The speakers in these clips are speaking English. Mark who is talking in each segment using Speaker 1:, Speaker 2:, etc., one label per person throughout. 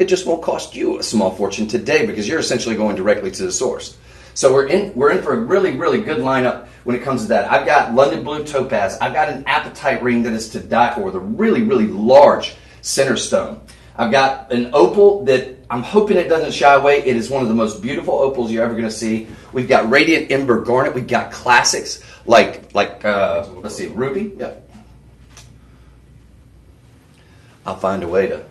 Speaker 1: it just won't cost you a small fortune today because you're essentially going directly to the source. So we're in for a really, really good lineup when it comes to that. I've got London Blue Topaz. I've got an apatite ring that is to die for with a really, really large center stone. I've got an opal that I'm hoping it doesn't shy away. It is one of the most beautiful opals you're ever going to see. We've got Radiant Ember Garnet. We've got classics like let's see, Ruby. Yeah. I'll find a way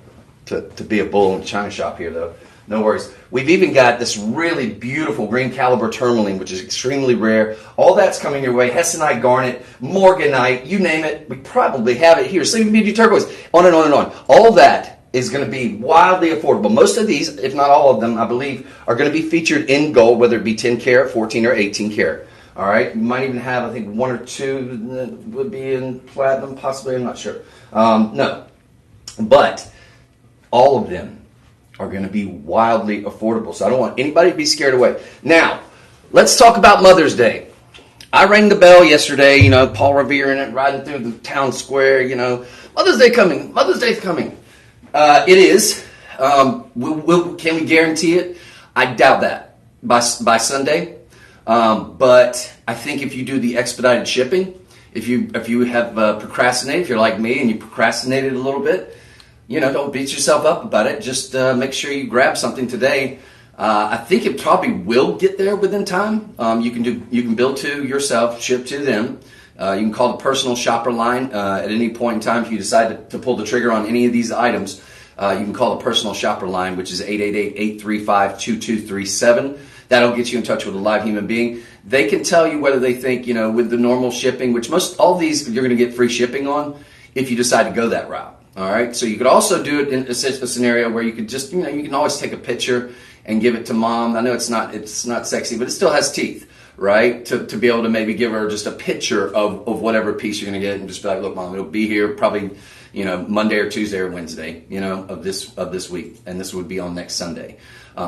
Speaker 1: to be a bull in the china shop here, though. No worries. We've even got this really beautiful green caliber tourmaline, which is extremely rare. All that's coming your way. Hessonite garnet, morganite, you name it. We probably have it here. Sleeping Beauty turquoise, on and on and on. All that is going to be wildly affordable. Most of these, if not all of them, I believe, are going to be featured in gold, whether it be 10 karat, 14, or 18 karat. All right? You might even have, I think, one or two that would be in platinum, possibly. I'm not sure. No. But all of them are going to be wildly affordable. So I don't want anybody to be scared away. Now, let's talk about Mother's Day. I rang the bell yesterday, Paul Revere in it, riding through the town square, Mother's Day coming. Mother's Day's coming. It is. Can we guarantee it? I doubt that by Sunday. But I think if you do the expedited shipping, if you have procrastinated, if you're like me and you procrastinated a little bit, don't beat yourself up about it. Just make sure you grab something today. I think it probably will get there within time. You can build to yourself, ship to them. You can call the personal shopper line at any point in time if you decide to pull the trigger on any of these items. You can call the personal shopper line, which is 888-835-2237. That'll get you in touch with a live human being. They can tell you whether they think, with the normal shipping, which all these you're going to get free shipping on if you decide to go that route. All right. So you could also do it in a scenario where you could just, you can always take a picture and give it to mom. I know it's not sexy, but it still has teeth, right? To be able to maybe give her just a picture of whatever piece you're going to get and just be like, look, mom, it'll be here probably, Monday or Tuesday or Wednesday, of this week. And this would be on next Sunday.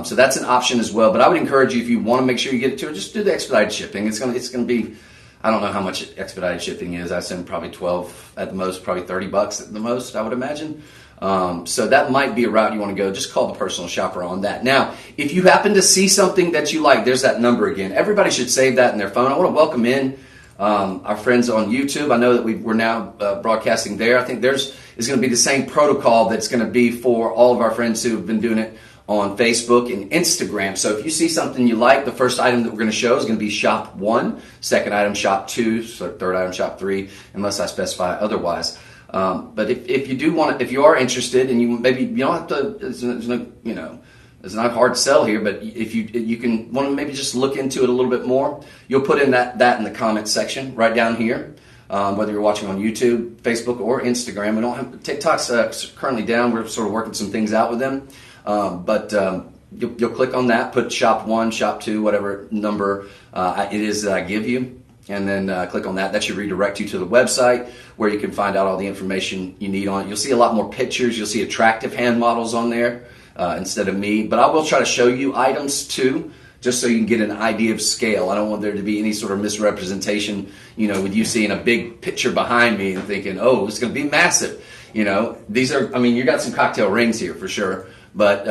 Speaker 1: So that's an option as well. But I would encourage you, if you want to make sure you get it to her, just do the expedited shipping. It's going to be, I don't know how much expedited shipping is. I assume probably 12 at the most, probably $30 at the most, I would imagine. So that might be a route you want to go. Just call the personal shopper on that. Now, if you happen to see something that you like, there's that number again. Everybody should save that in their phone. I want to welcome in our friends on YouTube. I know that we're now broadcasting there. I think is going to be the same protocol that's going to be for all of our friends who have been doing it on Facebook and Instagram. So if you see something you like, the first item that we're going to show is going to be shop 1, second item shop 2, so third item shop 3, unless I specify otherwise. But if you do want it, if you are interested, and you don't have to, it's not hard to sell here, but if you can want to maybe just look into it a little bit more, you'll put in that in the comment section right down here. Whether you're watching on YouTube, Facebook, or Instagram. We don't have TikTok's currently down. We're sort of working some things out with them. But you'll click on that, put shop 1, shop 2, whatever number it is that I give you, and then click on that. That should redirect you to the website where you can find out all the information you need on it. You'll see a lot more pictures. You'll see attractive hand models on there instead of me. But I will try to show you items too, just so you can get an idea of scale. I don't want there to be any sort of misrepresentation, with you seeing a big picture behind me and thinking, oh, it's going to be massive. These are, you got some cocktail rings here for sure. But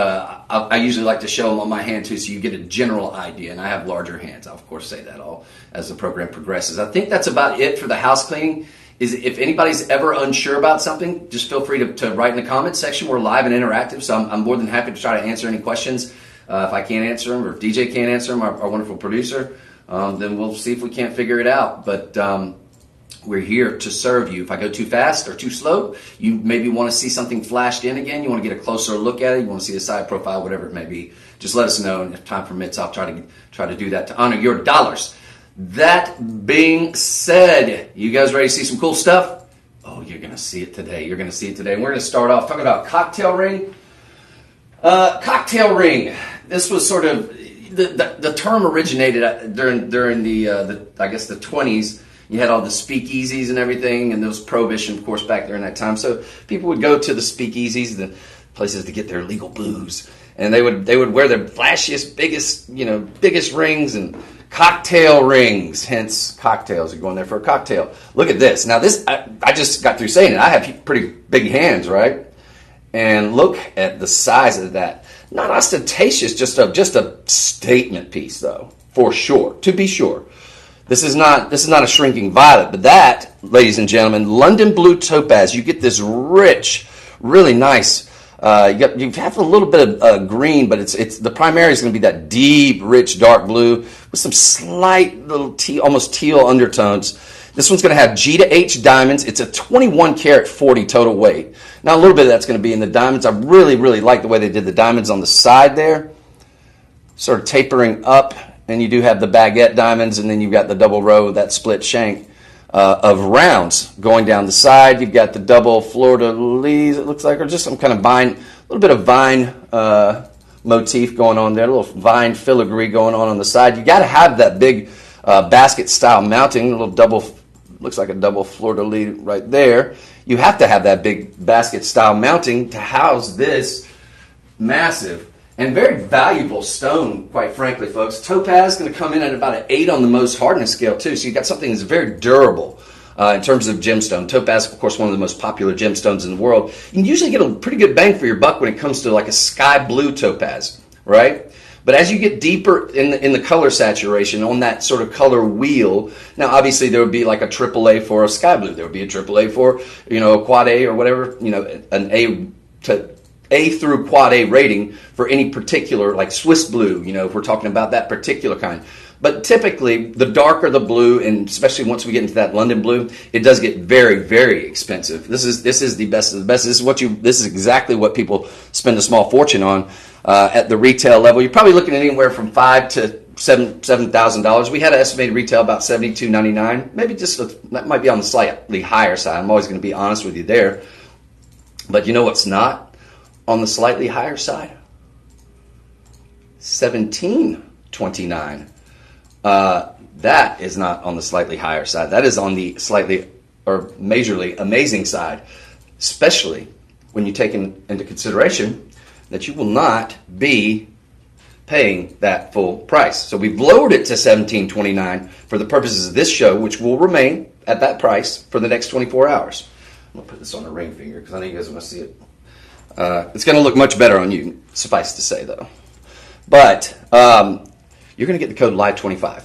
Speaker 1: I usually like to show them on my hand too, so you get a general idea. And I have larger hands. I'll of course say that all as the program progresses. I think that's about it for the house cleaning. If anybody's ever unsure about something, just feel free to write in the comments section. We're live and interactive, so I'm more than happy to try to answer any questions. If I can't answer them, or if DJ can't answer them, our wonderful producer, then we'll see if we can't figure it out. But we're here to serve you. If I go too fast or too slow, you maybe want to see something flashed in again. You want to get a closer look at it. You want to see a side profile, whatever it may be. Just let us know, and if time permits, I'll try to do that to honor your dollars. That being said, you guys ready to see some cool stuff? Oh, you're going to see it today. You're going to see it today. And we're going to start off talking about cocktail ring. Cocktail ring. This was sort of the term originated during the I guess the 20s. You had all the speakeasies and everything, and there was prohibition, of course, back during that time. So people would go to the speakeasies, the places to get their legal booze, and they would wear their flashiest, biggest rings and cocktail rings. Hence, cocktails. You're going there for a cocktail. Look at this. Now, this I just got through saying it. I have pretty big hands, right? And look at the size of that. Not ostentatious, just a statement piece, though, for sure. To be sure, this is not a shrinking violet, but that, ladies and gentlemen, London blue topaz. You get this rich, really nice. You have a little bit of green, but it's the primary is going to be that deep, rich, dark blue with some slight little almost teal undertones. This one's going to have G to H diamonds. It's a 21 karat 40 total weight. Now, a little bit of that's going to be in the diamonds. I really, really like the way they did the diamonds on the side there, sort of tapering up. And you do have the baguette diamonds, and then you've got the double row, that split shank of rounds going down the side. You've got the double fleur-de-lis, it looks like, or just some kind of vine, a little bit of vine motif going on there, a little vine filigree going on the side. You got to have that big basket-style mounting, a little double, looks like a double fleur-de-lis right there. You have to have that big basket-style mounting to house this massive and very valuable stone, quite frankly, folks. Topaz is going to come in at about an 8 on the most hardness scale, too. So you've got something that's very durable in terms of gemstone. Topaz, of course, one of the most popular gemstones in the world. You can usually get a pretty good bang for your buck when it comes to like a sky blue topaz, right? But as you get deeper in the color saturation on that sort of color wheel, now obviously there would be like a AAA for a sky blue. There would be a AAA for, a quad A or whatever, an A through quad A rating for any particular, like Swiss blue, if we're talking about that particular kind. But typically, the darker the blue, and especially once we get into that London blue, it does get very, very expensive. This is the best of the best. This is exactly what people spend a small fortune on at the retail level. You're probably looking at anywhere from $5,000 to $7,000. We had an estimated retail about $72.99. Maybe that might be on the slightly higher side. I'm always going to be honest with you there. But you know what's not on the slightly higher side? $17.29. That is not on the slightly higher side. That is on the slightly or majorly amazing side, especially when you take into consideration that you will not be paying that full price. So we've lowered it to $17.29 for the purposes of this show, which will remain at that price for the next 24 hours. I'm going to put this on a ring finger because I know you guys want to see it. It's going to look much better on you, suffice to say, though. But you're going to get the code LIVE25.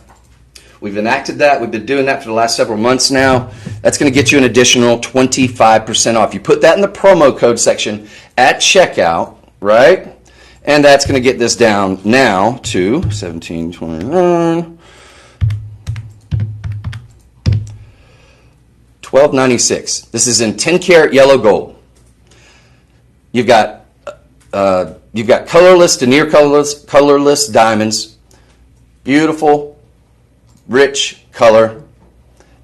Speaker 1: We've enacted that. We've been doing that for the last several months now. That's going to get you an additional 25% off. You put that in the promo code section at checkout, right? And that's going to get this down now to $17.29, $12.96. This is in 10 karat yellow gold. You've got colorless to near colorless diamonds. Beautiful, rich color,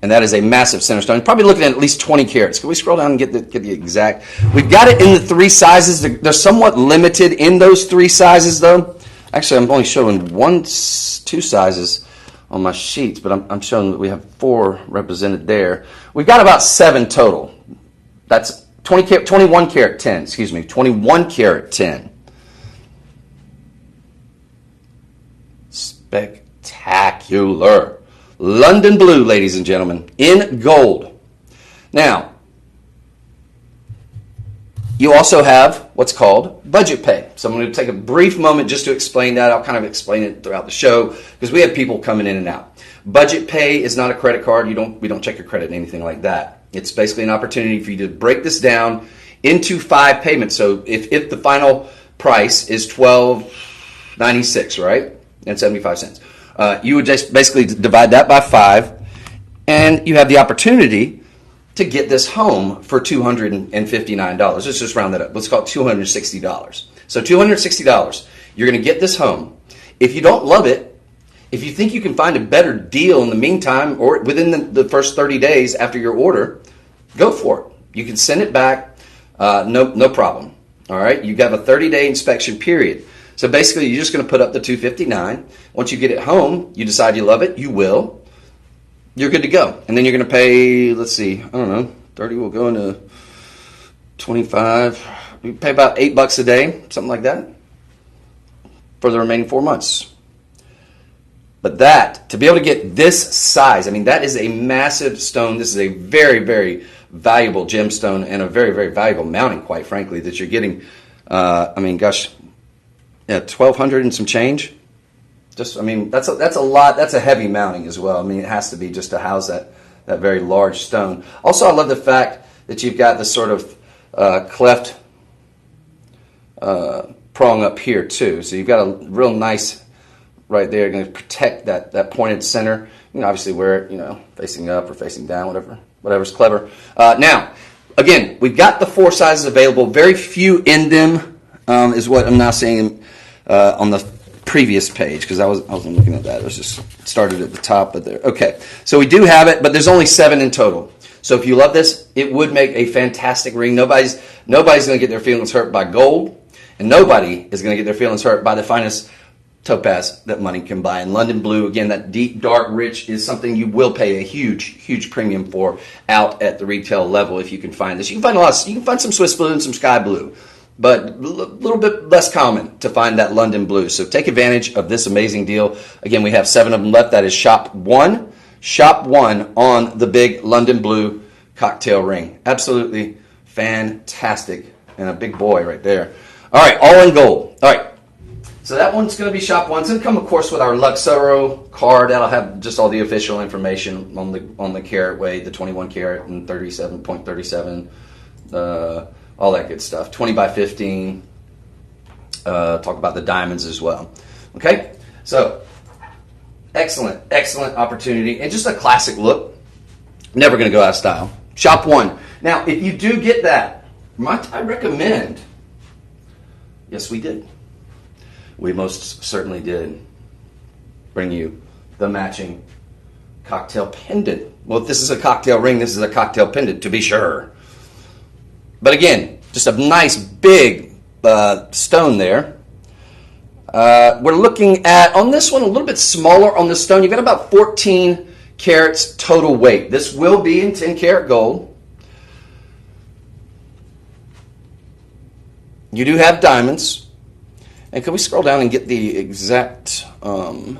Speaker 1: and that is a massive center stone. You're probably looking at least 20 carats. Can we scroll down and get the exact? We've got it in the 3 sizes. They're somewhat limited in those 3 sizes, though. Actually, I'm only showing 2 sizes on my sheets, but I'm showing that we have 4 represented there. We've got about 7 total. That's 21 karat 10. 21 karat 10. Spectacular. London blue, ladies and gentlemen, in gold. Now, you also have what's called budget pay. So I'm going to take a brief moment just to explain that. I'll kind of explain it throughout the show because we have people coming in and out. Budget pay is not a credit card. We don't check your credit or anything like that. It's basically an opportunity for you to break this down into 5 payments. So if the final price is $12.96, right? And 75 cents. You would just basically divide that by 5, and you have the opportunity to get this home for $259. Let's just round that up. Let's call it $260. So $260, you're going to get this home. If you don't love it, if you think you can find a better deal in the meantime or within the first 30 days after your order, go for it. You can send it back, no problem. All right, you have a 30-day inspection period. So basically, you're just going to put up the $259. Once you get it home, you decide you love it, you will. You're good to go. And then you're going to pay, let's see, I don't know, 30 will go into 25. You pay about $8 a day, something like that, for the remaining 4 months. But that, to be able to get this size, I mean, that is a massive stone. This is a very, very valuable gemstone and a very, very valuable mounting, quite frankly, that you're getting. I mean, gosh, yeah, 1,200 and some change. Just, I mean, that's a lot. That's a heavy mounting as well. I mean, it has to be just to house that very large stone. Also, I love the fact that you've got this sort of cleft prong up here too. So you've got a real nice right there, going to protect that pointed center. You can obviously wear it, facing up or facing down, whatever's clever. Now, again, we've got the 4 sizes available. Very few in them is what I'm now seeing on the previous page, because I wasn't looking at that. It was just started at the top of there. Okay, so we do have it, but there's only 7 in total. So if you love this, it would make a fantastic ring. Nobody's going to get their feelings hurt by gold, and nobody is going to get their feelings hurt by the finest topaz that money can buy. And London blue, again, that deep, dark, rich is something you will pay a huge, huge premium for out at the retail level if you can find this. You can find you can find some Swiss blue and some sky blue, but a little bit less common to find that London blue. So take advantage of this amazing deal. Again, we have 7 of them left. That is shop 1. Shop 1 on the big London blue cocktail ring. Absolutely fantastic. And a big boy right there. All right, all in gold. All right. So that one's going to be shop 1. It's going to come, of course, with our Luxoro card. That'll have just all the official information on the carat weight, the 21 carat and 37.37, all that good stuff. 20 by 15. Talk about the diamonds as well. Okay, so excellent opportunity and just a classic look. Never going to go out of style. Shop 1. Now, if you do get that, I recommend. Yes, we did. We most certainly did bring you the matching cocktail pendant. Well, if this is a cocktail ring, this is a cocktail pendant, to be sure. But again, just a nice big stone there. We're looking at, on this one, a little bit smaller on the stone. You've got about 14 carats total weight. This will be in 10 karat gold. You do have diamonds. And can we scroll down and get the exact... So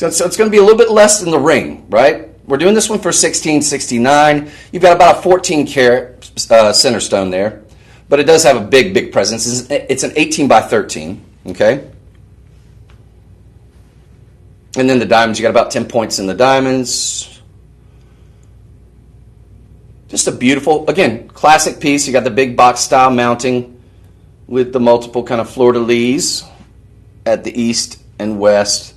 Speaker 1: it's going to be a little bit less than the ring, right? We're doing this one for $16.69. You've got about a 14 karat center stone there. But it does have a big, big presence. It's an 18 by 13, okay? And then the diamonds, you got about 10 points in the diamonds. Just a beautiful, again, classic piece. You got the big box style mounting with the multiple kind of fleur-de-lis at the east and west.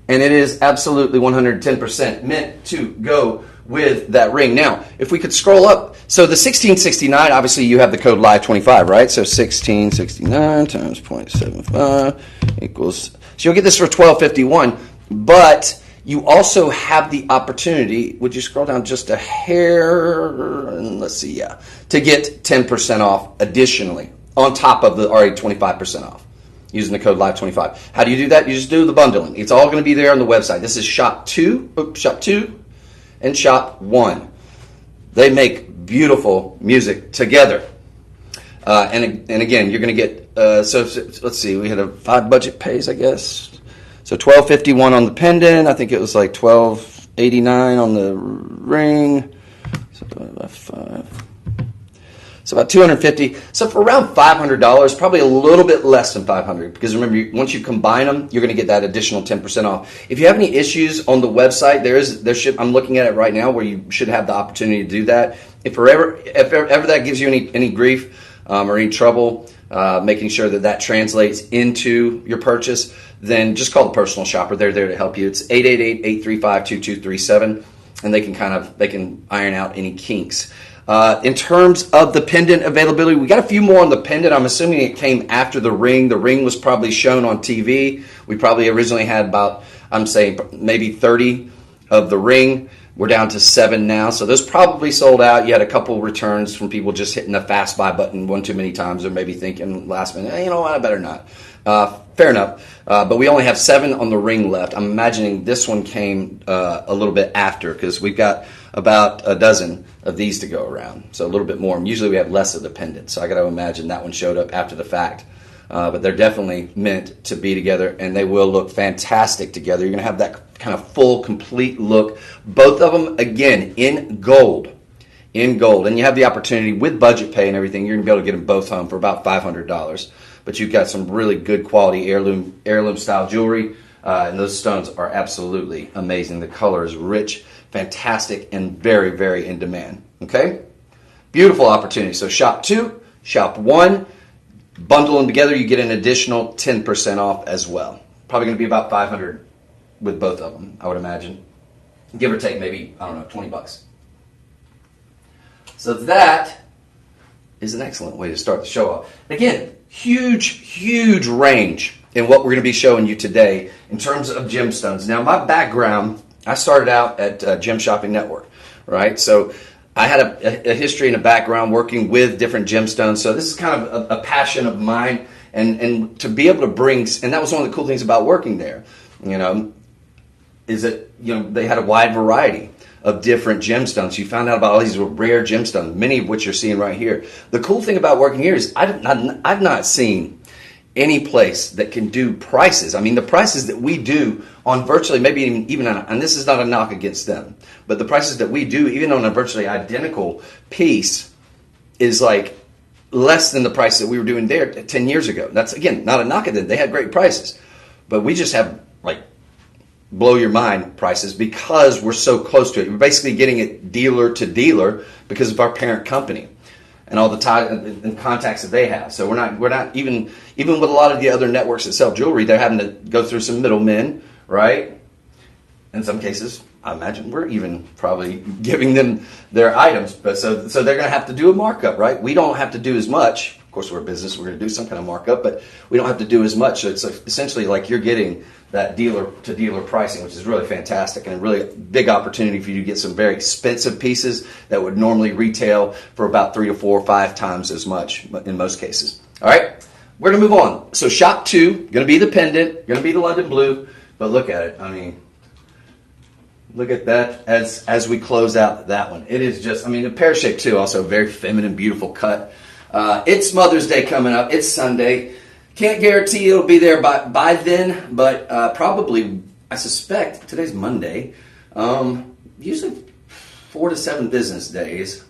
Speaker 1: And it is absolutely 110% meant to go with that ring. Now, if we could scroll up, so the 1669, obviously you have the code LIVE25, right? So 1669 times 0.75 equals, so you'll get this for $12.51, but you also have the opportunity, would you scroll down just a hair, and let's see, yeah, to get 10% off additionally, on top of the already 25% off, using the code LIVE25. How do you do that? You just do the bundling. It's all going to be there on the website. This is Shop 2 and Shop 1. They make beautiful music together. And again, you're going to get, so let's see, we had a 5 budget pays, I guess. So $12.51 on the pendant. I think it was like $12.89 on the ring. So divided by 5. So about $250. So for around $500, probably a little bit less than $500, because remember, once you combine them, you're going to get that additional 10% off. If you have any issues on the website, I'm looking at it right now where you should have the opportunity to do that. If ever that gives you any grief or any trouble making sure that translates into your purchase, then just call the personal shopper. They're there to help you. It's 888-835-2237, and they can iron out any kinks. In terms of the pendant availability, we got a few more on the pendant. I'm assuming it came after the ring. The ring was probably shown on TV. We probably originally had about, I'm saying, maybe 30 of the ring. We're down to 7 now. So those probably sold out. You had a couple returns from people just hitting the fast buy button one too many times, or maybe thinking last minute, hey, you know what, I better not. Fair enough. But we only have 7 on the ring left. I'm imagining this one came a little bit after, because we've got about a dozen of these to go around. So a little bit more. And usually we have less of the pendant. So I got to imagine that one showed up after the fact. But they're definitely meant to be together, and they will look fantastic together. You're going to have that kind of full, complete look. Both of them, again, in gold. In gold. And you have the opportunity with budget pay and everything, you're going to be able to get them both home for about $500. But you've got some really good quality heirloom style jewelry. And those stones are absolutely amazing. The color is rich, fantastic, and very, very in demand. Okay? Beautiful opportunity. So shop 2, shop 1, bundle them together, you get an additional 10% off as well. Probably going to be about $500 with both of them, I would imagine. Give or take maybe, I don't know, $20. So that is an excellent way to start the show off. Again, huge range in what we're going to be showing you today in terms of gemstones. Now, my background, I started out at Gem Shopping Network, right? So I had a history and a background working with different gemstones. So this is kind of a passion of mine. And to be able to bring, and that was one of the cool things about working there, is that, they had a wide variety of different gemstones. You found out about all these rare gemstones, many of which you're seeing right here. The cool thing about working here is I've not seen any place that can do prices. I mean, the prices that we do on virtually, maybe even on, and this is not a knock against them, but the prices that we do, even on a virtually identical piece, is like less than the price that we were doing there 10 years ago. That's, again, not a knock at them. They had great prices. But we just have, like, blow your mind prices because we're so close to it. We're basically getting it dealer to dealer because of our parent company and all the ties and contacts that they have. So we're not even with a lot of the other networks that sell jewelry, they're having to go through some middlemen, right? In some cases, I imagine we're even probably giving them their items, but so they're going to have to do a markup, right? We don't have to do as much. Of course, we're a business; we're going to do some kind of markup, but we don't have to do as much. So it's essentially like you're getting that dealer to dealer pricing, which is really fantastic and a really big opportunity for you to get some very expensive pieces that would normally retail for about 3 to 4 or 5 times as much in most cases. All right, we're going to move on. So shop 2, going to be the pendant, going to be the London blue, but look at it. I mean, look at that as we close out that one. It is just, I mean, the pear shape too, also very feminine, beautiful cut. It's Mother's Day coming up. It's Sunday. Can't guarantee it'll be there by then, but probably, I suspect, today's Monday, usually 4 to 7 business days.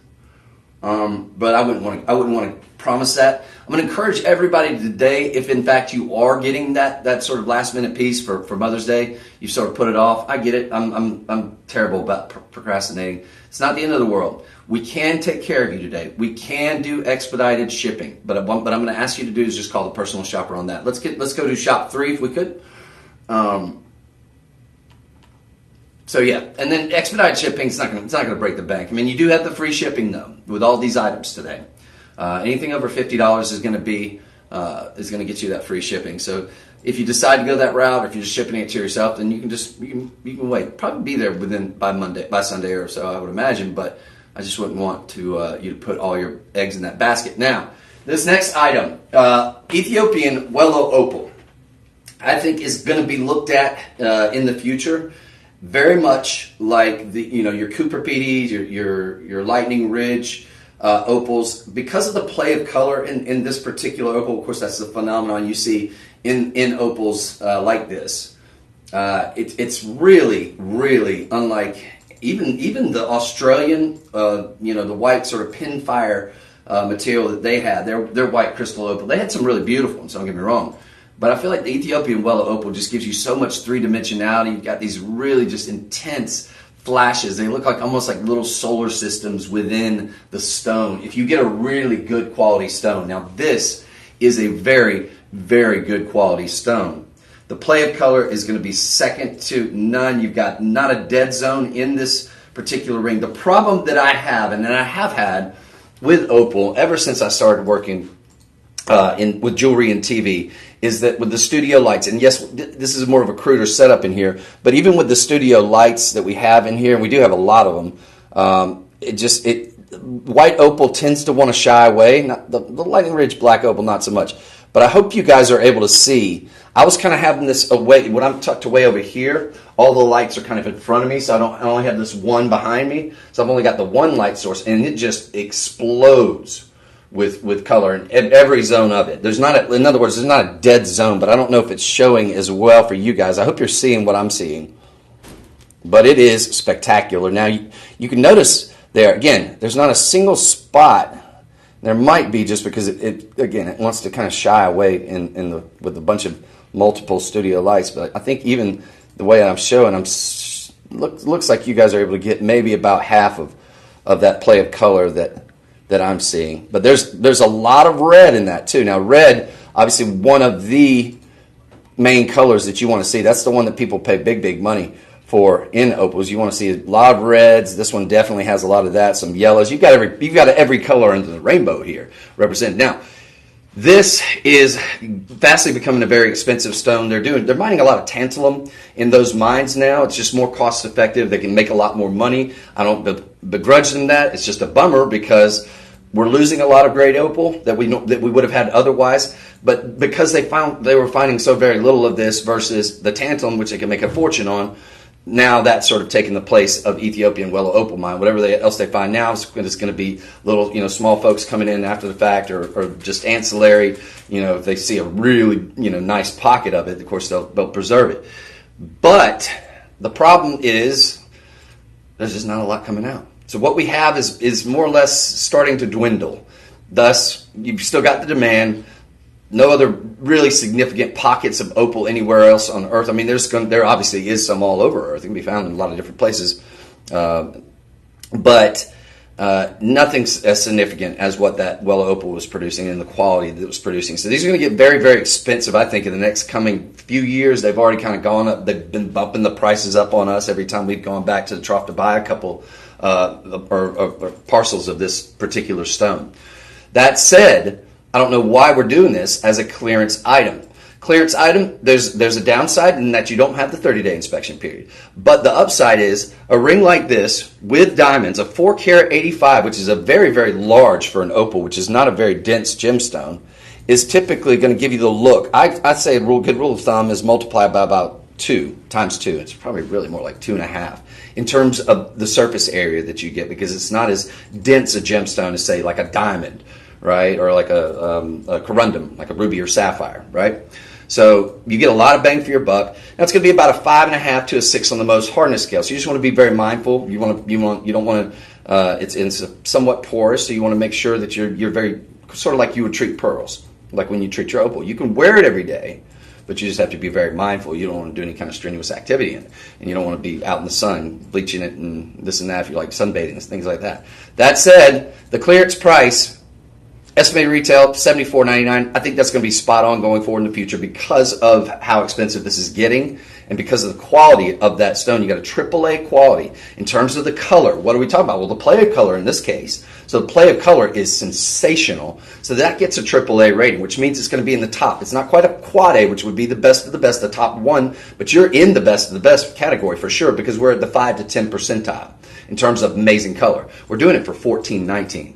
Speaker 1: But I wouldn't want to promise that. I'm going to encourage everybody today, if in fact you are getting that sort of last minute piece for Mother's Day, you sort of put it off. I get it. I'm terrible about procrastinating. It's not the end of the world. We can take care of you today. We can do expedited shipping, but what I'm going to ask you to do is just call the personal shopper on that. Let's go to shop 3 if we could. So yeah, and then expedited shipping it's not going to break the bank. I mean, you do have the free shipping though with all these items today. Anything over $50 is going to get you that free shipping. So if you decide to go that route, or if you're just shipping it to yourself, then you can wait. Probably be there by Sunday or so, I would imagine. But I just wouldn't want to you to put all your eggs in that basket. Now, this next item, Ethiopian Wellow Opal, I think is going to be looked at in the future very much like your Cooper PDs, your Lightning Ridge opals, because of the play of color in this particular opal. Of course, that's the phenomenon you see in opals like this. It's really, really unlike even the Australian, the white sort of pinfire material that they had. Their white crystal opal. They had some really beautiful ones. Don't get me wrong. But I feel like the Ethiopian Wellow Opal just gives you so much three-dimensionality. You've got these really just intense flashes. They look like almost like little solar systems within the stone. If you get a really good quality stone. Now this is a very, very good quality stone. The play of color is going to be second to none. You've got not a dead zone in this particular ring. The problem that I have, and that I have had with opal ever since I started working with jewelry and TV, is that with the studio lights, and yes, this is more of a cruder setup in here, but even with the studio lights that we have in here, and we do have a lot of them, white opal tends to want to shy away. Not the Lightning Ridge black opal, not so much. But I hope you guys are able to see. I was kind of having this away, when I'm tucked away over here, all the lights are kind of in front of me, so I only have this one behind me, so I've only got the one light source, and it just explodes with color in every zone of it. In other words, there's not a dead zone, but I don't know if it's showing as well for you guys. I hope you're seeing what I'm seeing. but it is spectacular. Now, you can notice there, again, there's not a single spot. There might be, just because it wants to kind of shy away with a bunch of multiple studio lights. But I think even the way I'm showing, looks like you guys are able to get maybe about half of that play of color that I'm seeing. But there's a lot of red in that too. Now, red, obviously one of the main colors that you want to see. That's the one that people pay big money for in opals. You want to see a lot of reds. This one definitely has a lot of that. Some yellows. You've got every color under the rainbow here represented. Now, this is vastly becoming a very expensive stone. They're mining a lot of tantalum in those mines now. It's just more cost effective. They can make a lot more money. I don't begrudge them that. It's just a bummer because we're losing a lot of great opal that we would have had otherwise. But because they were finding so very little of this versus the tantalum, which they can make a fortune on, now that's sort of taking the place of Ethiopian Wellow opal mine. Whatever else they find now is going to be little, small folks coming in after the fact, or just ancillary. If they see a really, nice pocket of it, of course they'll preserve it. But the problem is there's just not a lot coming out. So what we have is more or less starting to dwindle. Thus, you've still got the demand. No other really significant pockets of opal anywhere else on Earth. I mean, there obviously is some all over Earth. It can be found in a lot of different places. But nothing as significant as what that Wellow opal was producing and the quality that it was producing. So these are going to get very, very expensive, I think, in the next coming few years. They've already kind of gone up. They've been bumping the prices up on us every time we've gone back to the trough to buy a couple or parcels of this particular stone. That said, I don't know why we're doing this as a clearance item. Clearance item, there's a downside in that you don't have the 30-day inspection period. But the upside is a ring like this with diamonds, a 4 karat 85, which is a very, very large for an opal, which is not a very dense gemstone, is typically going to give you the look. I'd say a good rule of thumb is multiply by about 2 times 2. It's probably really more like 2.5 in terms of the surface area that you get, because it's not as dense a gemstone as, say, like a diamond, right? Or like a corundum, like a ruby or sapphire, right? So you get a lot of bang for your buck. Now it's going to be about a 5.5 to a 6 on the most hardness scale. So you just want to be very mindful. You don't want to. It's somewhat porous, so you want to make sure that you're very sort of like you would treat pearls, like when you treat your opal. You can wear it every day, but you just have to be very mindful. You don't want to do any kind of strenuous activity in it, and you don't want to be out in the sun bleaching it and this and that if you like sunbathing and things like that. That said, the clearance price. Estimated retail, $74.99. I think that's going to be spot on going forward in the future because of how expensive this is getting and because of the quality of that stone. You got a AAA quality. In terms of the color, what are we talking about? Well, the play of color in this case. So the play of color is sensational. So that gets a AAA rating, which means it's going to be in the top. It's not quite a quad A, which would be the best of the best, the top one, but you're in the best of the best category for sure because we're at the 5 to 10 percentile in terms of amazing color. We're doing it for $14.19.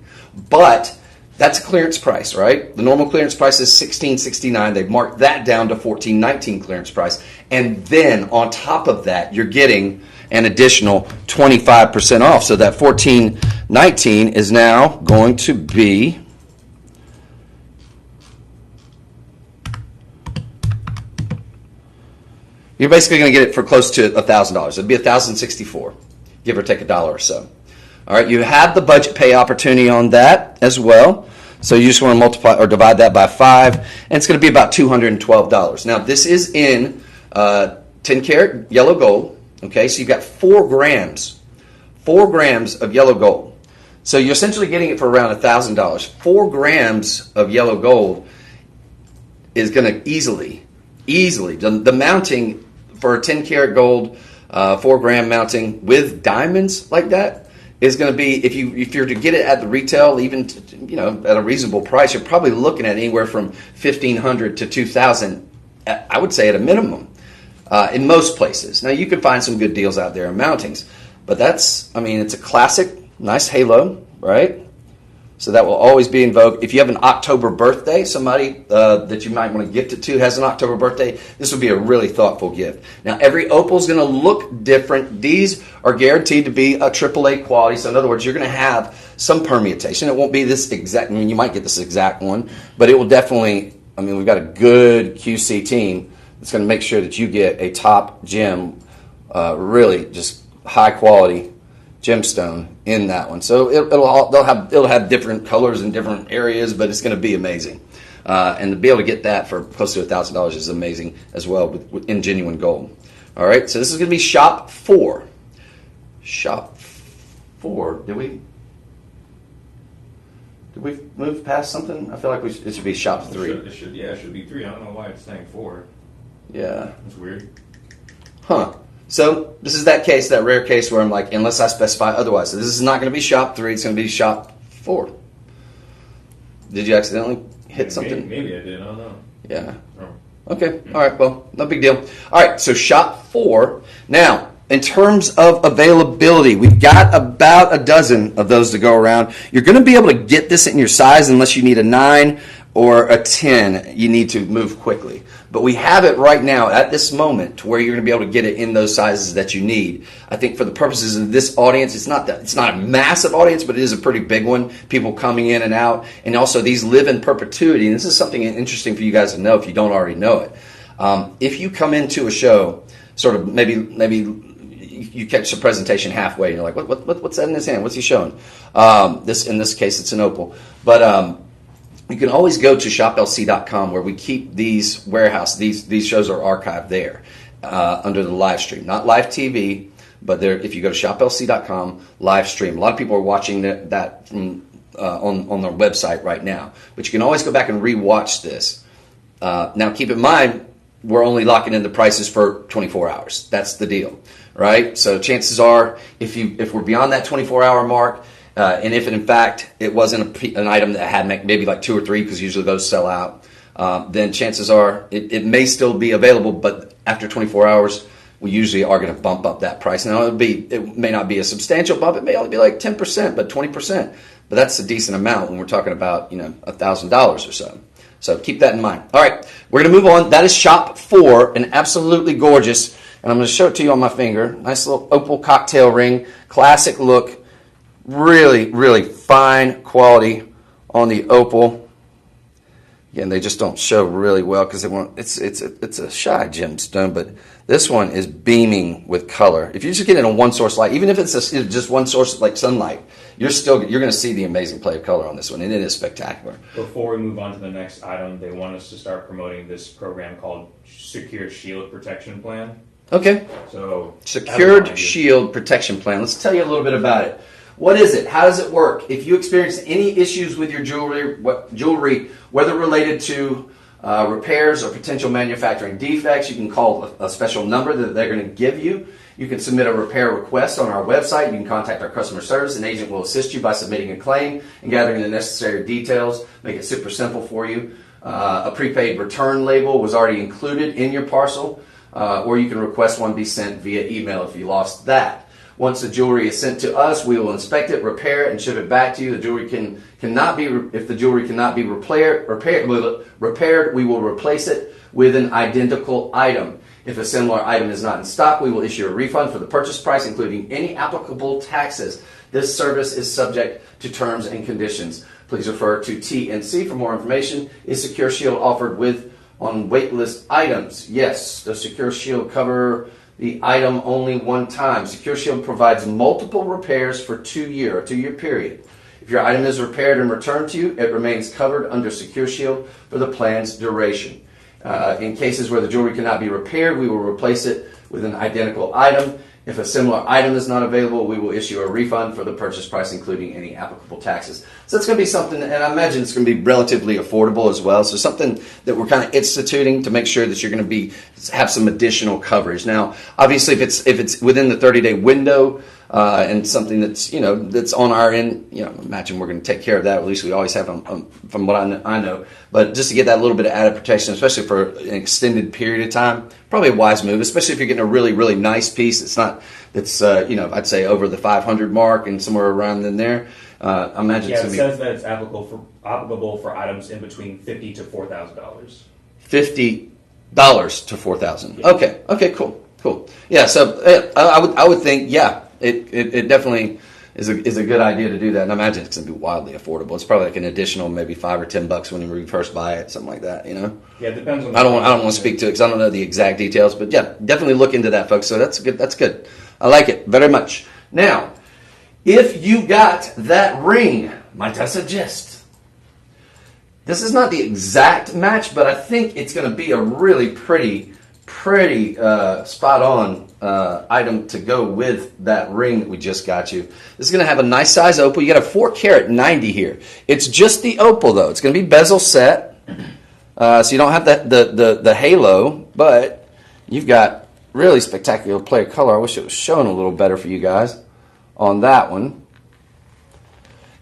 Speaker 1: But that's a clearance price, right? The normal clearance price is $16.69. They've marked that down to $14.19 clearance price. And then on top of that, you're getting an additional 25% off. So that $14.19 is now going to be you're basically going to get it for close to $1,000. It'd be $1,064, give or take $1 or so. All right, you have the budget pay opportunity on that as well. So you just want to multiply or divide that by 5, and it's going to be about $212. Now, this is in 10 karat yellow gold. Okay, so you've got 4 grams of yellow gold. So you're essentially getting it for around $1,000. 4 grams of yellow gold is going to easily, the mounting for a 10 karat gold, 4 gram mounting with diamonds like that, is going to be, if you're to get it at the retail, even at a reasonable price, you're probably looking at anywhere from $1,500 to $2,000. I would say at a minimum in most places. Now you can find some good deals out there in mountings, but it's a classic, nice halo, right? So that will always be in vogue. If you have an October birthday, somebody that you might want to gift it to has an October birthday, this would be a really thoughtful gift. Now, every opal is going to look different. These are guaranteed to be a AAA quality. So in other words, you're going to have some permutation. It won't be this exact, you might get this exact one, but it will definitely, we've got a good QC team that's going to make sure that you get a top gem really just high quality gemstone in that one. So it'll have different colors in different areas, but it's going to be amazing. And to be able to get that for close to $1,000 is amazing as well in genuine gold. All right, so this is going to be shop 4. Shop 4. Did we move past something? I feel like it should be shop 3.
Speaker 2: It should be 3. I don't know why it's saying 4.
Speaker 1: Yeah.
Speaker 2: That's weird.
Speaker 1: Huh. So this is that rare case where I'm like, unless I specify otherwise. So this is not going to be shop 3. It's going to be shop 4. Did you accidentally hit something?
Speaker 2: Maybe I did. I don't know.
Speaker 1: Yeah. Oh. Okay. All right. Well, no big deal. All right. So shop 4. Now, in terms of availability, we've got about a dozen of those to go around. You're going to be able to get this in your size unless you need a 9 or a 10. You need to move quickly. But we have it right now at this moment to where you're going to be able to get it in those sizes that you need. I think for the purposes of this audience, it's not a massive audience, but it is a pretty big one. People coming in and out. And also these live in perpetuity. And this is something interesting for you guys to know if you don't already know it. If you come into a show, sort of maybe you catch the presentation halfway and you're like, what's that in his hand? What's he showing? In this case, it's an opal. But you can always go to shoplc.com where we keep these these shows are archived there under the live stream. Not live TV, but there. If you go to shoplc.com, live stream. A lot of people are watching that from, on their website right now. But you can always go back and rewatch this. Now keep in mind, we're only locking in the prices for 24 hours. That's the deal, right? So chances are, if we're beyond that 24-hour mark, and if in fact it wasn't an item that had maybe like 2 or 3, because usually those sell out, then chances are it may still be available, but after 24 hours, we usually are going to bump up that price. Now it may not be a substantial bump; it may only be like 10%, but 20%. But that's a decent amount when we're talking about $1,000 or so. So keep that in mind. All right, we're going to move on. That is shop 4, and absolutely gorgeous. And I'm going to show it to you on my finger. Nice little opal cocktail ring, classic look. Really, really fine quality on the opal. Again, they just don't show really well because it's a shy gemstone, but this one is beaming with color. If you just get it in one source light, even if it's just one source like sunlight, you're going to see the amazing play of color on this one, and it is spectacular.
Speaker 2: Before we move on to the next item, they want us to start promoting this program called Secure Shield Protection Plan.
Speaker 1: Okay.
Speaker 2: So
Speaker 1: Secured Shield Protection Plan. Let's tell you a little bit about it. What is it? How does it work? If you experience any issues with your jewelry, whether related to repairs or potential manufacturing defects, you can call a special number that they're going to give you. You can submit a repair request on our website. You can contact our customer service. An agent will assist you by submitting a claim and gathering the necessary details. Make it super simple for you. A prepaid return label was already included in your parcel, or you can request one be sent via email if you lost that. Once the jewelry is sent to us, we will inspect it, repair it, and ship it back to you. The jewelry if the jewelry cannot be repaired, we will replace it with an identical item. If a similar item is not in stock, we will issue a refund for the purchase price, including any applicable taxes. This service is subject to terms and conditions. Please refer to TNC for more information. Is Secure Shield offered on waitlist items? Yes. Does Secure Shield cover the item only one time? Secure Shield provides multiple repairs for a 2-year period. If your item is repaired and returned to you, it remains covered under Secure Shield for the plan's duration. In cases where the jewelry cannot be repaired, we will replace it with an identical item. If a similar item is not available, we will issue a refund for the purchase price, including any applicable taxes. So it's going to be something, and I imagine it's going to be relatively affordable as well. So something that we're kind of instituting to make sure that you're going to have some additional coverage. Now, obviously, if it's within the 30-day window and something that's on our end, imagine we're going to take care of that. At least we always have from what I know. But just to get that little bit of added protection, especially for an extended period of time, probably a wise move. Especially if you're getting a really, really nice piece. I'd say over the 500 mark and somewhere around in there. I imagine.
Speaker 2: Yeah, it says that it's applicable for items in between $50 to $4,000.
Speaker 1: $50 to $4,000. Yeah. Okay. Cool. Yeah. So I would think, yeah, it definitely is a good idea to do that. And I imagine it's going to be wildly affordable. It's probably like an additional maybe $5 or $10 when you first buy it, something like that. You know.
Speaker 2: Yeah, it depends on.
Speaker 1: I don't want to speak to it because I don't know the exact details, but yeah, definitely look into that, folks. So that's good. That's good. I like it very much. Now, if you got that ring, might I suggest? This is not the exact match, but I think it's going to be a really pretty spot on item to go with that ring that we just got you. This is going to have a nice size opal. You got a 4-carat 90 here. It's just the opal though. It's going to be bezel set, so you don't have the halo, but you've got really spectacular play of color. I wish it was shown a little better for you guys on that one.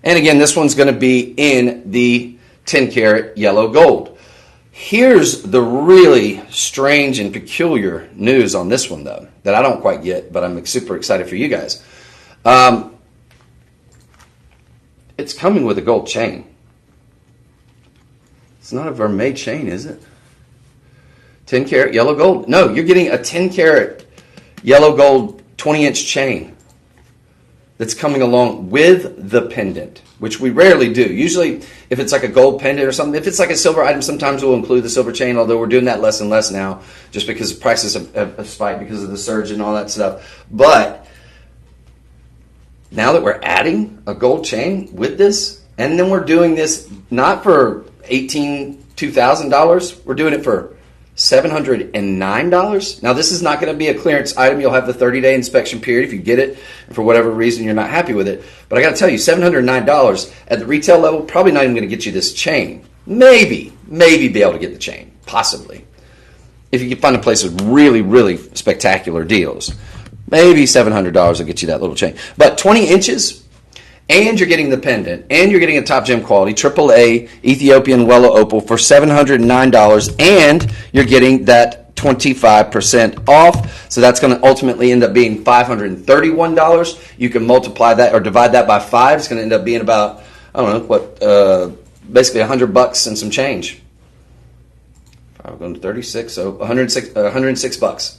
Speaker 1: And again, this one's going to be in the 10-carat yellow gold. Here's the really strange and peculiar news on this one, though, that I don't quite get, but I'm super excited for you guys. It's coming with a gold chain. It's not a vermeil chain, is it? 10-carat yellow gold. No, you're getting a 10-carat yellow gold 20-inch chain that's coming along with the pendant, which we rarely do. Usually, if it's like a gold pendant or something, if it's like a silver item, sometimes we'll include the silver chain, although we're doing that less and less now, just because the prices have spiked because of the surge and all that stuff. But now that we're adding a gold chain with this, and then we're doing this not for $2,000, we're doing it for $709. Now, this is not going to be a clearance item. You'll have the 30-day inspection period if you get it, and for whatever reason you're not happy with it. But I got to tell you, $709 at the retail level, probably not even going to get you this chain. Maybe be able to get the chain, possibly. If you can find a place with really spectacular deals. Maybe $700 will get you that little chain. But 20 inches, and you're getting the pendant, and you're getting a top gem quality AAA Ethiopian Wella opal for $709, and you're getting that 25% off. So that's going to ultimately end up being $531. You can multiply that or divide that by 5. It's going to end up being about, I don't know, basically $100 and some change. I'm going to 36, so $106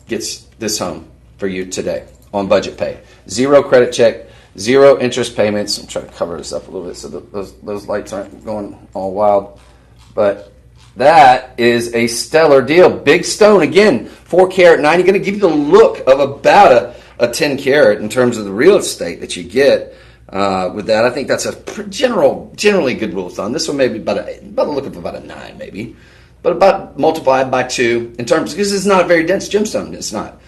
Speaker 1: gets this home for you today on budget pay. 0 credit check. 0 interest payments. I'm trying to cover this up a little bit so those lights aren't going all wild. But that is a stellar deal. Big stone, again, 4-carat 90. Going to give you the look of about a 10-carat in terms of the real estate that you get with that. I think that's a generally good rule of thumb. This one may be about a look of about a 9 maybe. But about multiplied by 2 in terms, because it's not a very dense gemstone. It's not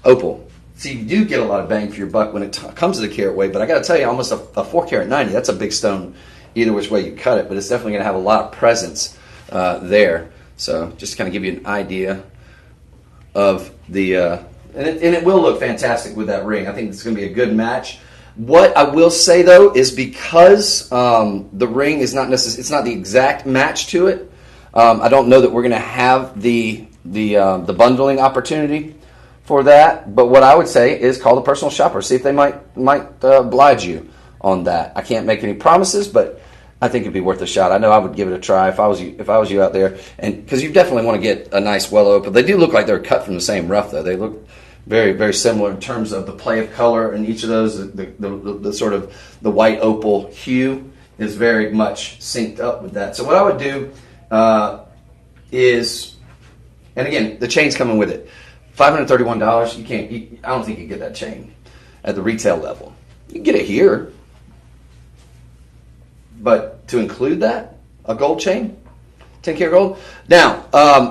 Speaker 1: opal. So you do get a lot of bang for your buck when it comes to the carat weight, but I got to tell you, almost a 4-carat 90, that's a big stone either which way you cut it, but it's definitely going to have a lot of presence there. So just to kind of give you an idea of the, and it will look fantastic with that ring. I think it's going to be a good match. What I will say though is because the ring is not necessarily, it's not the exact match to it. I don't know that we're going to have the bundling opportunity for that, but what I would say is call the personal shopper, see if they might oblige you on that. I can't make any promises, but I think it'd be worth a shot. I know I would give it a try if I was you out there, and because you definitely want to get a nice well opal. They do look like they're cut from the same rough, though. They look very similar in terms of the play of color in each of those. The sort of the white opal hue is very much synced up with that. So what I would do is, and again, the chain's coming with it. $531. You can't. I don't think you get that chain at the retail level. You can get it here, but to include that, a gold chain, 10-karat gold. Now,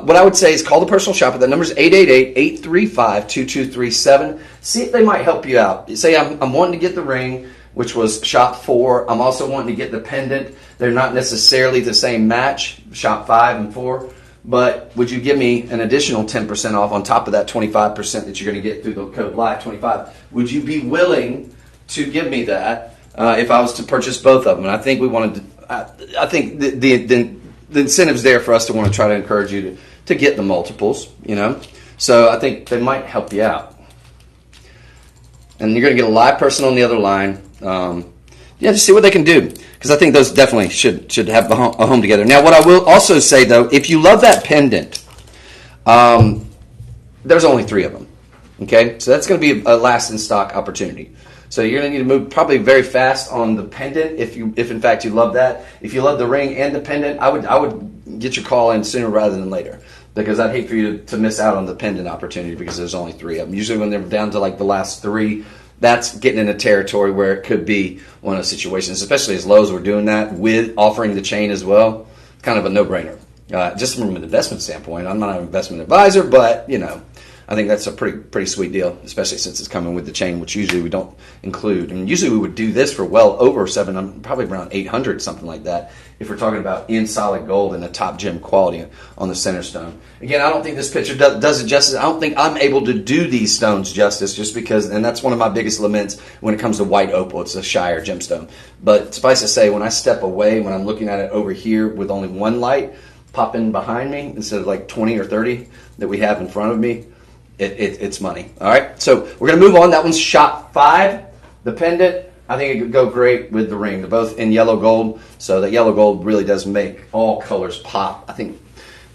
Speaker 1: what I would say is call the personal shopper. The number is 888-835-2237. See if they might help you out. Say I'm wanting to get the ring, which was shop 4. I'm also wanting to get the pendant. They're not necessarily the same match, shop 5 and 4. But would you give me an additional 10% off on top of that 25% that you're going to get through the code LIVE25? Would you be willing to give me that if I was to purchase both of them? And I think we wanted to. I think the incentive's there for us to want to try to encourage you to get the multiples. You know, so I think they might help you out. And you're going to get a live person on the other line. Just see what they can do. Because I think those definitely should have a home together. Now, what I will also say, though, if you love that pendant, there's only 3 of them. Okay? So that's going to be a last in stock opportunity. So you're going to need to move probably very fast on the pendant if in fact you love that. If you love the ring and the pendant, I would get your call in sooner rather than later, because I'd hate for you to miss out on the pendant opportunity because there's only 3 of them. Usually when they're down to like the last 3, that's getting into territory where it could be one of those situations, especially as low as we're doing that with offering the chain as well. Kind of a no-brainer. Just from an investment standpoint, I'm not an investment advisor, but I think that's a pretty sweet deal, especially since it's coming with the chain, which usually we don't include. And usually we would do this for well over $700, probably around $800, something like that, if we're talking about in solid gold and the top gem quality on the center stone. Again, I don't think this picture does it justice. I don't think I'm able to do these stones justice, just because, and that's one of my biggest laments when it comes to white opal. It's a shyer gemstone. But suffice to say, when I step away, when I'm looking at it over here with only one light popping behind me instead of like 20 or 30 that we have in front of me, it's money. All right, so we're going to move on. That one's shot 5. The pendant, I think it could go great with the ring. They're both in yellow gold, so that yellow gold really does make all colors pop. I think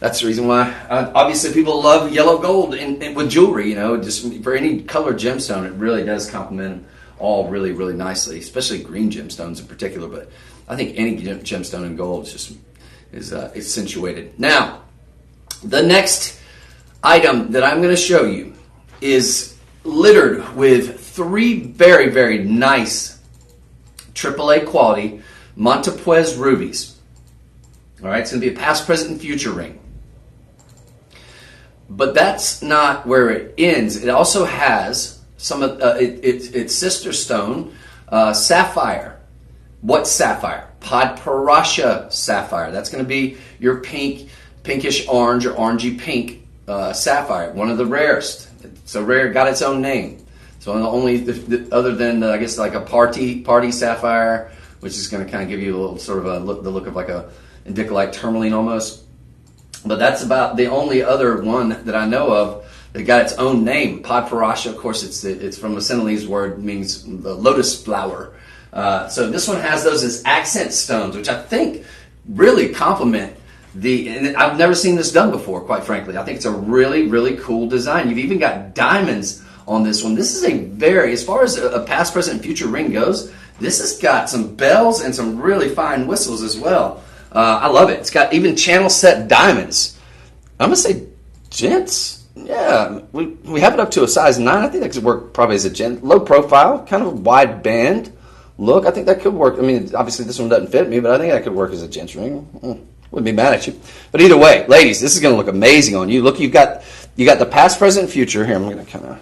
Speaker 1: that's the reason why. Obviously, people love yellow gold and with jewelry. Just for any colored gemstone, it really does complement all really, really nicely, especially green gemstones in particular. But I think any gemstone in gold is accentuated. Now, the next item that I'm going to show you is littered with 3 very, very nice AAA quality Montepuez rubies. All right, it's going to be a past, present, and future ring. But that's not where it ends. It also has some of its sister stone, sapphire. What sapphire? Podparasha sapphire. That's going to be your pinkish orange or orangey pink sapphire, one of the rarest. It's a rare, got its own name. So only other than I guess like a party sapphire, which is going to kind of give you a little sort of the look of like a indicolite tourmaline almost. But that's about the only other one that I know of that got its own name. Podparasha, of course, it's from a Senegalese word, means the lotus flower. So this one has those as accent stones, which I think really complement and I've never seen this done before, quite frankly. I think it's a really, really cool design. You've even got diamonds on this one. This is as far as a past, present, and future ring goes, this has got some bells and some really fine whistles as well. I love it. It's got even channel set diamonds. I'm going to say gents. Yeah, we have it up to a size 9. I think that could work probably as a gent. Low profile, kind of a wide band look. I think that could work. I mean, obviously this one doesn't fit me, but I think that could work as a gents ring. Wouldn't be mad at you. But either way, ladies, this is going to look amazing on you. Look, you got the past, present, future. Here, I'm going to kind of,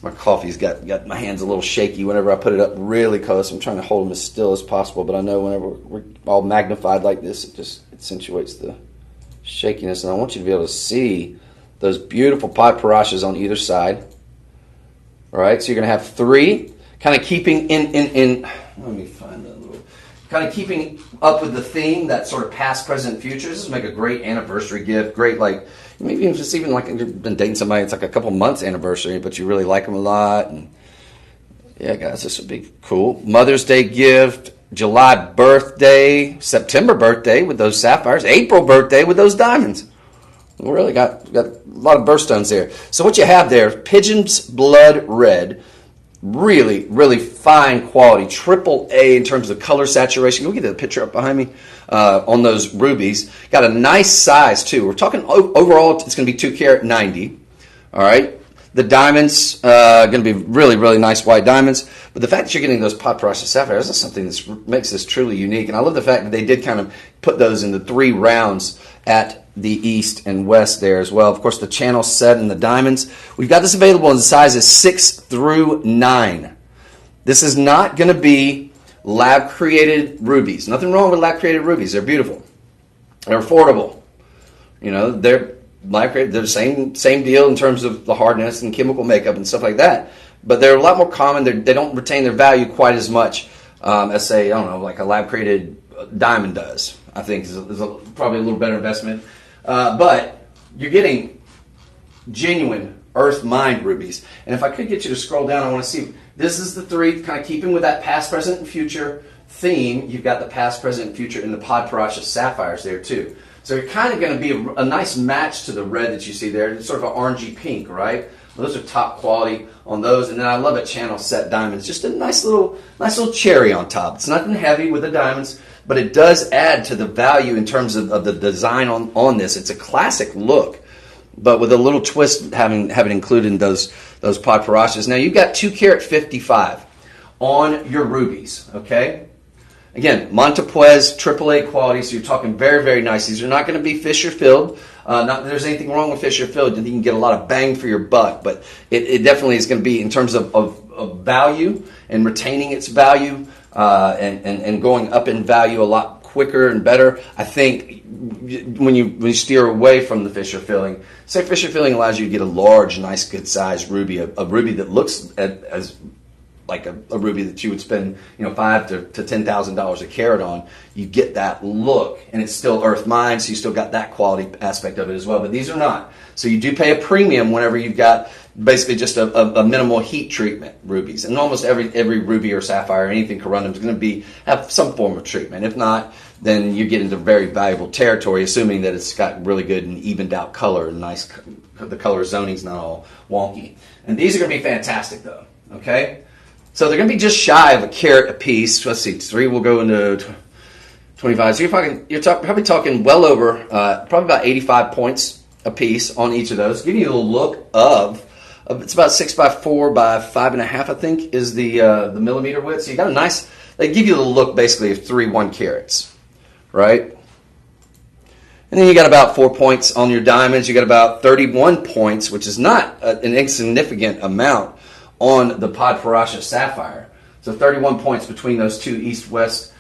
Speaker 1: my coffee's got my hands a little shaky whenever I put it up really close. I'm trying to hold them as still as possible, but I know whenever we're all magnified like this, it just accentuates the shakiness. And I want you to be able to see those beautiful podparashas on either side. All right, so you're going to have 3, kind of keeping in let me find that little, kind of keeping up with the theme, that sort of past, present, future. This would make a great anniversary gift. Great, like, maybe if it's even like you've been dating somebody, it's like a couple months anniversary, but you really like them a lot. And yeah, guys, this would be cool. Mother's Day gift, July birthday, September birthday with those sapphires, April birthday with those diamonds. We really got a lot of birthstones there. So what you have there, Pigeon's Blood Red. Really, really fine quality, AAA in terms of color saturation. Can we get the picture up behind me on those rubies? Got a nice size too. We're talking overall, it's going to be 2 carat 90. All right. The diamonds going to be really, really nice white diamonds. But the fact that you're getting those podparasha sapphires is something that makes this truly unique. And I love the fact that they did kind of put those in the 3 rounds at the east and west there as well. Of course, the channel set and the diamonds. We've got this available in the sizes 6 through 9. This is not going to be lab-created rubies. Nothing wrong with lab-created rubies. They're beautiful. They're affordable. They're lab-created. They're the same deal in terms of the hardness and chemical makeup and stuff like that. But they're a lot more common. They don't retain their value quite as much as, say, I don't know, like a lab-created diamond does. I think is probably a little better investment. But you're getting genuine earth mined rubies. And if I could get you to scroll down, I want to see. This is the 3, kind of keeping with that past, present, and future theme. You've got the past, present, and future in the podparasha sapphires there too. So you're kind of going to be a nice match to the red that you see there. It's sort of an orangey pink, right? Those are top quality on those. And then I love a channel set diamonds. Just a nice little cherry on top. It's nothing heavy with the diamonds, but it does add to the value in terms of the design on this. It's a classic look, but with a little twist having included those pod parachas. Now you've got 2 carat 55 on your rubies, okay? Again, Montepuez AAA quality, so you're talking very, very nice. These are not going to be Fisher filled. Not that there's anything wrong with Fisher filled. You can get a lot of bang for your buck, but it definitely is going to be, in terms of value and retaining its value and going up in value a lot quicker and better. I think when you steer away from the Fisher filling, say Fisher filling allows you to get a large, nice, good size ruby, a ruby that looks as like a ruby that you would spend $5,000 to $10,000 a carat on. You get that look, and it's still earth mined, so you still got that quality aspect of it as well. But these are not. So you do pay a premium whenever you've got basically just a minimal heat treatment rubies. And almost every ruby or sapphire or anything corundum is going to have some form of treatment. If not, then you get into very valuable territory, assuming that it's got really good and evened out color and nice. The color zoning's not all wonky. And these are going to be fantastic, though. Okay. So they're going to be just shy of a carat a piece. Let's see, 3 will go into 25. So you're probably talking well over, probably about 85 points a piece on each of those. Give you a look of it's about 6x4 by 5.5, I think, is the millimeter width. So you got a nice. They give you the look basically of 3 1 carats, right? And then you got about 4 points on your diamonds. You got about 31 points, which is not an insignificant amount, on the pod Paracha sapphire. So 31 points between those two east-west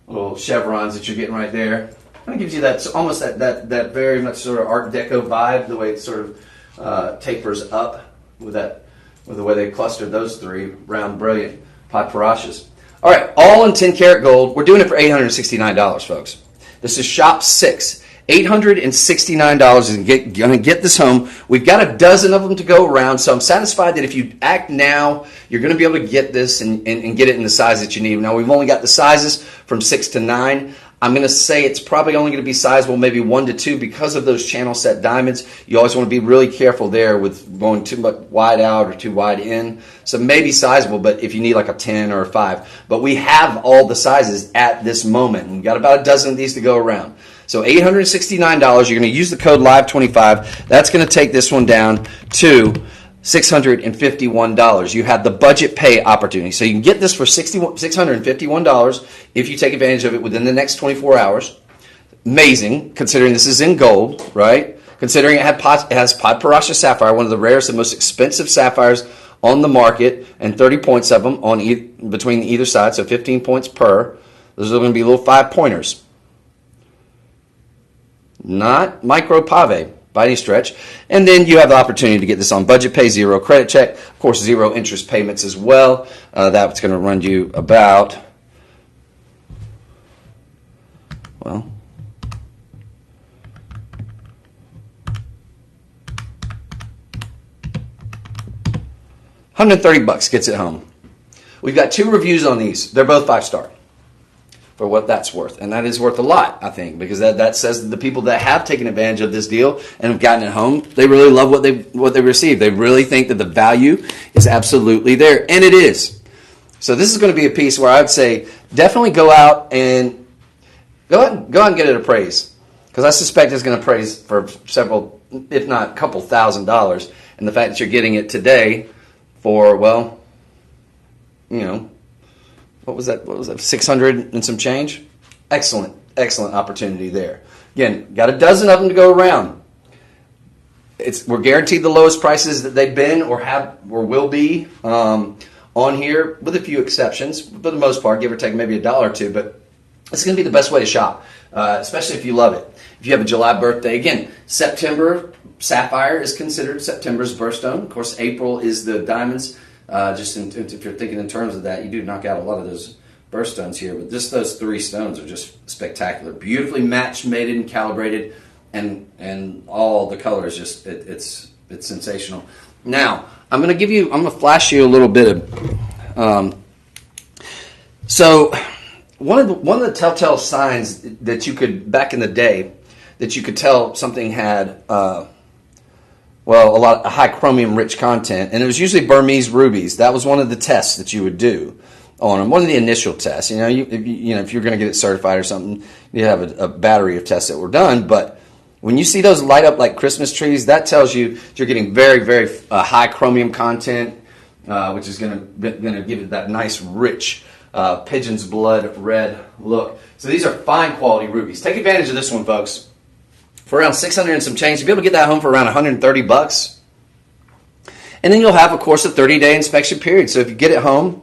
Speaker 1: little chevrons that you're getting right there. Kind of gives you that almost that very much sort of Art Deco vibe, the way it sort of tapers up with the way they clustered those 3 round, brilliant pod Parachas. All right, all in 10 karat gold. We're doing it for $869, folks. This is Shop 6. $869 is going to get this home. We've got a dozen of them to go around, so I'm satisfied that if you act now, you're going to be able to get this and get it in the size that you need. Now, we've only got the sizes from 6 to 9. I'm going to say it's probably only going to be sizable maybe 1 to 2 because of those channel set diamonds. You always want to be really careful there with going too much wide out or too wide in. So maybe sizable, but if you need like a 10 or a 5. But we have all the sizes at this moment. We've got about a dozen of these to go around. So $869, you're going to use the code LIVE25. That's going to take this one down to $651. You have the budget pay opportunity. So you can get this for $651 if you take advantage of it within the next 24 hours. Amazing, considering this is in gold, right? Considering it has pod Paracha sapphire, one of the rarest and most expensive sapphires on the market, and 30 points of them on between either side, so 15 points per. Those are going to be little 5-pointers. Not micro pave by any stretch. And then you have the opportunity to get this on budget pay, 0 credit check, of course 0 interest payments as well. That's going to run you about, well, $130 gets it home. We've got 2 reviews on these. They're both 5-star. For what that's worth. And that is worth a lot, I think, because that says that the people that have taken advantage of this deal and have gotten it home, they really love what they received. They really think that the value is absolutely there. And it is. So this is going to be a piece where I would say definitely go out and get it appraised. Because I suspect it's going to appraise for several, if not a couple $1,000s. And the fact that you're getting it today for, well, what was that? 600 and some change? Excellent opportunity there. Again, got a dozen of them to go around. We're guaranteed the lowest prices that they've been or will be on here, with a few exceptions. For the most part, give or take maybe $1 or $2, but it's going to be the best way to shop, especially if you love it. If you have a July birthday, again, September sapphire is considered September's birthstone. Of course, April is the diamonds. If you're thinking in terms of that, you do knock out a lot of those birthstones here, but just those 3 stones are just spectacular, beautifully matched, mated, and calibrated, and all the colors it's sensational. Now I'm going to flash you a little bit of. So one of the telltale signs that you could back in the day that you could tell something had a high chromium rich content, and it was usually Burmese rubies. That was one of the tests that you would do on them, one of the initial tests. If you're going to get it certified or something, you have a battery of tests that were done. But when you see those light up like Christmas trees, that tells you you're getting very, very high chromium content, which is going to give it that nice, rich pigeon's blood red look. So these are fine quality rubies. Take advantage of this one, folks. For around 600 and some change, you'll be able to get that home for around $130. And then you'll have, of course, a 30-day inspection period. So if you get it home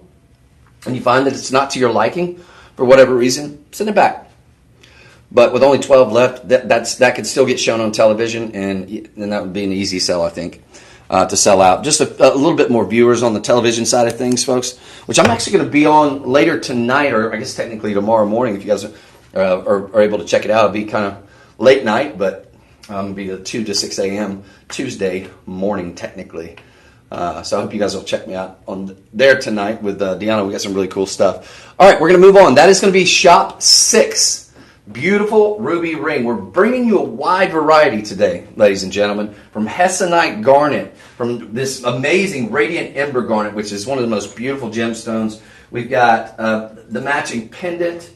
Speaker 1: and you find that it's not to your liking for whatever reason, send it back. But with only 12 left, that could still get shown on television, and that would be an easy sell, I think, to sell out. Just a little bit more viewers on the television side of things, folks, which I'm actually going to be on later tonight, or I guess technically tomorrow morning, if you guys are able to check it out. It'll be kind of late night, but it'll be the 2 to 6 a.m. Tuesday morning, technically. So I hope you guys will check me out on there tonight with Deanna. We got some really cool stuff. All right, we're going to move on. That is going to be Shop 6. Beautiful ruby ring. We're bringing you a wide variety today, ladies and gentlemen, from Hessonite garnet, from this amazing radiant ember garnet, which is one of the most beautiful gemstones. We've got the matching pendant,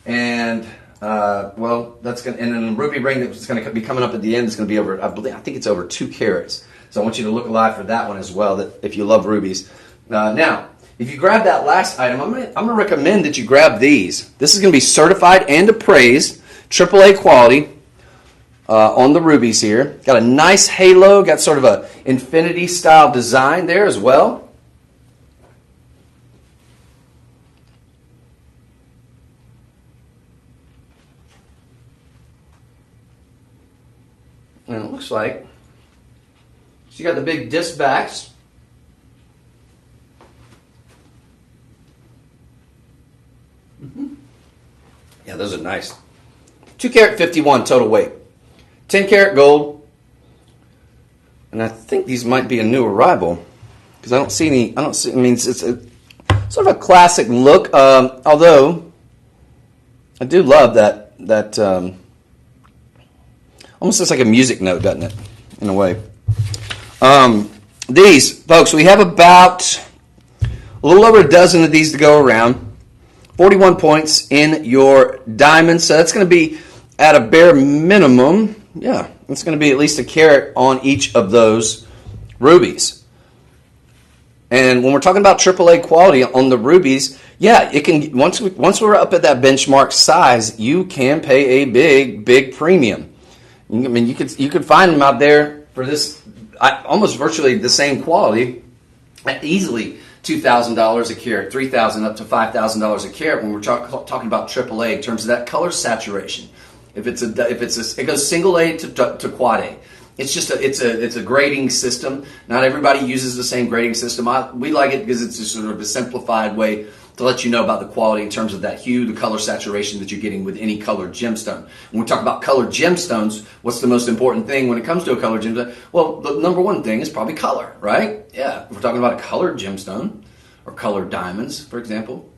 Speaker 1: and that's going. And then the ruby ring that's going to be coming up at the end is going to be over. I think it's over 2 carats. So I want you to look alive for that one as well. That if you love rubies, now. If you grab that last item, I'm going to recommend that you grab these. This is going to be certified and appraised, AAA quality on the rubies here. Got a nice halo, got sort of a infinity style design there as well. And it looks like, so you got the big disc backs. Yeah, those are nice. 2 carat 51 total weight. 10 karat gold. And I think these might be a new arrival because I don't see any. I mean, it's a sort of a classic look. Although I do love that almost looks like a music note, doesn't it? In a way. These folks, we have about a little over a dozen of these to go around. 41 points in your diamond. So that's going to be at a bare minimum. Yeah, it's going to be at least a carat on each of those rubies. And when we're talking about AAA quality on the rubies, yeah, it can. Once we're up at that benchmark size, you can pay a big premium. I mean, you could find them out there for this almost virtually the same quality at easily $2,000 a carat, $3,000 up to $5,000 a carat when we're talking about AAA in terms of that color saturation. If it goes single A to quad A. It's just it's a grading system. Not everybody uses the same grading system. We like it because it's a sort of a simplified way to let you know about the quality in terms of that hue, the color saturation that you're getting with any colored gemstone. When we talk about colored gemstones, what's the most important thing when it comes to a colored gemstone? Well, the number one thing is probably color, right? Yeah, if we're talking about a colored gemstone or colored diamonds, for example.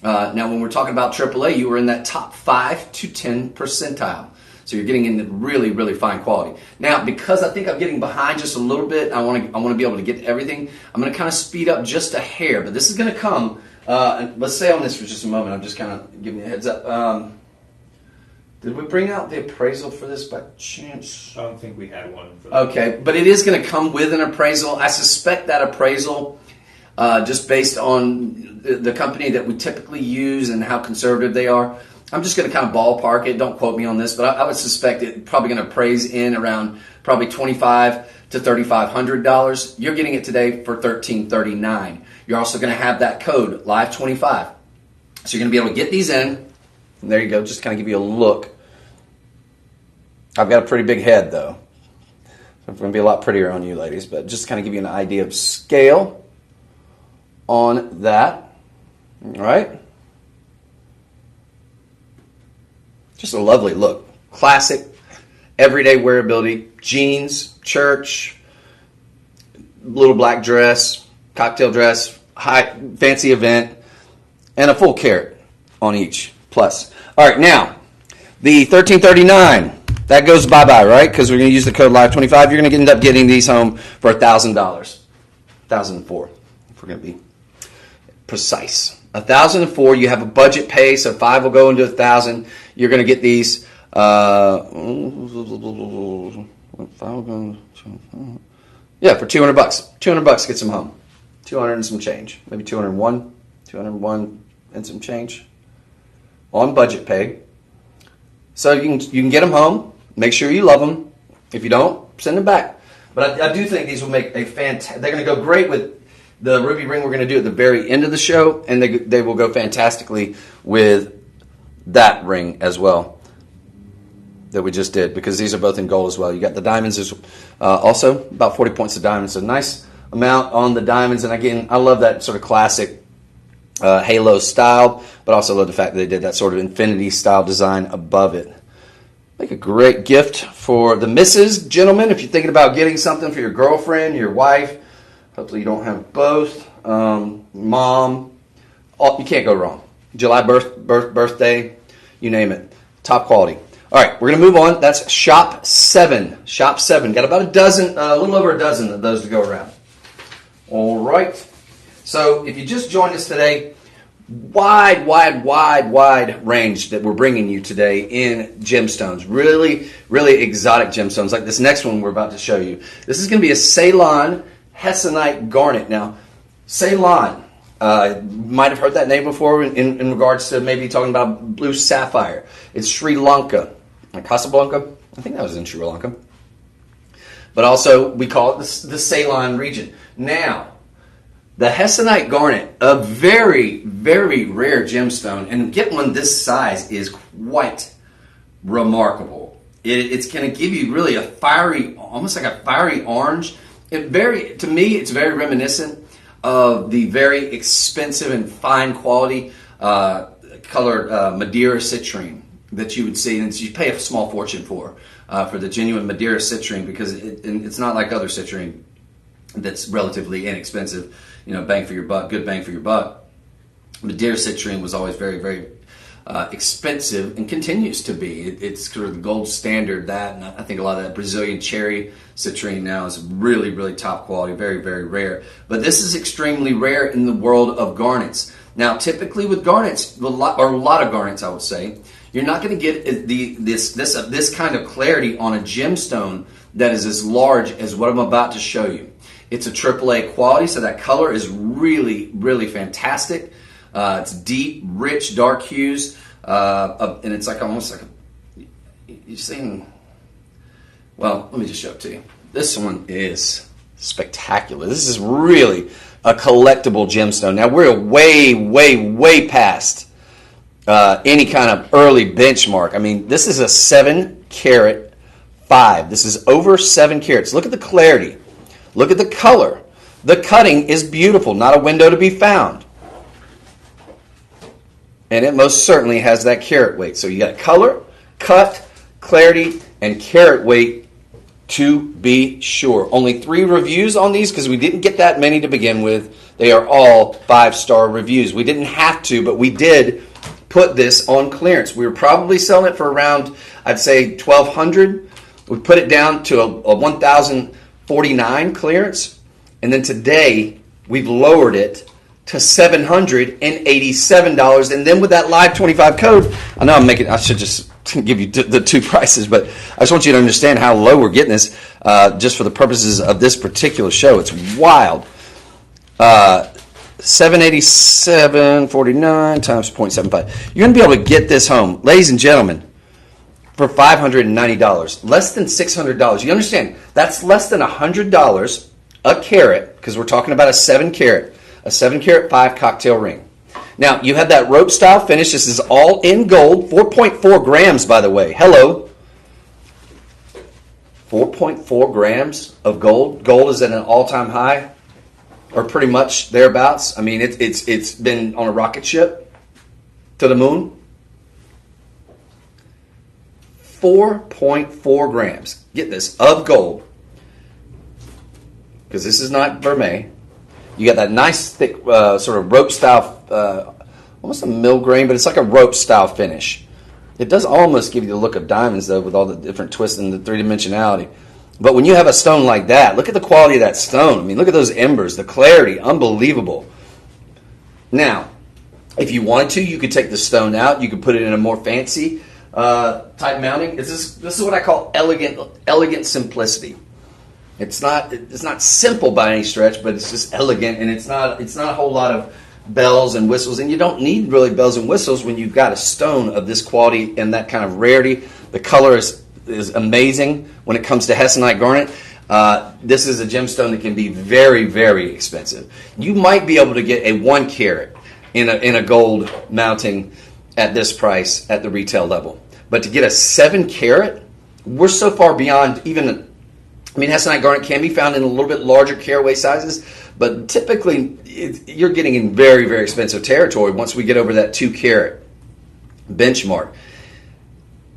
Speaker 1: Now, when we're talking about AAA, you were in that top 5 to 10 percentile. So you're getting into really, really fine quality. Now, because I think I'm getting behind just a little bit, I want to be able to get everything. I'm going to kind of speed up just a hair, but this is going to come. Let's stay on this for just a moment. I'm just kind of giving you a heads up. Did we bring out the appraisal for this by chance?
Speaker 2: I don't think we had one for that.
Speaker 1: Okay, but it is going to come with an appraisal. I suspect that appraisal, just based on the company that we typically use and how conservative they are, I'm just going to kind of ballpark it. Don't quote me on this, but I would suspect it's probably going to appraise in around probably $2,500 to $3,500. You're getting it today for $1,339. You're also going to have that code, Live25. So you're going to be able to get these in. And there you go. Just kind of give you a look. I've got a pretty big head, though. So it's going to be a lot prettier on you, ladies. But just to kind of give you an idea of scale on that. All right. Just a lovely look. Classic, everyday wearability. Jeans, church, little black dress, cocktail dress, high fancy event, and a full carat on each plus. All right, now the 1339. That goes bye-bye, right? Because we're going to use the code LIVE25. You're going to end up getting these home for $1,000. $1,004, if we're going to be precise. $1,004. You have a budget pay, so 5 will go into 1,000. You're going to get these. For $200. $200 gets them home. 200 and some change. Maybe 201. 201 and some change. On budget pay. So you can get them home. Make sure you love them. If you don't, send them back. But I do think these will make a fantastic. They're going to go great with the ruby ring we're going to do at the very end of the show, and they will go fantastically with that ring as well that we just did, because these are both in gold as well. You got the diamonds as also about 40 points of diamonds. A nice amount on the diamonds, and again, I love that sort of classic halo style, but also love the fact that they did that sort of infinity style design above it. Make a great gift for the missus, gentlemen, if you're thinking about getting something for your girlfriend, your wife. Hopefully you don't have both. Mom. You can't go wrong. July birthday, you name it. Top quality. All right, we're going to move on. That's Shop 7. Shop 7. Got about a little over a dozen of those to go around. All right. So if you just joined us today, wide range that we're bringing you today in gemstones. Really, really exotic gemstones like this next one we're about to show you. This is going to be a Ceylon Hessonite garnet. Now, Ceylon, might have heard that name before in regards to maybe talking about blue sapphire. It's Sri Lanka. Casablanca, I think that was in Sri Lanka. But also, we call it the Ceylon region. Now, the Hessonite garnet, a very, very rare gemstone, and getting one this size is quite remarkable. It's going to give you really a fiery, almost like a fiery orange. To me, it's very reminiscent of the very expensive and fine quality colored Madeira citrine that you would see, and you pay a small fortune for the genuine Madeira citrine, because it's not like other citrine that's relatively inexpensive. Bang for your buck, good bang for your buck. Madeira citrine was always very, very expensive and continues to be. It's sort of the gold standard. That, and I think a lot of that Brazilian cherry citrine now is really, really top quality, very, very rare. But this is extremely rare in the world of garnets. Now, typically with garnets, a lot of garnets, I would say, you're not going to get this kind of clarity on a gemstone that is as large as what I'm about to show you. It's a AAA quality, so that color is really, really fantastic. It's deep, rich, dark hues, and it's like almost like you've seen. Well, let me just show it to you. This one is spectacular. This is really a collectible gemstone. Now we're way, way, way past any kind of early benchmark. I mean, this is a 7-carat 5. This is over 7 carats. Look at the clarity. Look at the color. The cutting is beautiful, not a window to be found. And it most certainly has that carat weight. So you got color, cut, clarity, and carat weight to be sure. Only 3 reviews on these because we didn't get that many to begin with. They are all 5-star reviews. We didn't have to, but we did put this on clearance. We were probably selling it for around, I'd say, $1,200. We put it down to a $1,049 clearance, and then today we've lowered it to $787. And then with that Live 25 code, I should just give you the 2 prices, but I just want you to understand how low we're getting this just for the purposes of this particular show. It's wild. $787.49 times 0.75. You're going to be able to get this home, ladies and gentlemen, for $590, less than $600. You understand? That's less than $100 a carat, because we're talking about a 7-carat 5 cocktail ring. Now, you have that rope style finish. This is all in gold, 4.4 grams, by the way. Hello. 4.4 grams of gold. Gold is at an all-time high, or pretty much thereabouts. I mean, it's been on a rocket ship to the moon. 4.4 grams. Get this, of gold. Because this is not vermeil. You got that nice thick sort of rope style, almost a mill grain, but it's like a rope style finish. It does almost give you the look of diamonds, though, with all the different twists and the three-dimensionality. But when you have a stone like that, look at the quality of that stone. I mean, look at those embers, the clarity, unbelievable. Now, if you wanted to, you could take the stone out. You could put it in a more fancy type mounting. This is what I call elegant simplicity. It's not simple by any stretch, but it's just elegant, and it's not a whole lot of bells and whistles. And you don't need really bells and whistles when you've got a stone of this quality and that kind of rarity. The color is amazing when it comes to hessonite garnet. This is a gemstone that can be very, very expensive. You might be able to get a 1 carat in a gold mounting at this price at the retail level. But to get a 7 carat, we're so far beyond even. I mean, hessonite garnet can be found in a little bit larger caraway sizes, but typically you're getting in very, very expensive territory once we get over that 2 carat benchmark.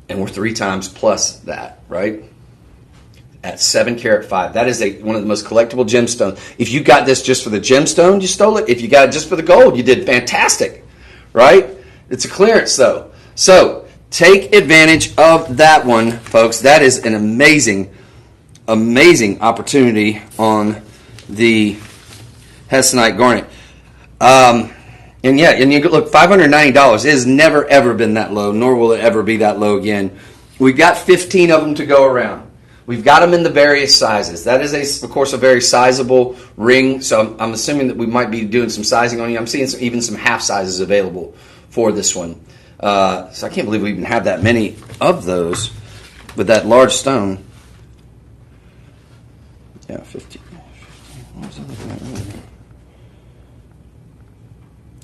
Speaker 1: And we're 3 times plus that, right? At 7 carat 5. That is one of the most collectible gemstones. If you got this just for the gemstone, you stole it. If you got it just for the gold, you did fantastic, right? It's a clearance, though. So take advantage of that one, folks. That is an amazing opportunity on the hessonite garnet. And you look, $590. It has never, ever been that low, nor will it ever be that low again. We've got 15 of them to go around. We've got them in the various sizes. That is, of course, a very sizable ring, so I'm assuming that we might be doing some sizing on you. I'm seeing even some half sizes available for this one. So I can't believe we even have that many of those with that large stone. Yeah, 15. What was I looking at earlier?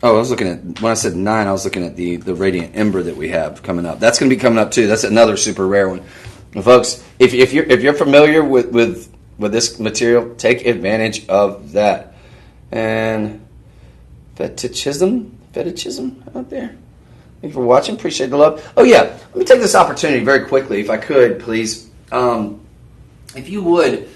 Speaker 1: Oh, I was looking at, when I said 9, I was looking at the Radiant Ember that we have coming up. That's going to be coming up too. That's another super rare one. And folks, if you're familiar with this material, take advantage of that. And fetichism out there. Thank you for watching. Appreciate the love. Oh yeah, let me take this opportunity very quickly, if I could, please. If you would,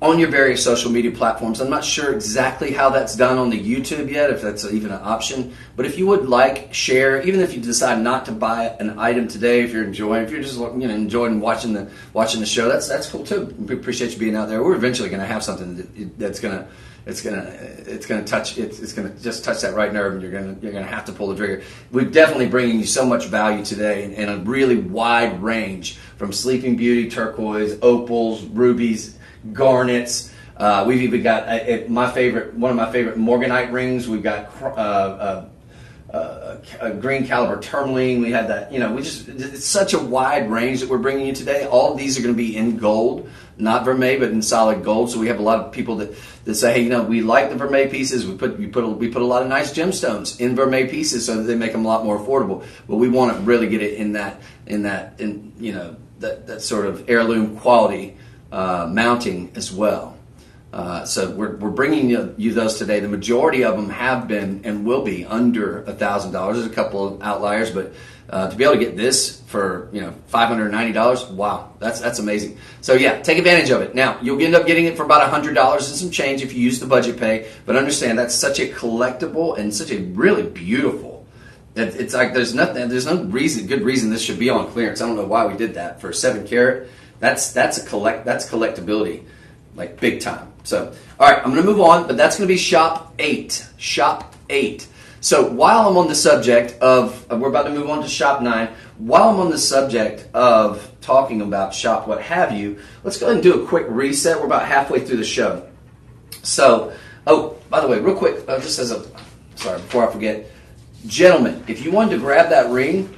Speaker 1: on your various social media platforms. I'm not sure exactly how that's done on the YouTube yet, if that's even an option. But if you would like, share, even if you decide not to buy an item today, if you're just enjoying watching the show, that's cool too. We appreciate you being out there. We're eventually going to have something that's going to touch that right nerve, and you're going to have to pull the trigger. We're definitely bringing you so much value today in a really wide range, from Sleeping Beauty, turquoise, opals, rubies, garnets. We've even got one of my favorite morganite rings. We've got a green caliber tourmaline. We have that. It's such a wide range that we're bringing you today. All of these are going to be in gold, not vermeil, but in solid gold. So we have a lot of people that say, hey, we like the vermeil pieces. We put a lot of nice gemstones in vermeil pieces so that they make them a lot more affordable. But we want to really get it in that sort of heirloom quality mounting as well. So we're bringing you those today. The majority of them have been and will be under $1,000. There's a couple of outliers, but to be able to get this for $590, wow, that's amazing. So yeah, take advantage of it. Now you'll end up getting it for about $100 and some change if you use the budget pay. But understand that's such a collectible and such a really beautiful. It's like there's no good reason this should be on clearance. I don't know why we did that for a 7 carat. That's collectability, like big time. So, all right, I'm going to move on, but that's going to be shop 8. Shop 8. So while I'm on the subject of, we're about to move on to shop 9. While I'm on the subject of talking about shop what have you, let's go ahead and do a quick reset. We're about halfway through the show. So, by the way, real quick, before I forget, gentlemen, if you wanted to grab that ring,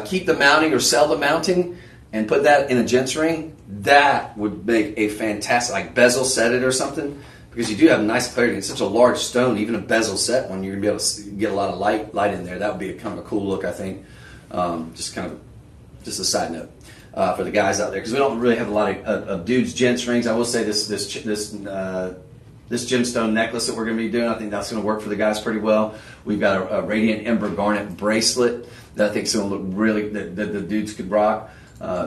Speaker 1: keep the mounting or sell the mounting, and put that in a gents ring, that would make a fantastic, like bezel set it or something, because you do have a nice clarity. It's such a large stone, even a bezel set one, you're going to be able to get a lot of light in there. That would be a kind of a cool look, I think. Just a side note for the guys out there, because we don't really have a lot of dudes gents rings. I will say this gemstone necklace that we're going to be doing, I think that's going to work for the guys pretty well. We've got a Radiant Ember garnet bracelet that I think is going to look really, that the dudes could rock.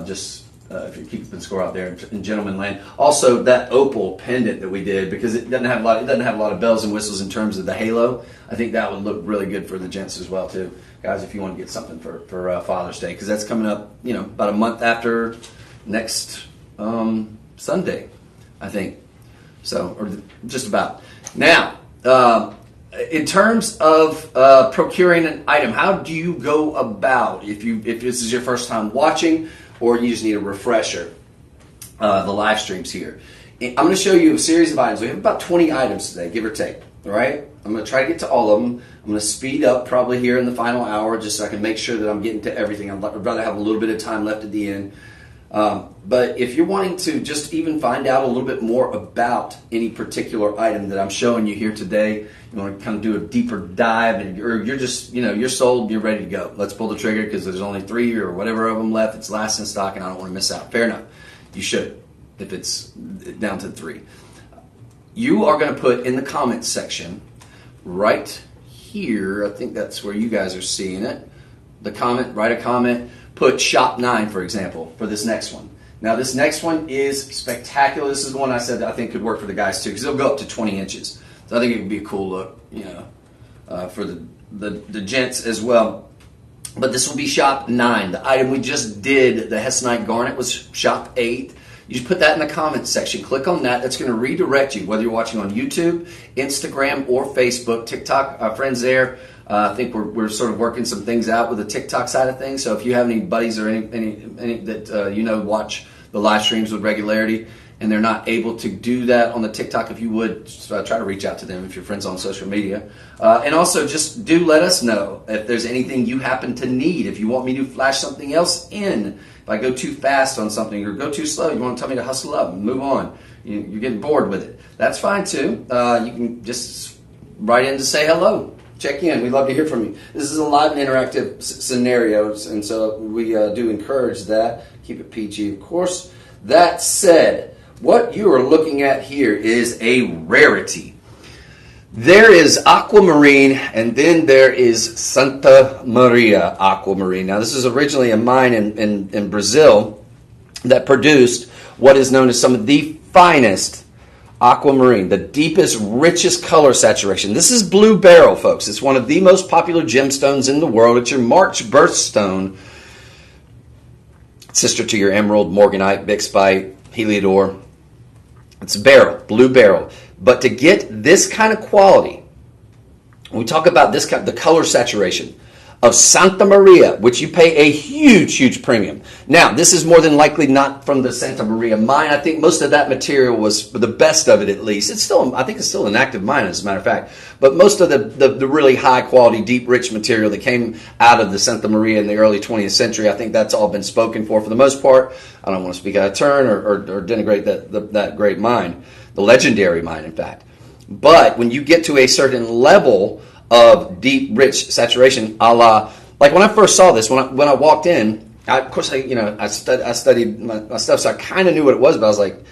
Speaker 1: Just if you're keeping score out there in gentleman land. Also, that opal pendant that we did, because it doesn't have a lot of bells and whistles in terms of the halo. I think that would look really good for the gents as well too, guys. If you want to get something for Father's Day, because that's coming up, about a month after next Sunday, I think. So, or just about. Now, in terms of procuring an item, how do you go about if this is your first time watching, or you just need a refresher? The live streams here. I'm going to show you a series of items. We have about 20 items today, give or take. All right? I'm going to try to get to all of them. I'm going to speed up probably here in the final hour just so I can make sure that I'm getting to everything. I'd rather have a little bit of time left at the end. But if you're wanting to just even find out a little bit more about any particular item that I'm showing you here today, you want to kind of do a deeper dive, or you're just, you're sold, you're ready to go. Let's pull the trigger because there's only 3 or whatever of them left. It's last in stock and I don't want to miss out. Fair enough. You should, if it's down to 3. You are going to put in the comments section right here, I think that's where you guys are seeing it, write a comment. Put shop 9, for example, for this next one. Now, this next one is spectacular. This is the one I said that I think could work for the guys too, because it'll go up to 20 inches. So I think it would be a cool look, for the gents as well. But this will be shop 9. The item we just did, the Hessonite Garnet, was shop 8. You just put that in the comments section. Click on that. That's going to redirect you, whether you're watching on YouTube, Instagram, or Facebook. TikTok, our friends there. I think we're sort of working some things out with the TikTok side of things. So if you have any buddies or any that watch the live streams with regularity, and they're not able to do that on the TikTok, if you would try to reach out to them if you're friends on social media. And also just do let us know if there's anything you happen to need. If you want me to flash something else in, if I go too fast on something or go too slow, you want to tell me to hustle up and move on. You're getting bored with it. That's fine too. You can just write in to say hello. Check in. We'd love to hear from you. This is a live and interactive scenarios, and so we do encourage that. Keep it PG, of course. That said, what you are looking at here is a rarity. There is aquamarine, and then there is Santa Maria aquamarine. Now, this is originally a mine in Brazil that produced what is known as some of the finest aquamarine, the deepest, richest color saturation. This is blue beryl, folks. It's one of the most popular gemstones in the world. It's your March birthstone, sister to your emerald, morganite, bixbyite, heliodor. It's beryl, blue beryl. But to get this kind of quality, when we talk about this kind, the color saturation of Santa Maria, which you pay a huge, huge premium. Now, this is more than likely not from the Santa Maria mine. I think most of that material was, the best of it at least. I think it's still an active mine, as a matter of fact. But most of the really high quality, deep, rich material that came out of the Santa Maria in the early 20th century, I think that's all been spoken for the most part. I don't want to speak out of turn or denigrate that great mine, the legendary mine, in fact. But when you get to a certain level of deep, rich saturation, a la, like when I first saw this, when I walked in, I studied my stuff, so I kind of knew what it was, but I was like,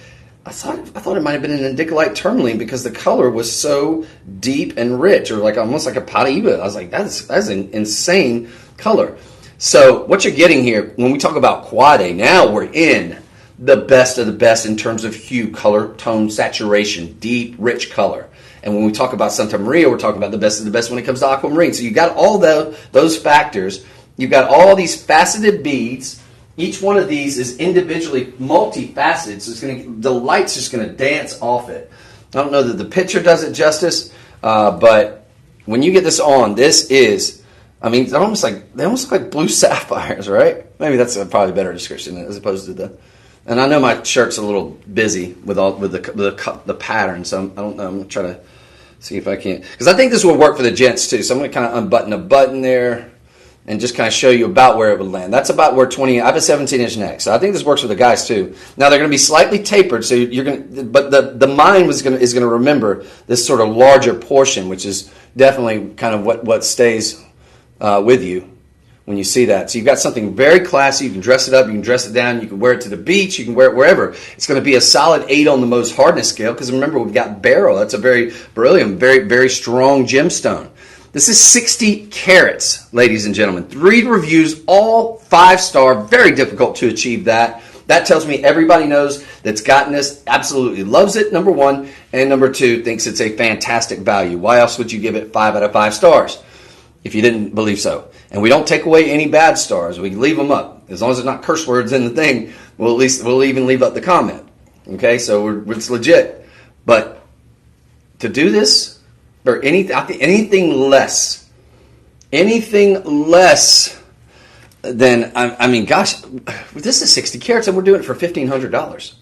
Speaker 1: I thought it might have been an indicolite tourmaline because the color was so deep and rich, or like almost like a Paraiba. I was like, that's an insane color. So what you're getting here, when we talk about Quade, now we're in the best of the best in terms of hue, color, tone, saturation, deep, rich color. And when we talk about Santa Maria, we're talking about the best of the best when it comes to aquamarine. So you've got all those factors. You've got all these faceted beads. Each one of these is individually multifaceted. So the light's just going to dance off it. I don't know that the picture does it justice, but when you get this on, this is, they almost look like blue sapphires, right? Maybe that's probably a better description as opposed to the. And I know my shirt's a little busy with the pattern, so I don't know. I'm gonna try to see if I can, because I think this will work for the gents too. So I'm gonna kind of unbutton a button there and just kind of show you about where it would land. That's about where I have a 17-inch neck, so I think this works for the guys too. Now they're gonna be slightly tapered, so but the mind is gonna remember this sort of larger portion, which is definitely kind of what stays with you when you see that. So you've got something very classy. You can dress it up, you can dress it down, you can wear it to the beach, you can wear it wherever. It's going to be a solid 8 on the most hardness scale, because remember, we've got beryl. That's a very beryllium, very, very strong gemstone. This is 60 carats, ladies and gentlemen. 3 reviews, all 5-star, very difficult to achieve that. That tells me everybody knows that's gotten this, absolutely loves it, number one, and number two, thinks it's a fantastic value. Why else would you give it 5 out of 5 stars if you didn't believe so? And we don't take away any bad stars. We leave them up. As long as there's not curse words in the thing, we'll even leave up the comment. Okay, so it's legit. But to do this, or anything less than, I mean, gosh, this is 60 carats and we're doing it for $1,500.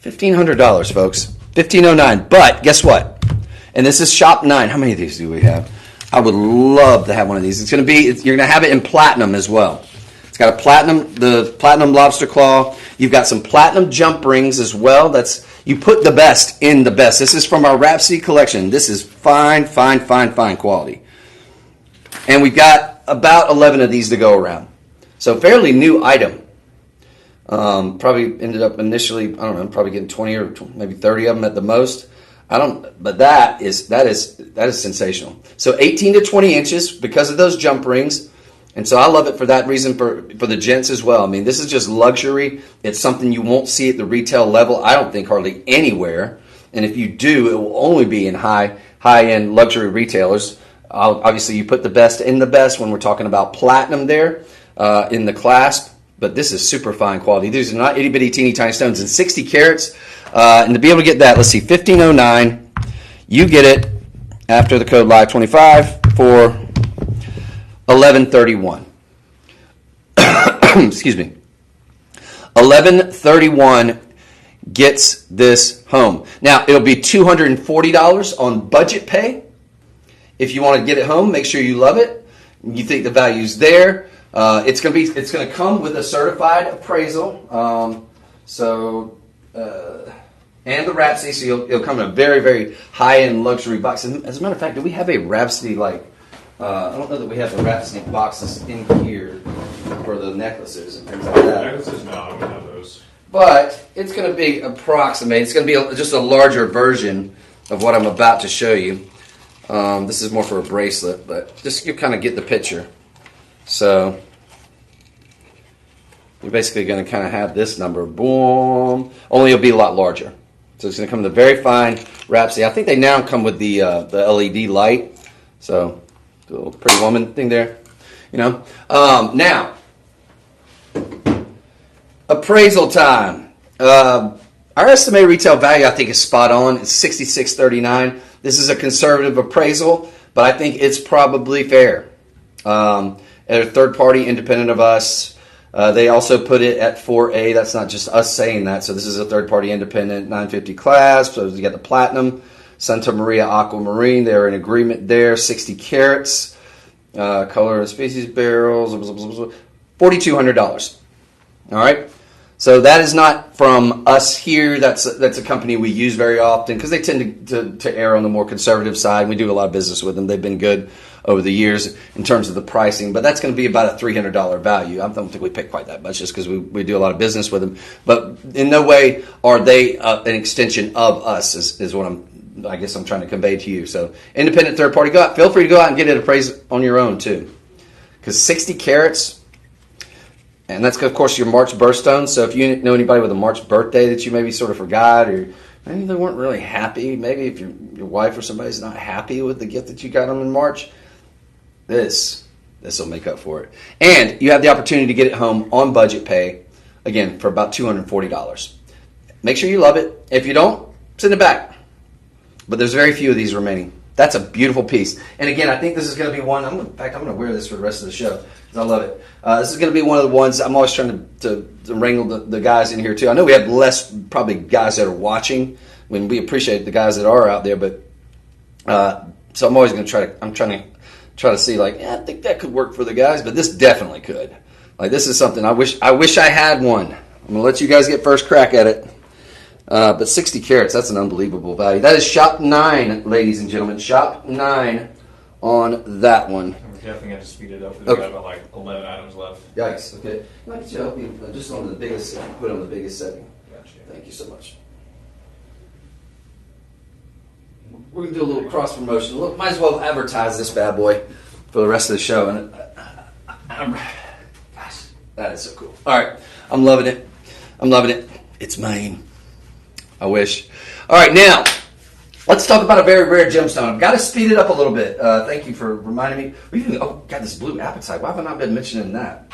Speaker 1: $1,500, folks. $1,509. But guess what? And this is shop 9. How many of these do we have? I would love to have one of these. You're going to have it in platinum as well. It's got the platinum lobster claw. You've got some platinum jump rings as well. You put the best in the best. This is from our Rhapsody collection. This is fine quality. And we've got about 11 of these to go around. So fairly new item. Probably ended up initially, I don't know, probably getting 20 or maybe 30 of them at the most. But that is sensational. So 18 to 20 inches because of those jump rings. And so I love it for that reason, for the gents as well. I mean, this is just luxury. It's something you won't see at the retail level, I don't think, hardly anywhere. And if you do, it will only be in high-end luxury retailers. Obviously, you put the best in the best when we're talking about platinum there in the clasp. But this is super fine quality. These are not itty-bitty, teeny-tiny stones. And 60 carats. And to be able to get that, let's see, $1,509. You get it after the code LIVE25 for $1,131. Excuse me. $1,131 gets this home. Now, it'll be $240 on budget pay. If you want to get it home, make sure you love it. You think the value's there. It's going to come with a certified appraisal. And the Rhapsody, so it'll come in a very, very high-end luxury box. And as a matter of fact, do we have a Rhapsody, I don't know that we have the Rhapsody boxes in here for the necklaces and things like that.
Speaker 2: Necklaces, no, I don't have those.
Speaker 1: But it's going to be approximate. It's going to be just a larger version of what I'm about to show you. This is more for a bracelet, but just you kind of get the picture. So you're basically going to kind of have this number, boom, only it'll be a lot larger. So it's going to come with a very fine Rhapsody. I think they now come with the LED light. So the little pretty woman thing there, you know. Now, appraisal time. Our estimated retail value, I think, is spot on. It's $66.39. This is a conservative appraisal, but I think it's probably fair. At a third party independent of us. They also put it at 4A. That's not just us saying that. So this is a third-party independent 950 class. So you got the Platinum, Santa Maria Aquamarine. They're in agreement there. 60 carats. Color and species barrels. $4,200. All right. So that is not from us here. That's a company we use very often because they tend to err on the more conservative side. We do a lot of business with them. They've been good over the years in terms of the pricing, but that's going to be about a $300 value. I don't think we pay quite that much just because we do a lot of business with them. But in no way are they an extension of us is what I guess I'm trying to convey to you. So independent third party, feel free to go out and get it appraised on your own too. Because 60 carats, and that's of course your March birthstone. So if you know anybody with a March birthday that you maybe sort of forgot, or maybe they weren't really happy, maybe if your wife or somebody's not happy with the gift that you got them in March, this will make up for it. And you have the opportunity to get it home on budget pay, again, for about $240. Make sure you love it. If you don't, send it back. But there's very few of these remaining. That's a beautiful piece. And again, I think this is going to be one, in fact, I'm going to wear this for the rest of the show because I love it. This is going to be one of the ones, I'm always trying to wrangle the guys in here too. I know we have less probably guys that are watching when we appreciate the guys that are out there, but so I'm always going to try to see, I think that could work for the guys, but this definitely could. This is something I wish I had one. I'm going to let you guys get first crack at it. But 60 carats, that's an unbelievable value. That is shop 9, ladies and gentlemen. Shop 9 on that one.
Speaker 2: We're definitely going to speed it up because we've got about 11 items left.
Speaker 1: Yikes. Okay. I'd like to help you just on the biggest, put on the biggest setting.
Speaker 2: Gotcha.
Speaker 1: Thank you so much. We're going to do a little cross promotion. Look, might as well advertise this bad boy for the rest of the show. And That is so cool. All right. I'm loving it. I'm loving it. It's mine. I wish. All right, now, let's talk about a very rare gemstone. I've got to speed it up a little bit. Thank you for reminding me. Oh, God, this blue apatite. Why have I not been mentioning that?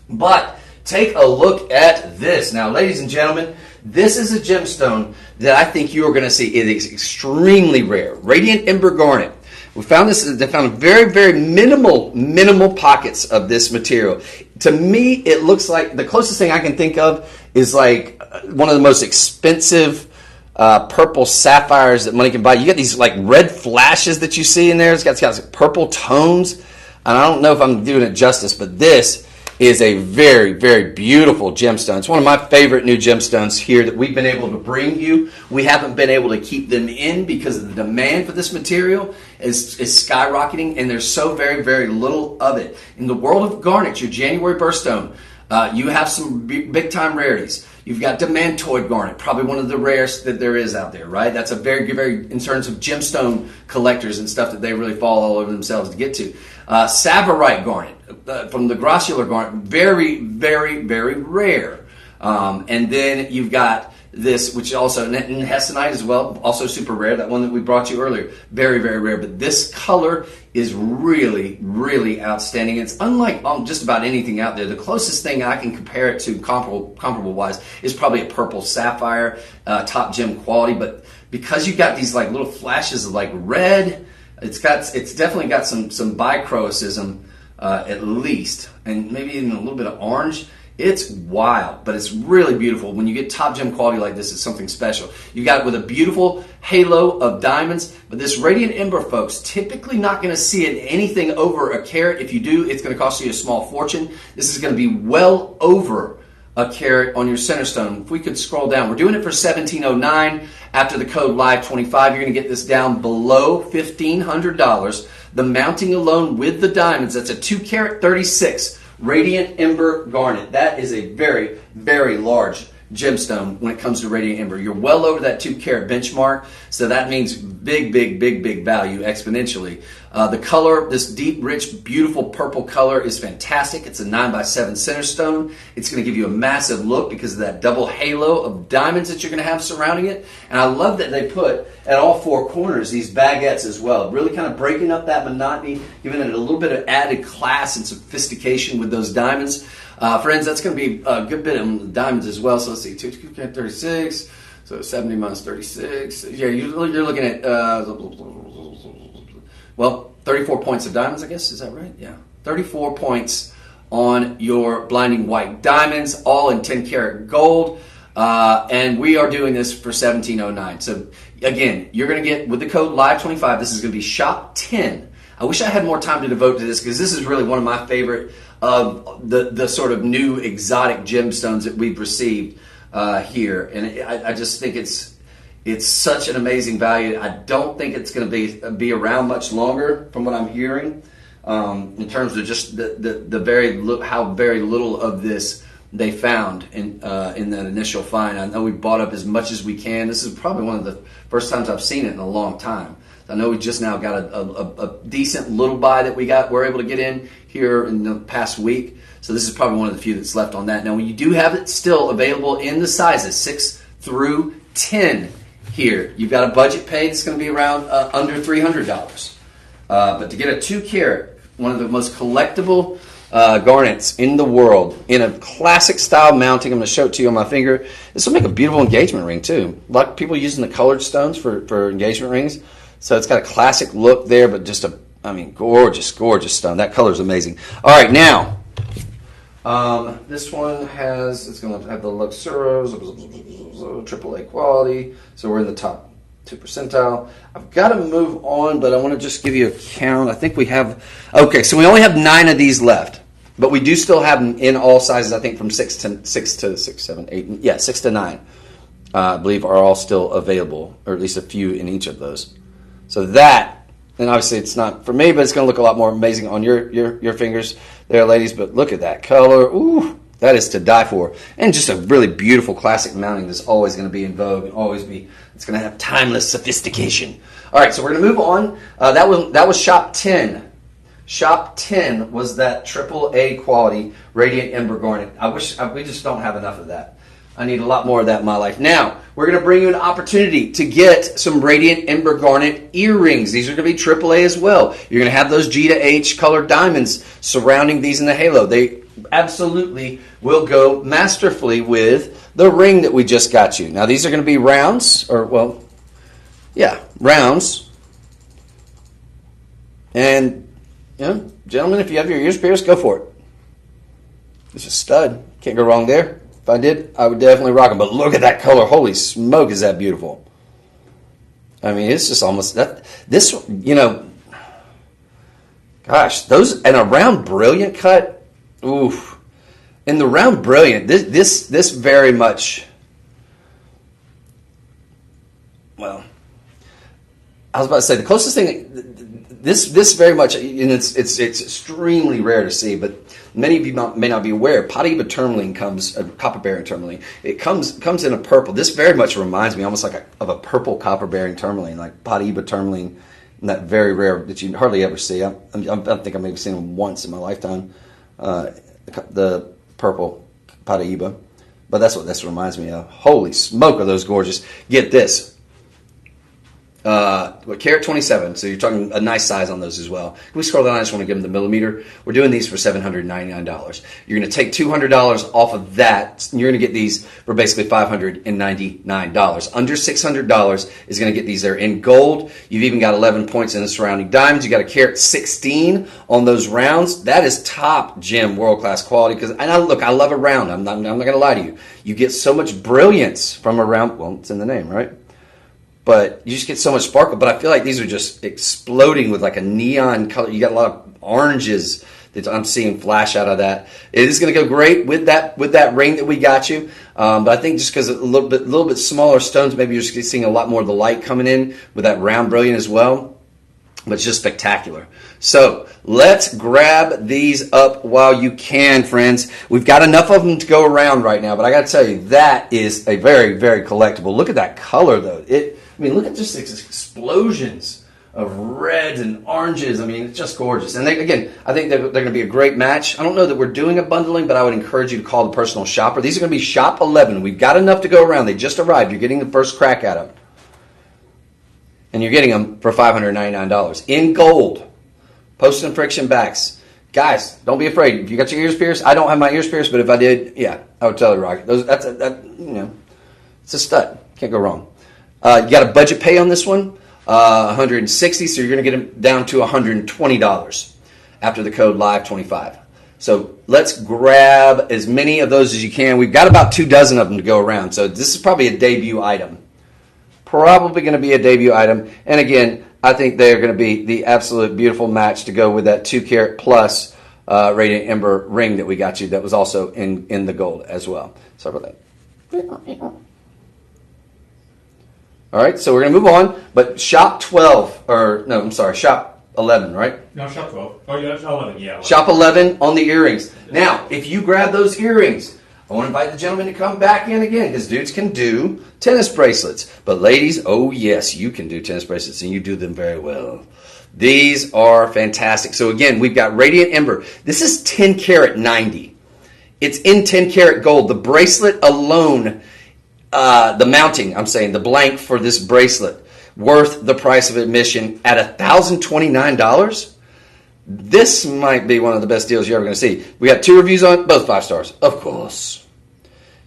Speaker 1: But take a look at this. Now, ladies and gentlemen, this is a gemstone that I think you are going to see. It is extremely rare. Radiant Ember Garnet. We found this. They found very, very minimal pockets of this material. To me, it looks like the closest thing I can think of is like one of the most expensive purple sapphires that money can buy. You get these like red flashes that you see in there. It's got purple tones, and I don't know if I'm doing it justice, but this is a very, very beautiful gemstone. It's one of my favorite new gemstones here that we've been able to bring you. We haven't been able to keep them in because of the demand for this material is skyrocketing, and there's so very, very little of it. In the world of garnet, your January birthstone, you have some big-time rarities. You've got demantoid garnet, probably one of the rarest that there is out there, right? That's a very, very, in terms of gemstone collectors and stuff that they really fall all over themselves to get to. Savorite garnet, from the grossular garnet, very, very, very rare. And then you've got this, which also, and hessonite as well, also super rare, that one that we brought you earlier, very, very rare. But this color is really, really outstanding. It's unlike just about anything out there. The closest thing I can compare it to comparable wise is probably a purple sapphire, top gem quality. But because you've got these like little flashes of like red, it's definitely got some bichromaticism at least, and maybe even a little bit of orange. It's wild, but it's really beautiful. When you get top gem quality like this, it's something special. You got it with a beautiful halo of diamonds, but this Radiant Ember, folks, typically not going to see it anything over a carat. If you do, it's going to cost you a small fortune. This is going to be well over a carat on your center stone. If we could scroll down, we're doing it for $1,709. After the code LIVE25, you're going to get this down below $1,500. The mounting alone with the diamonds, that's a 2 carat 36. Radiant Ember Garnet. That is a very, very large gemstone when it comes to Radiant Ember. You're well over that 2 carat benchmark, so that means big, big, big, big value exponentially. The color, this deep, rich, beautiful purple color is fantastic. It's a 9x7 center stone. It's going to give you a massive look because of that double halo of diamonds that you're going to have surrounding it. And I love that they put at all 4 corners these baguettes as well, really kind of breaking up that monotony, giving it a little bit of added class and sophistication with those diamonds. Friends, that's going to be a good bit of diamonds as well. So let's see, 36, so 70 minus 36. Yeah, you're looking at, 34 points of diamonds, I guess. Is that right? Yeah. 34 points on your blinding white diamonds, all in 10 karat gold. And we are doing this for $1,709. So again, you're going to get, with the code LIVE25, this is going to be shop 10. I wish I had more time to devote to this because this is really one of my favorite of the sort of new exotic gemstones that we've received here. And I just think it's such an amazing value. I don't think it's going to be around much longer from what I'm hearing in terms of just how very little of this they found in that initial find. I know we bought up as much as we can. This is probably one of the first times I've seen it in a long time. I know we just now got a decent little buy that we're able to get in here in the past week. So this is probably one of the few that's left on that. Now, you do have it still available in the sizes 6 through 10 here. You've got a budget pay that's going to be around under $300. But to get a 2 carat, one of the most collectible garnets in the world, in a classic style mounting, I'm going to show it to you on my finger. This will make a beautiful engagement ring too. A lot of people using the colored stones for engagement rings. So it's got a classic look there, but just gorgeous, gorgeous stone. That color is amazing. All right, now, this one it's going to have the Luxuros, AAA quality. So we're in the top 2 percentile. I've got to move on, but I want to just give you a count. I think we have, okay, so we only have 9 of these left, but we do still have them in all sizes, I think from 6 to 9, I believe are all still available, or at least a few in each of those. So that, and obviously it's not for me, but it's going to look a lot more amazing on your fingers there, ladies. But look at that color. Ooh, that is to die for. And just a really beautiful classic mounting that's always going to be in vogue and it's going to have timeless sophistication. All right, so we're going to move on. That was shop 10. Shop 10 was that AAA quality Radiant Ember Garnet. We just don't have enough of that. I need a lot more of that in my life. Now, we're going to bring you an opportunity to get some Radiant Ember Garnet earrings. These are going to be AAA as well. You're going to have those G to H colored diamonds surrounding these in the halo. They absolutely will go masterfully with the ring that we just got you. Now, these are going to be rounds, rounds. And, gentlemen, if you have your ears pierced, go for it. It's a stud. Can't go wrong there. If I did, I would definitely rock them. But look at that color. Holy smoke, is that beautiful. I mean, it's just almost that. This, gosh, those, and a round brilliant cut. Oof. In the round brilliant, this very much, well, I was about to say the closest thing, this very much, and it's extremely rare to see, but many of you may not be aware, Paraiba tourmaline comes, copper bearing tourmaline, it comes in a purple. This very much reminds me almost like of a purple copper bearing tourmaline, like Paraiba tourmaline, and that very rare that you hardly ever see. I think I may have seen them once in my lifetime, the purple Paraiba, but that's what this reminds me of. Holy smoke, are those gorgeous. Get this. Carat 27, so you're talking a nice size on those as well. Can we scroll down? I just want to give them the millimeter. We're doing these for $799. You're going to take $200 off of that, and you're going to get these for basically $599. Under $600 is going to get these there in gold. You've even got 11 points in the surrounding diamonds. You got a carat 16 on those rounds. That is top gem, world-class quality. Because I love a round. I'm not going to lie to you. You get so much brilliance from a round. Well, it's in the name, right? But you just get so much sparkle. But I feel like these are just exploding with like a neon color. You got a lot of oranges that I'm seeing flash out of that. It is going to go great with that ring that we got you. But I think just because a little bit smaller stones, maybe you're just seeing a lot more of the light coming in with that round brilliant as well. But it's just spectacular. So let's grab these up while you can, friends. We've got enough of them to go around right now, but I got to tell you, that is a very, very collectible. Look at that color, though. Look at just these explosions of reds and oranges. I mean, it's just gorgeous. And I think they're going to be a great match. I don't know that we're doing a bundling, but I would encourage you to call the personal shopper. These are going to be Shop 11. We've got enough to go around. They just arrived. You're getting the first crack at them. And you're getting them for $599 in gold. Post and friction backs. Guys, don't be afraid. If you got your ears pierced, I don't have my ears pierced, but if I did, I would totally rock it. It's a stud. Can't go wrong. You got a budget pay on this one, $160, so you're going to get them down to $120 after the code LIVE25. So let's grab as many of those as you can. We've got about 24 of them to go around, so this is probably a debut item. Probably going to be a debut item. And again, I think they're going to be the absolute beautiful match to go with that 2 carat plus Radiant Ember ring that we got you that was also in the gold as well. Sorry about that. All right, so we're going to move on. But Shop 11, right?
Speaker 2: No, Shop 12. Oh, yeah, Shop 11, yeah. 11.
Speaker 1: Shop 11 on the earrings. Now, if you grab those earrings, I want to invite the gentleman to come back in again, because dudes can do tennis bracelets. But ladies, oh yes, you can do tennis bracelets, and you do them very well. These are fantastic. So again, we've got Radiant Ember. This is 10 karat 90. It's in 10 karat gold. The bracelet alone, the mounting, the blank for this bracelet, worth the price of admission at $1,029. This might be one of the best deals you're ever going to see. We got 2 reviews on both 5 stars, of course.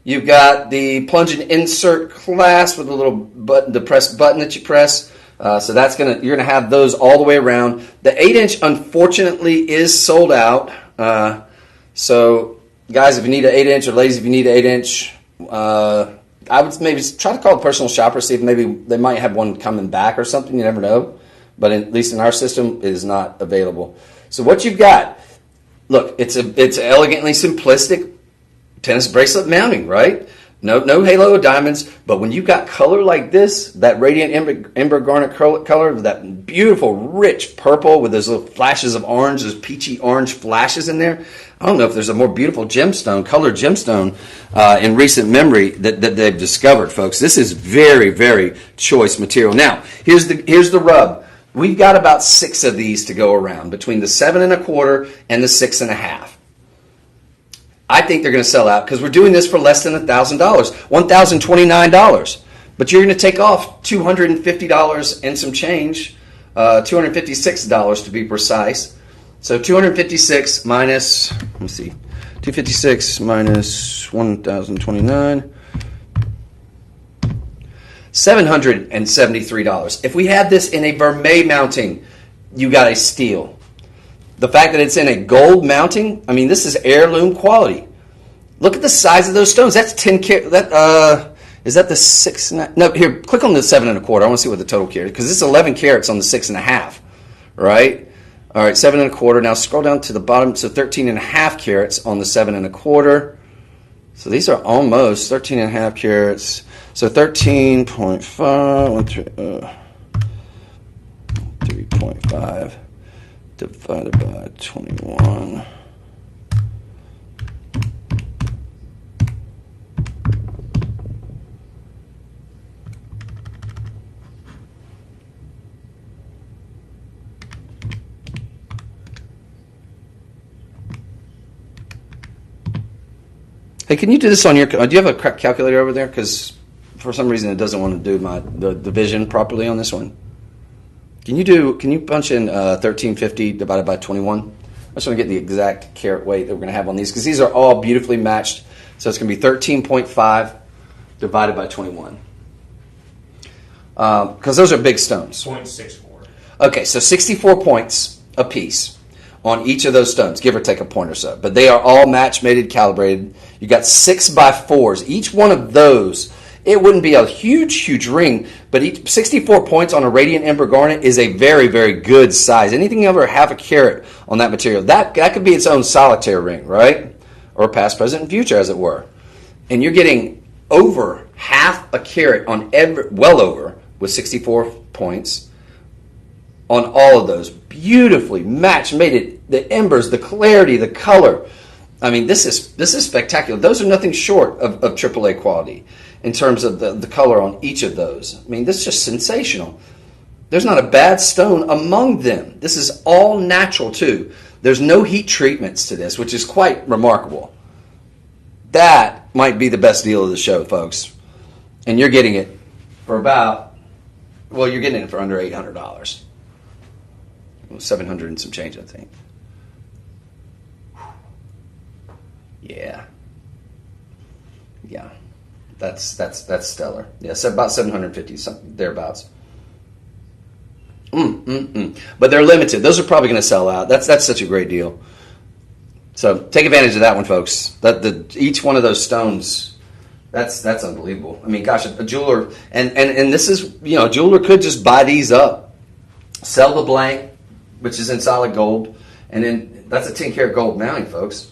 Speaker 1: You've got the plunge and insert clasp with a little button, the press button that you press. So you're gonna have those all the way around. The 8-inch, unfortunately, is sold out. So guys, if you need an 8-inch, or ladies, if you need an 8-inch, I would maybe try to call a personal shopper, see if maybe they might have one coming back or something. You never know. But at least in our system, it is not available. So what you've got, look, it's elegantly simplistic tennis bracelet mounting, right? No halo of diamonds, but when you've got color like this, that Radiant Ember Garnet color, that beautiful, rich purple with those little flashes of orange, those peachy orange flashes in there, I don't know if there's a more beautiful colored gemstone in recent memory that they've discovered, folks. This is very, very choice material. Now, here's the rub. We've got about 6 of these to go around, between the 7 1/4 and the 6 1/2. I think they're going to sell out because we're doing this for less than $1,000, $1,029. But you're going to take off $250 and some change, $256 to be precise. So 256 minus, let me see, 256 minus 1,029. $773. If we had this in a vermeil mounting, you got a steal. The fact that it's in a gold mounting, I mean, this is heirloom quality. Look at the size of those stones. That's 10 carat. Is that the 6? No, here, click on the 7 1/4. I want to see what the total carat is, because it's 11 carats on the 6 1/2, right? All right, 7 1/4. Now scroll down to the bottom. So 13 1/2 carats on the 7 1/4. So these are almost 13 1/2 carats. So 13.5, 3.5 divided by 21. Hey, can you do this on your? Do you have a calculator over there? Because for some reason it doesn't want to do the division properly on this one. Can you punch in 1350 divided by 21? I just want to get the exact carat weight that we're going to have on these, because these are all beautifully matched. So it's going to be 13.5 divided by 21. Because those are big stones.
Speaker 2: 0.64.
Speaker 1: Okay, so 64 points a piece on each of those stones, give or take a point or so. But they are all match mated, calibrated. You got 6x4s. Each one of those, it wouldn't be a huge ring, but 64 points on a radiant ember garnet is a very, very good size. Anything over half a carat on that material, that could be its own solitaire ring, right? Or past, present, and future, as it were. And you're getting over half a carat on well over, with 64 points on all of those. Beautifully match mated, the embers, the clarity, the color. I mean, this is spectacular. Those are nothing short of AAA quality in terms of the color on each of those. I mean, this is just sensational. There's not a bad stone among them. This is all natural too. There's no heat treatments to this, which is quite remarkable. That might be the best deal of the show, folks. And you're getting it for you're getting it for under $800. 700 and some change, I think. Yeah. That's stellar. Yeah, so about 750, something thereabouts. But they're limited. Those are probably going to sell out. That's such a great deal. So take advantage of that one, folks. Each one of those stones, that's unbelievable. I mean, gosh, a jeweler, and this is, a jeweler could just buy these up, sell the blank, which is in solid gold, and then that's a 10 karat gold mounting, folks.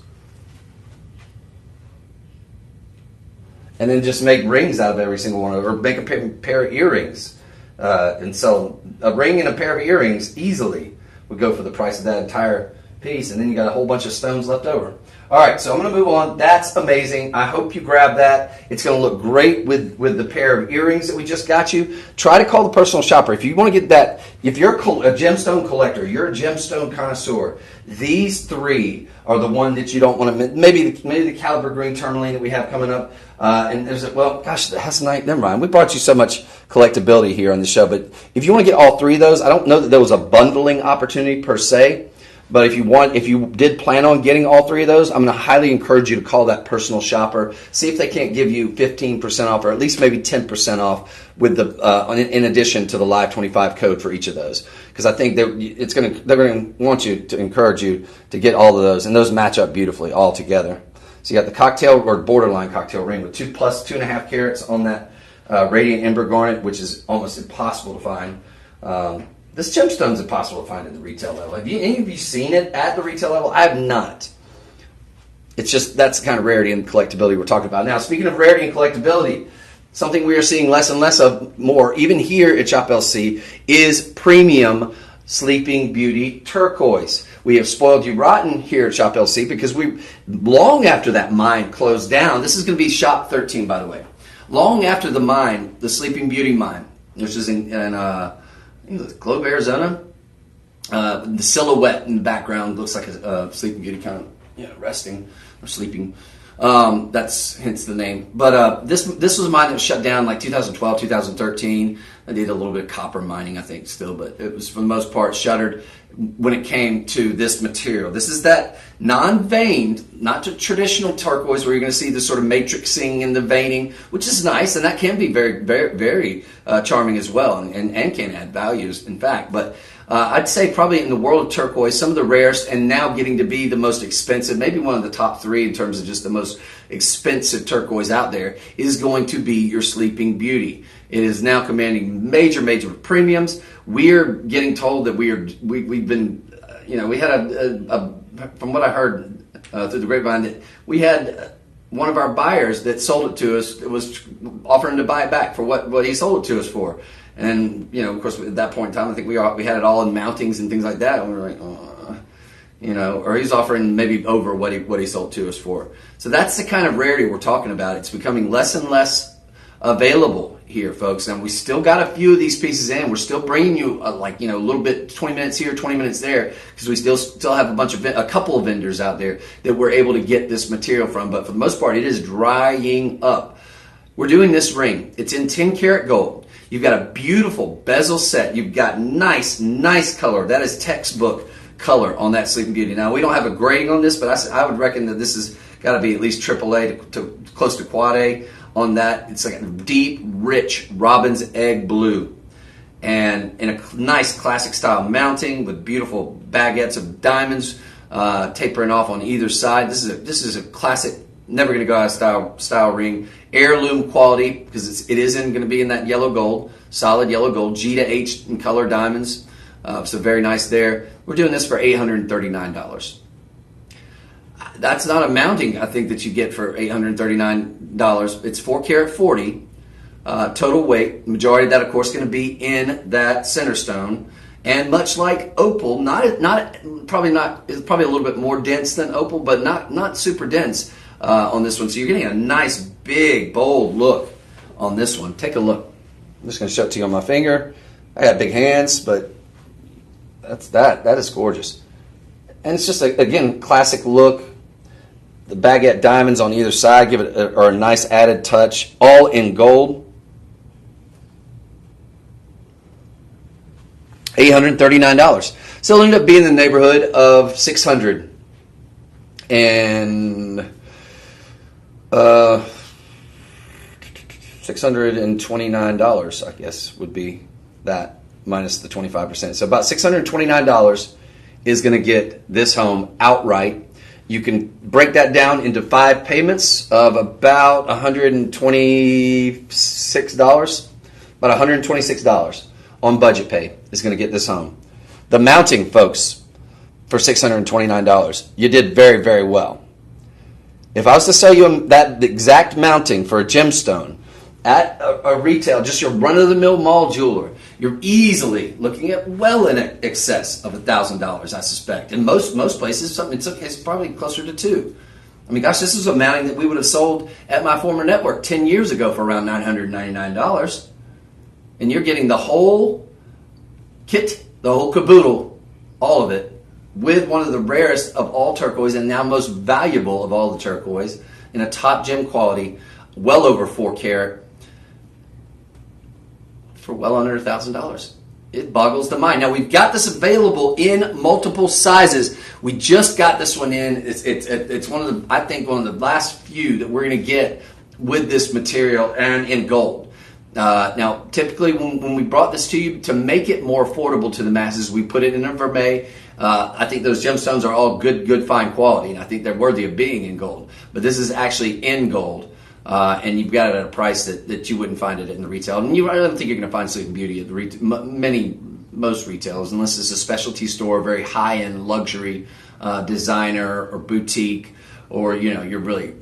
Speaker 1: And then just make rings out of every single one, or make a pair of earrings, and sell a ring and a pair of earrings easily would go for the price of that entire piece, and then you got a whole bunch of stones left over. All right, so I'm going to move on. That's amazing. I hope you grab that. It's going to look great with the pair of earrings that we just got you. Try to call the personal shopper. If you want to get that, if you're a gemstone collector, you're a gemstone connoisseur, these three are the one that you don't want to miss. Maybe the caliber green tourmaline that we have coming up. And there's never mind. We brought you so much collectability here on the show, but if you want to get all three of those, I don't know that there was a bundling opportunity per se. But if you did plan on getting all three of those, I'm going to highly encourage you to call that personal shopper. See if they can't give you 15% off, or at least maybe 10% off with in addition to the Live 25 code for each of those. Because I think they're going to want you to encourage you to get all of those, and those match up beautifully all together. So you got the cocktail or borderline cocktail ring with 2 plus 2.5 carats on that radiant ember garnet, which is almost impossible to find. This gemstone's impossible to find at the retail level. Have any of you seen it at the retail level? I have not. It's just, that's the kind of rarity and collectability we're talking about. Now, speaking of rarity and collectability, something we are seeing less and less of more, even here at Shop LC, is premium Sleeping Beauty turquoise. We have spoiled you rotten here at Shop LC because long after that mine closed down, this is going to be Shop 13, by the way. Long after the mine, the Sleeping Beauty mine, which is in Globe, Arizona. The silhouette in the background looks like a Sleeping Beauty, kind of resting or sleeping. That's hence the name. But this was a mine that was shut down like 2012, 2013. I did a little bit of copper mining, I think, still, but it was for the most part shuttered when it came to this material. This is that non-veined, not the traditional turquoise where you're going to see the sort of matrixing and the veining, which is nice, and that can be very, very, very charming as well, and can add values, in fact. But I'd say probably in the world of turquoise, some of the rarest and now getting to be the most expensive, maybe one of the top three in terms of just the most expensive turquoise out there, is going to be your Sleeping Beauty. It is now commanding major, major premiums. We're getting told that we've been, we had a from what I heard through the grapevine, that we had one of our buyers that sold it to us, that was offering to buy it back for what he sold it to us for. And, of course, at that point in time, I think we had it all in mountings and things like that. And we were like, or he's offering maybe over what he sold to us for. So that's the kind of rarity we're talking about. It's becoming less and less available here, folks. And we still got a few of these pieces in. We're still bringing you a little bit, 20 minutes here, 20 minutes there, because we still have a couple of vendors out there that we're able to get this material from. But for the most part, it is drying up. We're doing this ring. It's in 10 karat gold. You've got a beautiful bezel set. You've got nice color. That is textbook color on that Sleeping Beauty. Now, we don't have a grading on this, but I would reckon that this has got to be at least AAA to close to quad A on that. It's like a deep, rich robin's egg blue. And in a nice classic style mounting with beautiful baguettes of diamonds tapering off on either side. This is a classic, never going to go out of style ring. Heirloom quality, because it is going to be in that yellow gold, solid yellow gold, G to H in color diamonds. So very nice there. We're doing this for $839. That's not a mounting, I think, that you get for $839. It's 4 karat 40 total weight. Majority of that, of course, going to be in that center stone. And much like opal, it's probably a little bit more dense than opal, but not super dense on this one. So you're getting a nice, big, bold look on this one. Take a look. I'm just going to show it to you on my finger. I got big hands, but that is gorgeous. And it's just, again, classic look. The baguette diamonds on either side give it a nice added touch, all in gold. $839. So it'll end up being in the neighborhood of $629, I guess, would be that minus the 25%. So about $629 is going to get this home outright. You can break that down into 5 payments of about $126. About $126 on budget pay is going to get this home. The mounting, folks, for $629, you did very, very well. If I was to sell you that exact mounting for a gemstone at a retail, just your run-of-the-mill mall jeweler, you're easily looking at well in excess of $1,000, I suspect. In most places, it's probably closer to $2,000. I mean, gosh, this is a mounting that we would have sold at my former network 10 years ago for around $999. And you're getting the whole kit, the whole caboodle, all of it, with one of the rarest of all turquoise and now most valuable of all the turquoise in a top gem quality, well over 4 karat, for well under $1,000. It boggles the mind. Now, we've got this available in multiple sizes. We just got this one in. It's one of the last few that we're going to get with this material and in gold. Now, typically when we brought this to you to make it more affordable to the masses, we put it in a vermeil. I think those gemstones are all good, fine quality, and I think they're worthy of being in gold. But this is actually in gold. And you've got it at a price that you wouldn't find it in the retail. And I don't think you're going to find Sleeping Beauty at the most retailers, unless it's a specialty store, very high-end luxury designer or boutique, or you're really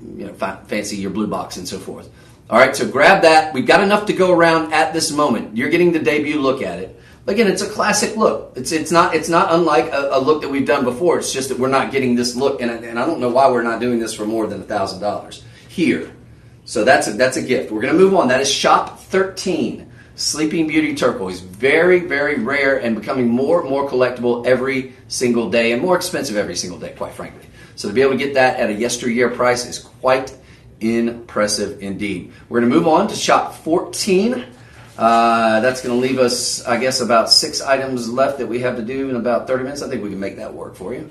Speaker 1: fancy your blue box and so forth. All right, so grab that. We've got enough to go around at this moment. You're getting the debut look at it. Again, it's a classic look. It's not unlike a look that we've done before. It's just that we're not getting this look, and I don't know why we're not doing this for more than $1,000 here. So that's a gift. We're going to move on. That is shop 13. Sleeping Beauty turquoise. Very, very rare and becoming more and more collectible every single day and more expensive every single day, quite frankly. So to be able to get that at a yesteryear price is quite impressive indeed. We're going to move on to shop 14. That's going to leave us, I guess, about 6 items left that we have to do in about 30 minutes. I think we can make that work for you.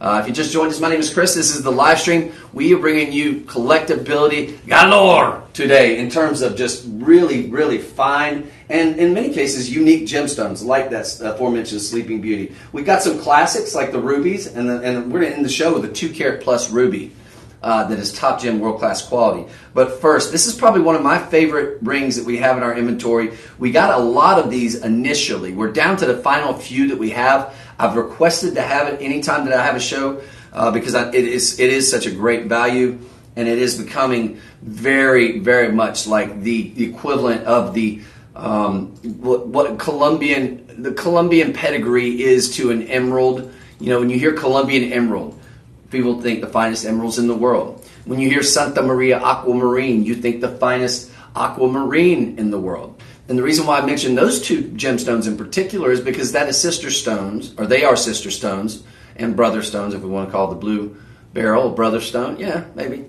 Speaker 1: If you just joined us, my name is Chris. This is the live stream. We are bringing you collectability galore today in terms of just really, really fine and in many cases unique gemstones like that aforementioned Sleeping Beauty. We've got some classics like the rubies, and we're going to end the show with a 2 carat plus ruby. That is top gem, world-class quality. But first, this is probably one of my favorite rings that we have in our inventory. We got a lot of these initially. We're down to the final few that we have. I've requested to have it anytime that I have a show because it is such a great value, and it is becoming very, very much like the equivalent of the what the Colombian pedigree is to an emerald. You know, when you hear Colombian emerald, people think the finest emeralds in the world. When you hear Santa Maria aquamarine, you think the finest aquamarine in the world. And the reason why I mentioned those 2 gemstones in particular is because that is sister stones, or they are sister stones and brother stones, if we want to call the blue beryl a brother stone. Yeah, maybe.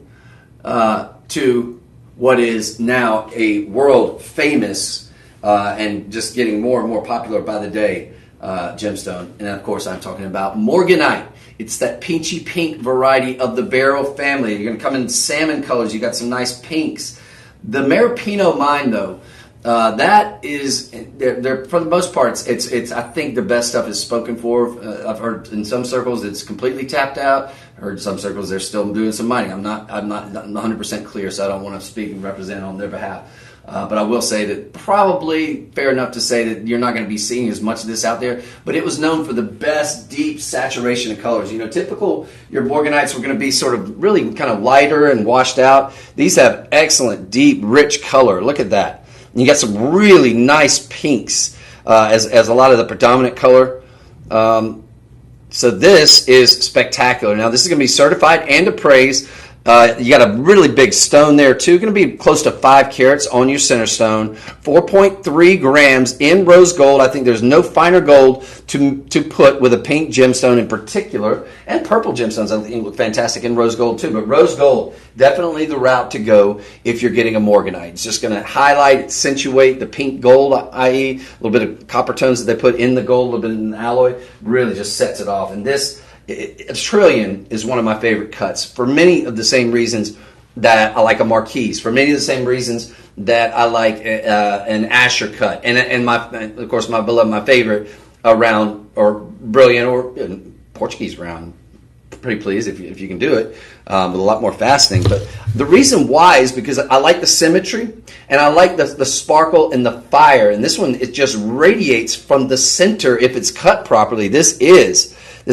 Speaker 1: To what is now a world famous and just getting more and more popular by the day gemstone. And of course, I'm talking about morganite. It's that peachy pink variety of the beryl family. You're going to come in salmon colors. You got some nice pinks. The Maripino mine, though, that is, they're for the most part, it's. I think the best stuff is spoken for. I've heard in some circles it's completely tapped out. I heard in some circles they're still doing some mining. I'm not 100% clear, so I don't want to speak and represent on their behalf. But I will say that probably fair enough to say that you're not going to be seeing as much of this out there. But it was known for the best deep saturation of colors. You know, typical your morganites were going to be sort of really kind of lighter and washed out. These have excellent, deep, rich color. Look at that. And you got some really nice pinks as a lot of the predominant color. So this is spectacular. Now, this is going to be certified and appraised. You got a really big stone there too. Going to be close to 5 carats on your center stone. 4.3 grams in rose gold. I think there's no finer gold to put with a pink gemstone in particular. And purple gemstones I think look fantastic in rose gold too. But rose gold, definitely the route to go if you're getting a morganite. It's just going to highlight, accentuate the pink gold, i.e. a little bit of copper tones that they put in the gold, a little bit in the alloy. Really just sets it off. And this a trillion is one of my favorite cuts for many of the same reasons that I like a Marquise, for many of the same reasons that I like an Asher cut, and of course my favorite round or brilliant or Portuguese round. Pretty pleased if you can do it with a lot more fastening. But the reason why is because I like the symmetry and I like the sparkle and the fire. And this one, it just radiates from the center if it's cut properly. This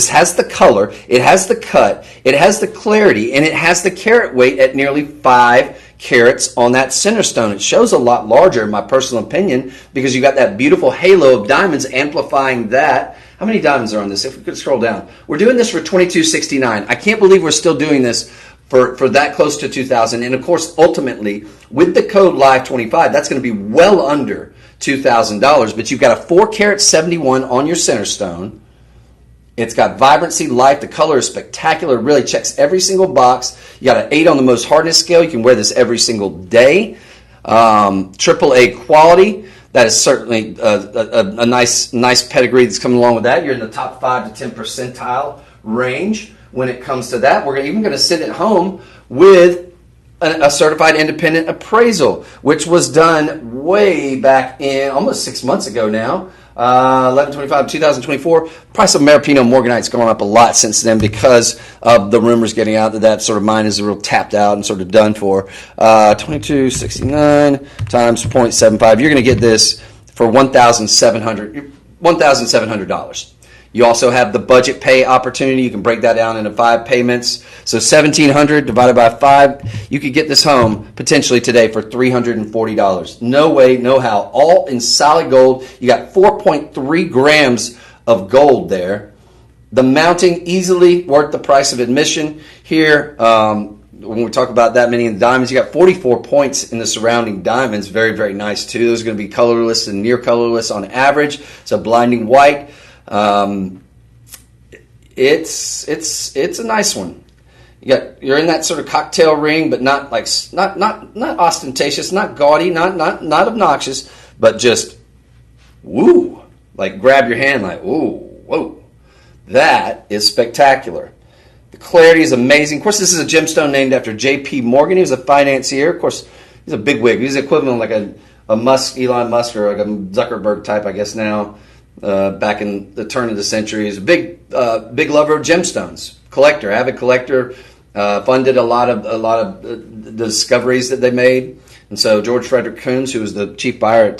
Speaker 1: has the color, it has the cut, it has the clarity, and it has the carat weight at nearly 5 carats on that center stone. It shows a lot larger, in my personal opinion, because you got that beautiful halo of diamonds amplifying that. How many diamonds are on this? If we could scroll down. We're doing this for $22.69. I can't believe we're still doing this for that close to $2,000. And of course, ultimately, with the code LIVE25, that's going to be well under $2,000. But you've got a 4 carat 71 on your center stone. It's got vibrancy, life. The color is spectacular. It really checks every single box. You got an 8 on the most hardness scale. You can wear this every single day. AAA quality. That is certainly a nice pedigree that's coming along with that. You're in the top 5 to 10 percentile range when it comes to that. We're even going to sit at home with a certified independent appraisal, which was done way back in almost 6 months ago now. 11/25/2024. Price of Maripino morganite's gone up a lot since then because of the rumors getting out that sort of mine is real tapped out and sort of done for. $22.69 times 0.75. You're going to get this for $1,700. You also have the budget pay opportunity. You can break that down into 5 payments. So $1,700 divided by 5. You could get this home potentially today for $340. No way, no how. All in solid gold. You got 4.3 grams of gold there. The mounting easily worth the price of admission here. when we talk about that many in the diamonds, you got 44 points in the surrounding diamonds. Very, very nice too. Those are going to be colorless and near colorless on average. It's a blinding white. It's a nice one. You're in that sort of cocktail ring, but not ostentatious, not gaudy, not obnoxious, but just woo, like grab your hand, like whoa, that is spectacular. The clarity is amazing. Of course, this is a gemstone named after J.P. Morgan. He was a financier. Of course, he's a bigwig. He's equivalent like a Musk, Elon Musk, or like a Zuckerberg type, I guess now. Back in the turn of the century, he's a big lover of gemstones, avid collector. Funded a lot of the discoveries that they made. And so George Frederick Coons, who was the chief buyer at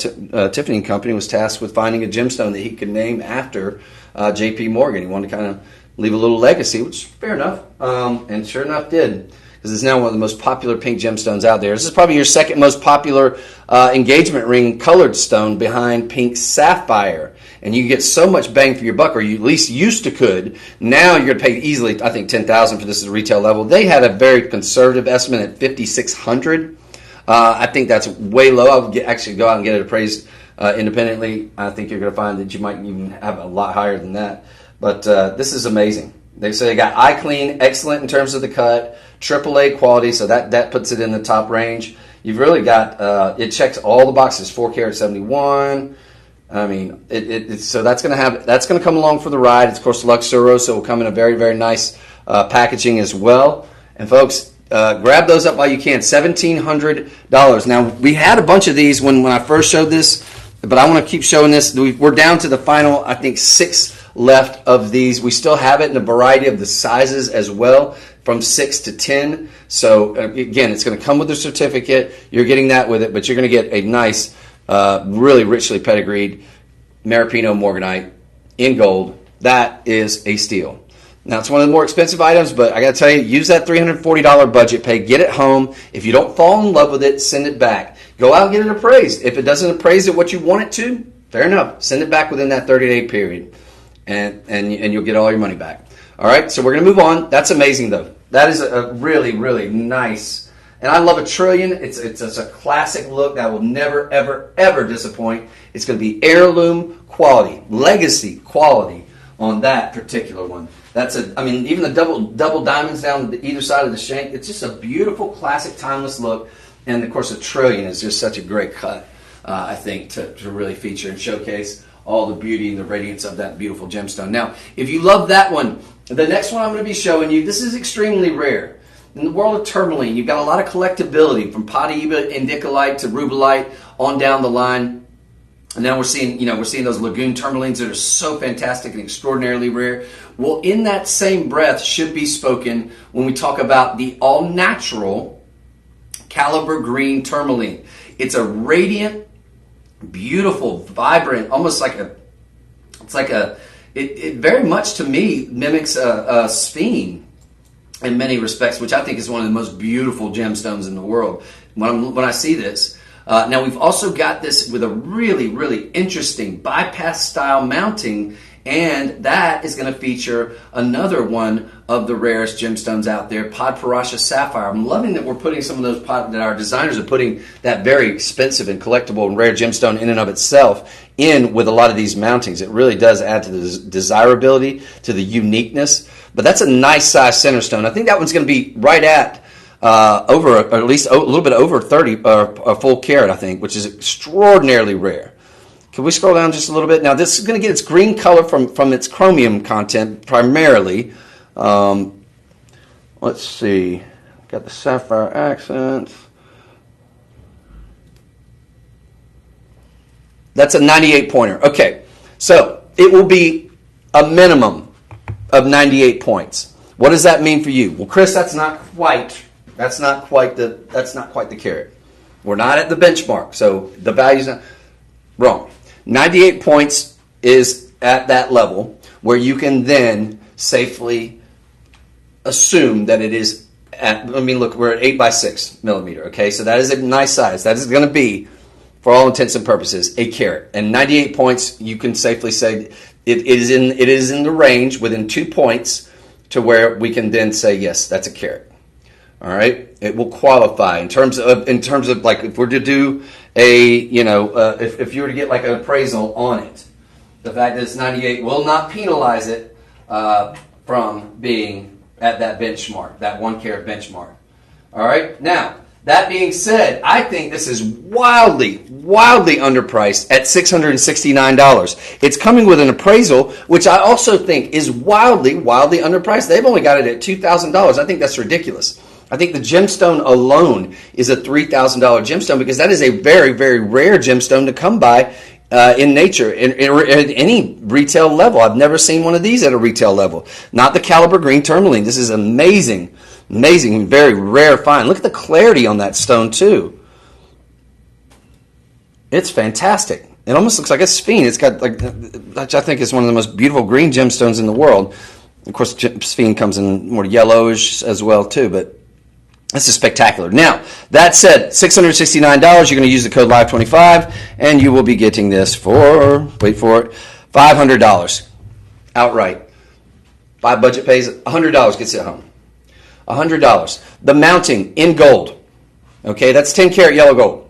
Speaker 1: Tiffany & Company, was tasked with finding a gemstone that he could name after J.P. Morgan. He wanted to kind of leave a little legacy, which is fair enough, and sure enough did, because it's now one of the most popular pink gemstones out there. This is probably your second most popular engagement ring colored stone behind pink sapphire. And you get so much bang for your buck, or you at least used to could. Now you're going to pay easily, I think, $10,000 for this at a retail level. They had a very conservative estimate at $5,600. I think that's way low. I'll actually go out and get it appraised independently. I think you're going to find that you might even have a lot higher than that. But this is amazing. They say they got eye clean, excellent in terms of the cut, AAA quality, so that puts it in the top range. You've really got it checks all the boxes. 4 karat 71. I mean, so that's going to come along for the ride. It's of course Luxuro, so it will come in a very, very nice packaging as well. And folks, grab those up while you can. $1,700. Now we had a bunch of these when I first showed this, but I want to keep showing this. We're down to the final, I think, 6 left of these. We still have it in a variety of the sizes as well, from 6 to 10. So again, it's going to come with a certificate. You're getting that with it, but you're going to get a nice, really richly pedigreed Maripino Morganite in gold. That is a steal. Now, it's one of the more expensive items, but I got to tell you, use that $340 budget pay. Get it home. If you don't fall in love with it, send it back. Go out and get it appraised. If it doesn't appraise it what you want it to, fair enough. Send it back within that 30-day period, and you'll get all your money back. All right, so we're going to move on. That's amazing, though. That is a really, really nice. And I love a trillion. It's a classic look that will never, ever, ever disappoint. It's going to be heirloom quality, legacy quality on that particular one. Even the double diamonds down either side of the shank. It's just a beautiful, classic, timeless look. And of course, a trillion is just such a great cut, I think, to really feature and showcase all the beauty and the radiance of that beautiful gemstone. Now, if you love that one, the next one I'm going to be showing you, this is extremely rare. In the world of tourmaline, you've got a lot of collectability, from Potaiba, indicolite to rubellite on down the line. And now we're seeing those lagoon tourmalines that are so fantastic and extraordinarily rare. Well, in that same breath should be spoken when we talk about the all-natural caliber green tourmaline. It's a radiant, beautiful, vibrant, almost like it very much to me mimics a sphene in many respects, which I think is one of the most beautiful gemstones in the world when I see this. Now we've also got this with a really, really interesting bypass style mounting, and that is going to feature another one of the rarest gemstones out there, Podparasha Sapphire. I'm loving that we're putting some of those that our designers are putting that very expensive and collectible and rare gemstone in and of itself in with a lot of these mountings. It really does add to the desirability, to the uniqueness. But that's a nice size center stone. I think that one's going to be right at over, or at least a little bit over 30, a full carat, I think, which is extraordinarily rare. Can we scroll down just a little bit? Now, this is going to get its green color from its chromium content primarily. Let's see. Got the sapphire accents. That's a 98 pointer. Okay, so it will be a minimum of 98 points. What does that mean for you? Well, Chris, that's not quite the carat. We're not at the benchmark, so the value's not wrong. 98 points is at that level where you can then safely assume that it is at, look, we're at 8 by 6 millimeter, okay? So that is a nice size. That is going to be, for all intents and purposes, a carat. And 98 points, you can safely say it is in the range within 2 points to where we can then say, yes, that's a carat. All right, it will qualify in terms of like if we're to do a if you were to get like an appraisal on it, the fact that it's 98 will not penalize it from being at that benchmark, that 1 carat benchmark. All right, now that being said, I think this is wildly underpriced at $669. It's coming with an appraisal, which I also think is wildly underpriced. They've only got it at $2,000. I think that's ridiculous. I think the gemstone alone is a $3,000 gemstone because that is a very, very rare gemstone to come by in nature, at any retail level. I've never seen one of these at a retail level. Not the caliber green tourmaline. This is amazing, very rare find. Look at the clarity on that stone too. It's fantastic. It almost looks like a sphene. It's got which I think is one of the most beautiful green gemstones in the world. Of course, sphene comes in more yellowish as well too, but this is spectacular. Now, that said, $669, you're going to use the code LIVE25, and you will be getting this for, wait for it, $500 outright. By budget pays, $100 gets it home. $100. The mounting in gold. Okay, that's 10 karat yellow gold.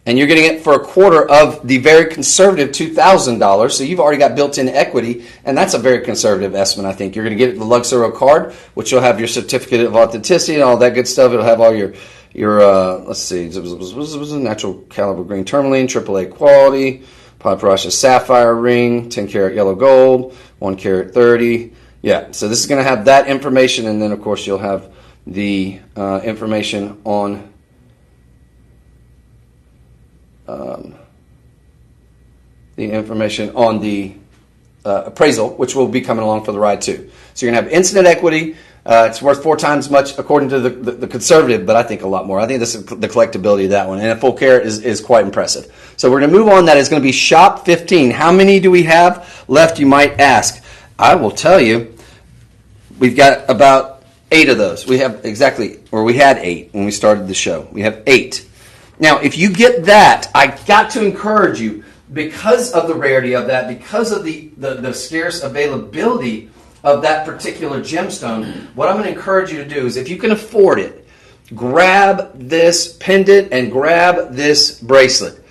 Speaker 1: And you're getting it for a quarter of the very conservative $2,000. So you've already got built-in equity, and that's a very conservative estimate, I think. You're going to get the Luxuro card, which will have your certificate of authenticity and all that good stuff. It'll have all your let's see, natural caliber green tourmaline, AAA quality, Polyprecious sapphire ring, 10 karat yellow gold, 1 carat 30. Yeah, so this is going to have that information, and then, of course, you'll have the information on the appraisal, which will be coming along for the ride too. So you're going to have instant equity. It's worth 4 times much according to the conservative, but I think a lot more. I think this is the collectability of that one. And a full carat is quite impressive. So we're going to move on. That is going to be shop 15. How many do we have left, you might ask? I will tell you, we've got about 8 of those. We had 8 when we started the show. We have 8. Now, if you get that, I got to encourage you, because of the rarity of that, because of the scarce availability of that particular gemstone, what I'm going to encourage you to do is, if you can afford it, grab this pendant and grab this bracelet,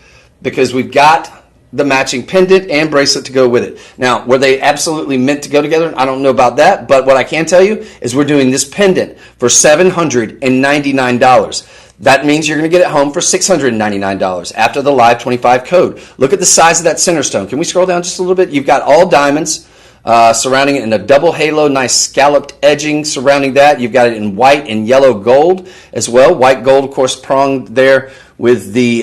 Speaker 1: because we've got the matching pendant and bracelet to go with it. Now, were they absolutely meant to go together? I don't know about that, but what I can tell you is we're doing this pendant for $799. That means you're going to get it home for $699 after the Live 25 code. Look at the size of that center stone. Can we scroll down just a little bit? You've got all diamonds surrounding it in a double halo, nice scalloped edging surrounding that. You've got it in white and yellow gold as well. White gold, of course, pronged there with the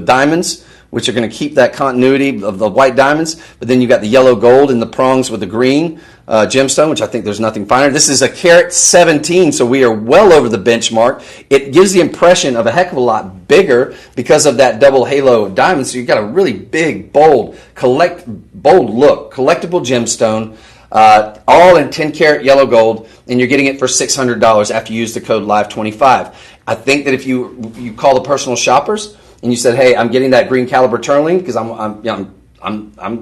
Speaker 1: diamonds, which are going to keep that continuity of the white diamonds. But then you've got the yellow gold and the prongs with the green gemstone, which I think there's nothing finer. This is a carat 17, so we are well over the benchmark. It gives the impression of a heck of a lot bigger because of that double halo of diamonds. So you've got a really big, bold look, collectible gemstone, all in 10 karat yellow gold, and you're getting it for $600 after you use the code LIVE25. I think that if you call the personal shoppers and you said, "Hey, I'm getting that green caliber tourmaline because I'm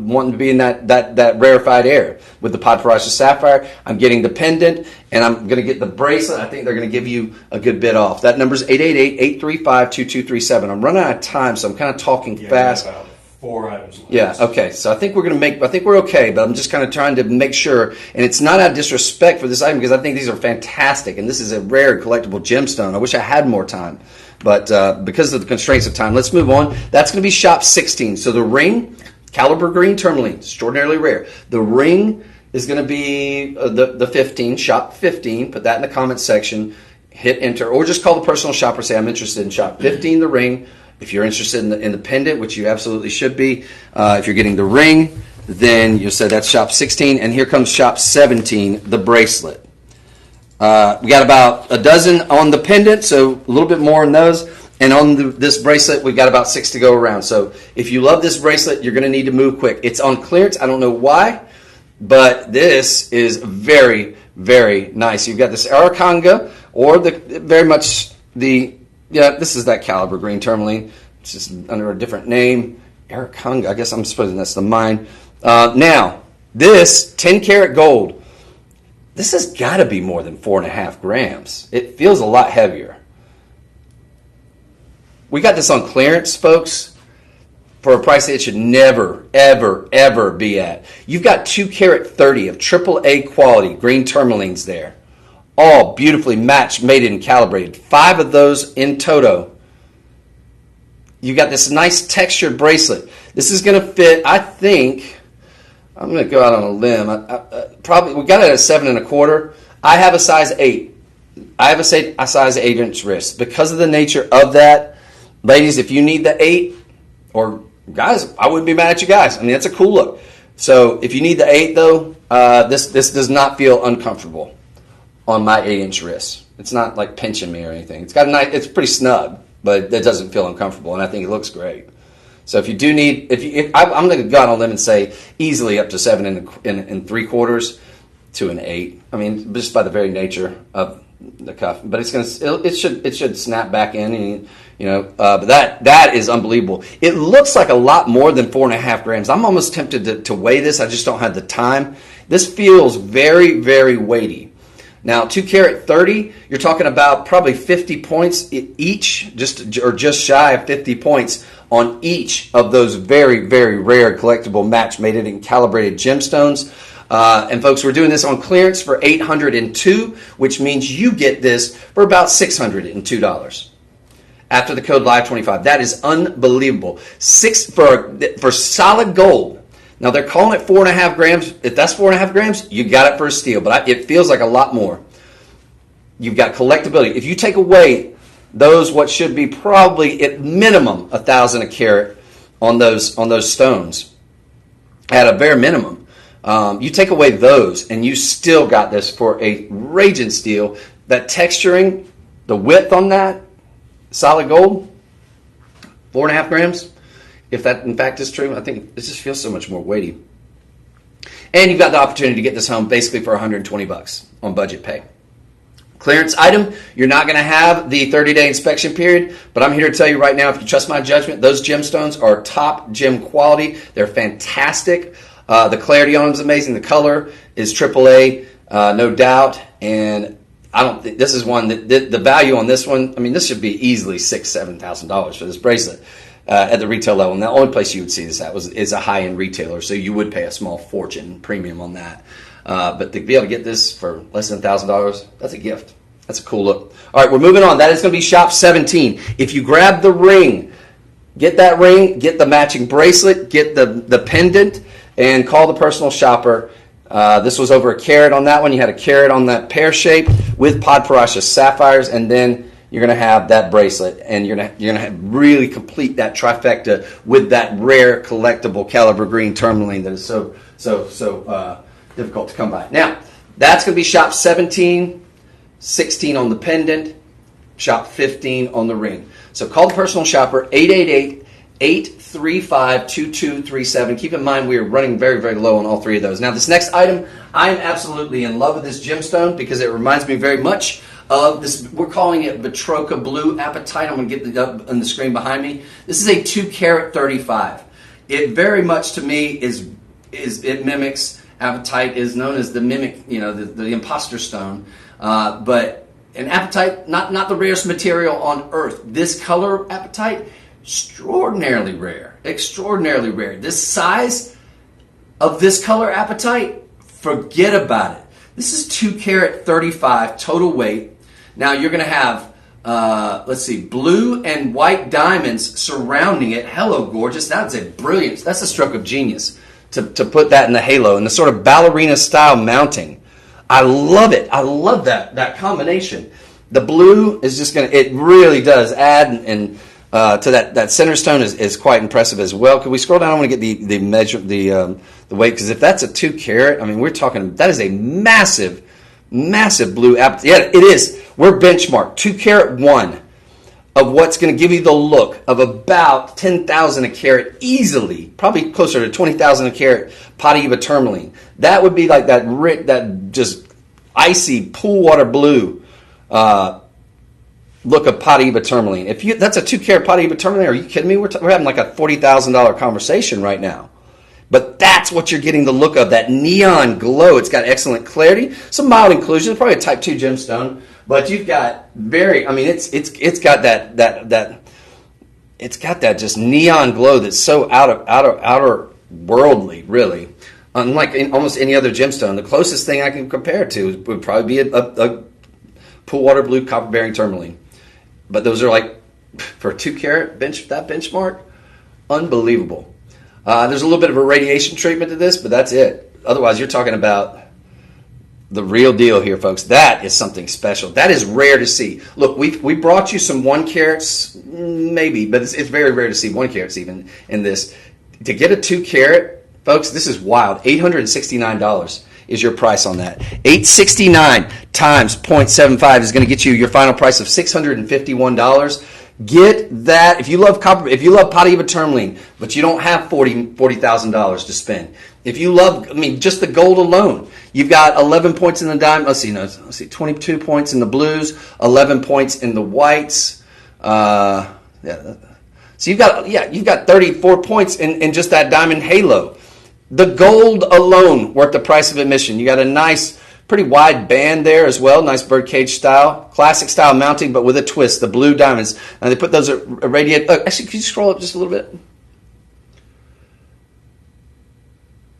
Speaker 1: wanting to be in that rarefied air with the Polyprecious sapphire. I'm getting the pendant, and I'm going to get the bracelet." I think they're going to give you a good bit off. That number's 888-835-2237. I'm running out of time, so I'm kind of talking fast.
Speaker 2: About 4 items left.
Speaker 1: Yeah, okay. So I think we're okay, but I'm just kind of trying to make sure, and it's not out of disrespect for this item because I think these are fantastic, and this is a rare collectible gemstone. I wish I had more time, but because of the constraints of time, let's move on. That's going to be shop 16. So the ring, caliber green tourmaline, extraordinarily rare. The ring is going to be the 15, shop 15. Put that in the comments section. Hit enter, or just call the personal shopper. Say, "I'm interested in shop 15, the ring." If you're interested in the pendant, which you absolutely should be, if you're getting the ring, then you'll say that's shop 16. And here comes shop 17, the bracelet. We got about a dozen on the pendant, so a little bit more in those. And on this bracelet, we've got about 6 to go around. So if you love this bracelet, you're going to need to move quick. It's on clearance. I don't know why, but this is very, very nice. You've got this Arakanga, or this is that caliber green tourmaline. It's just under a different name. Arakanga, I guess I'm supposing that's the mine. Now, this 10 karat gold, This has got to be more than 4.5 grams. It feels a lot heavier. We got this on clearance, folks, for a price that it should never, ever, ever be at. You've got 2 carat 30 of AAA quality green tourmalines there. All beautifully matched, mated, and calibrated. 5 of those in toto. You got this nice textured bracelet. This is going to fit, I think, I'm going to go out on a limb. Probably we got it at a 7 1/4. I have a size 8. I have a size 8-inch wrist. Because of the nature of that, ladies, if you need the 8, or guys, I wouldn't be mad at you guys. I mean, that's a cool look. So if you need the 8, though, this does not feel uncomfortable on my 8-inch wrist. It's not like pinching me or anything. It's got a nice, it's pretty snug, but it doesn't feel uncomfortable, and I think it looks great. So if you do need, I'm going to go out on a limb and say easily up to 7 3/4 to an 8. I mean, just by the very nature of the cuff, but it should snap back in, and but that is unbelievable. It looks like a lot more than 4.5 grams. I'm almost tempted to weigh this. I just don't have the time. This feels very, very weighty. Now, 2 carat 30, you're talking about probably 50 points each, just shy of 50 points on each of those very, very rare collectible match mated and calibrated gemstones. And folks, we're doing this on clearance for $802, which means you get this for about $602 after the code LIVE25. That is unbelievable. For solid gold. Now, they're calling it 4.5 grams. If that's 4.5 grams, you got it for a steal. But it feels like a lot more. You've got collectability. If you take away those, what should be probably at minimum $1,000 a carat on those stones, at a bare minimum, you take away those, and you still got this for a raging steal. That texturing, the width on that, solid gold, 4.5 grams. If that, in fact, is true, I think it just feels so much more weighty. And you've got the opportunity to get this home basically for $120 on budget pay. Clearance item, you're not going to have the 30-day inspection period, but I'm here to tell you right now, if you trust my judgment, those gemstones are top gem quality. They're fantastic. The clarity on them is amazing. The color is AAA, no doubt. And I don't think this is one that the value on this one, I mean, this should be easily $6,000-$7,000 for this bracelet. At the retail level. And the only place you would see this at is a high-end retailer, so you would pay a small fortune premium on that. But to be able to get this for less than $1,000, that's a gift. That's a cool look. All right, we're moving on. That is going to be shop 17. If you grab the ring, get that ring, get the matching bracelet, get the pendant, and call the personal shopper. This was over a carat on that one. You had a carat on that pear shape with Podparashah sapphires, and then you're going to have that bracelet, and you're going to really complete that trifecta with that rare collectible caliber green tourmaline that is so difficult to come by. Now, that's going to be shop 17, 16 on the pendant, shop 15 on the ring. So call the personal shopper, 888-835-2237. Keep in mind we are running very, very low on all 3 of those. Now, this next item, I am absolutely in love with this gemstone because it reminds me very much of this. We're calling it Vitroka Blue Apatite. I'm going to get it up on the screen behind me. This is a 2 carat 35. It very much to me it mimics, apatite is known as the mimic, the imposter stone. But an apatite, not the rarest material on earth. This color apatite, extraordinarily rare. Extraordinarily rare. This size of this color apatite, forget about it. This is 2 carat 35 total weight. Now you're going to have, blue and white diamonds surrounding it. Hello, gorgeous. That's a brilliance. That's a stroke of genius to put that in the halo and the sort of ballerina style mounting. I love it. I love that combination. The blue is just it really does add and to that center stone is quite impressive as well. Could we scroll down? I want to get the measure, the weight, because if that's a 2 carat, I mean, we're talking, that is a massive blue apple. Yeah, it is. We're benchmarked 2 carat 1 of what's going to give you the look of about 10,000 a carat easily, probably closer to 20,000 a carat Pottieva tourmaline. That would be like that just icy pool water blue look of Pottieva tourmaline. That's a 2 carat Pottieva tourmaline, are you kidding me? We're having like a $40,000 conversation right now. But that's what you're getting the look of, that neon glow. It's got excellent clarity, some mild inclusion. It's probably a type 2 gemstone, but you've got it's got that it's got that just neon glow that's so outer worldly, really. Unlike almost any other gemstone, the closest thing I can compare it to would probably be a pool water blue copper bearing tourmaline. But those are like, for a 2 carat benchmark, unbelievable. There's a little bit of a radiation treatment to this, but that's it. Otherwise, you're talking about the real deal here, folks. That is something special. That is rare to see. Look, we brought you some 1 carats, maybe, but it's very rare to see 1 carats even in this. To get a 2 carat, folks, this is wild. $869 is your price on that. $869 times 0.75 is going to get you your final price of $651. Get that. If you love Pottiva tourmaline, but you don't have $40,000 to spend. If you love, just the gold alone, you've got 11 points in the diamond. Let's see, 22 points in the blues, 11 points in the whites. So you've got 34 points in just that diamond halo. The gold alone worth the price of admission. You got a nice, pretty wide band there as well. Nice birdcage style, classic style mounting, but with a twist. The blue diamonds. And they put those irradiated. Actually, can you scroll up just a little bit?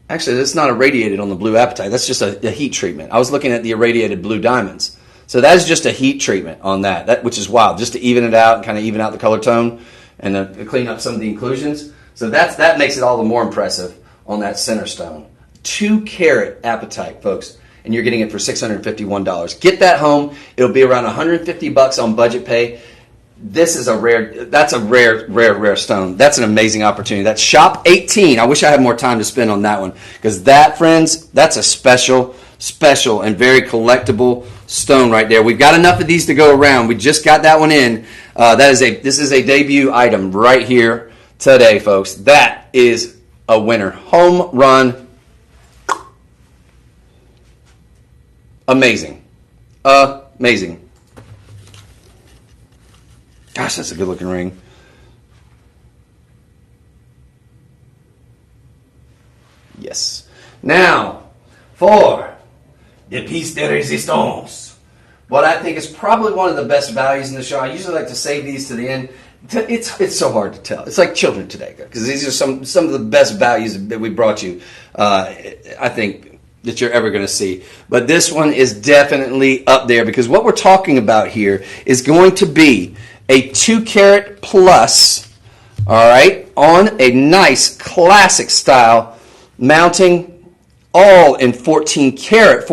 Speaker 1: Actually, it's not irradiated on the blue apatite. That's just a heat treatment. I was looking at the irradiated blue diamonds. So that is just a heat treatment on that, which is wild, just to even it out and kind of even out the color tone and clean up some of the inclusions. So that makes it all the more impressive on that center stone. 2 carat apatite, folks, and you're getting it for $651. Get that home. It'll be around $150 on budget pay. That's a rare stone. That's an amazing opportunity. That's Shop 18. I wish I had more time to spend on that one, because that, friends, that's a special and very collectible stone right there. We've got enough of these to go around. We just got that one in. This is a debut item right here today, folks. That is a winner. Home run. Amazing. Amazing. Gosh, that's a good looking ring. Yes. Now, for the piece de resistance. What I think is probably one of the best values in the show. I usually like to save these to the end. It's so hard to tell. It's like children today, because these are some of the best values that we brought you, I think, that you're ever going to see. But this one is definitely up there, because what we're talking about here is going to be a 2 carat plus, all right, on a nice classic style mounting, all in 14 karat,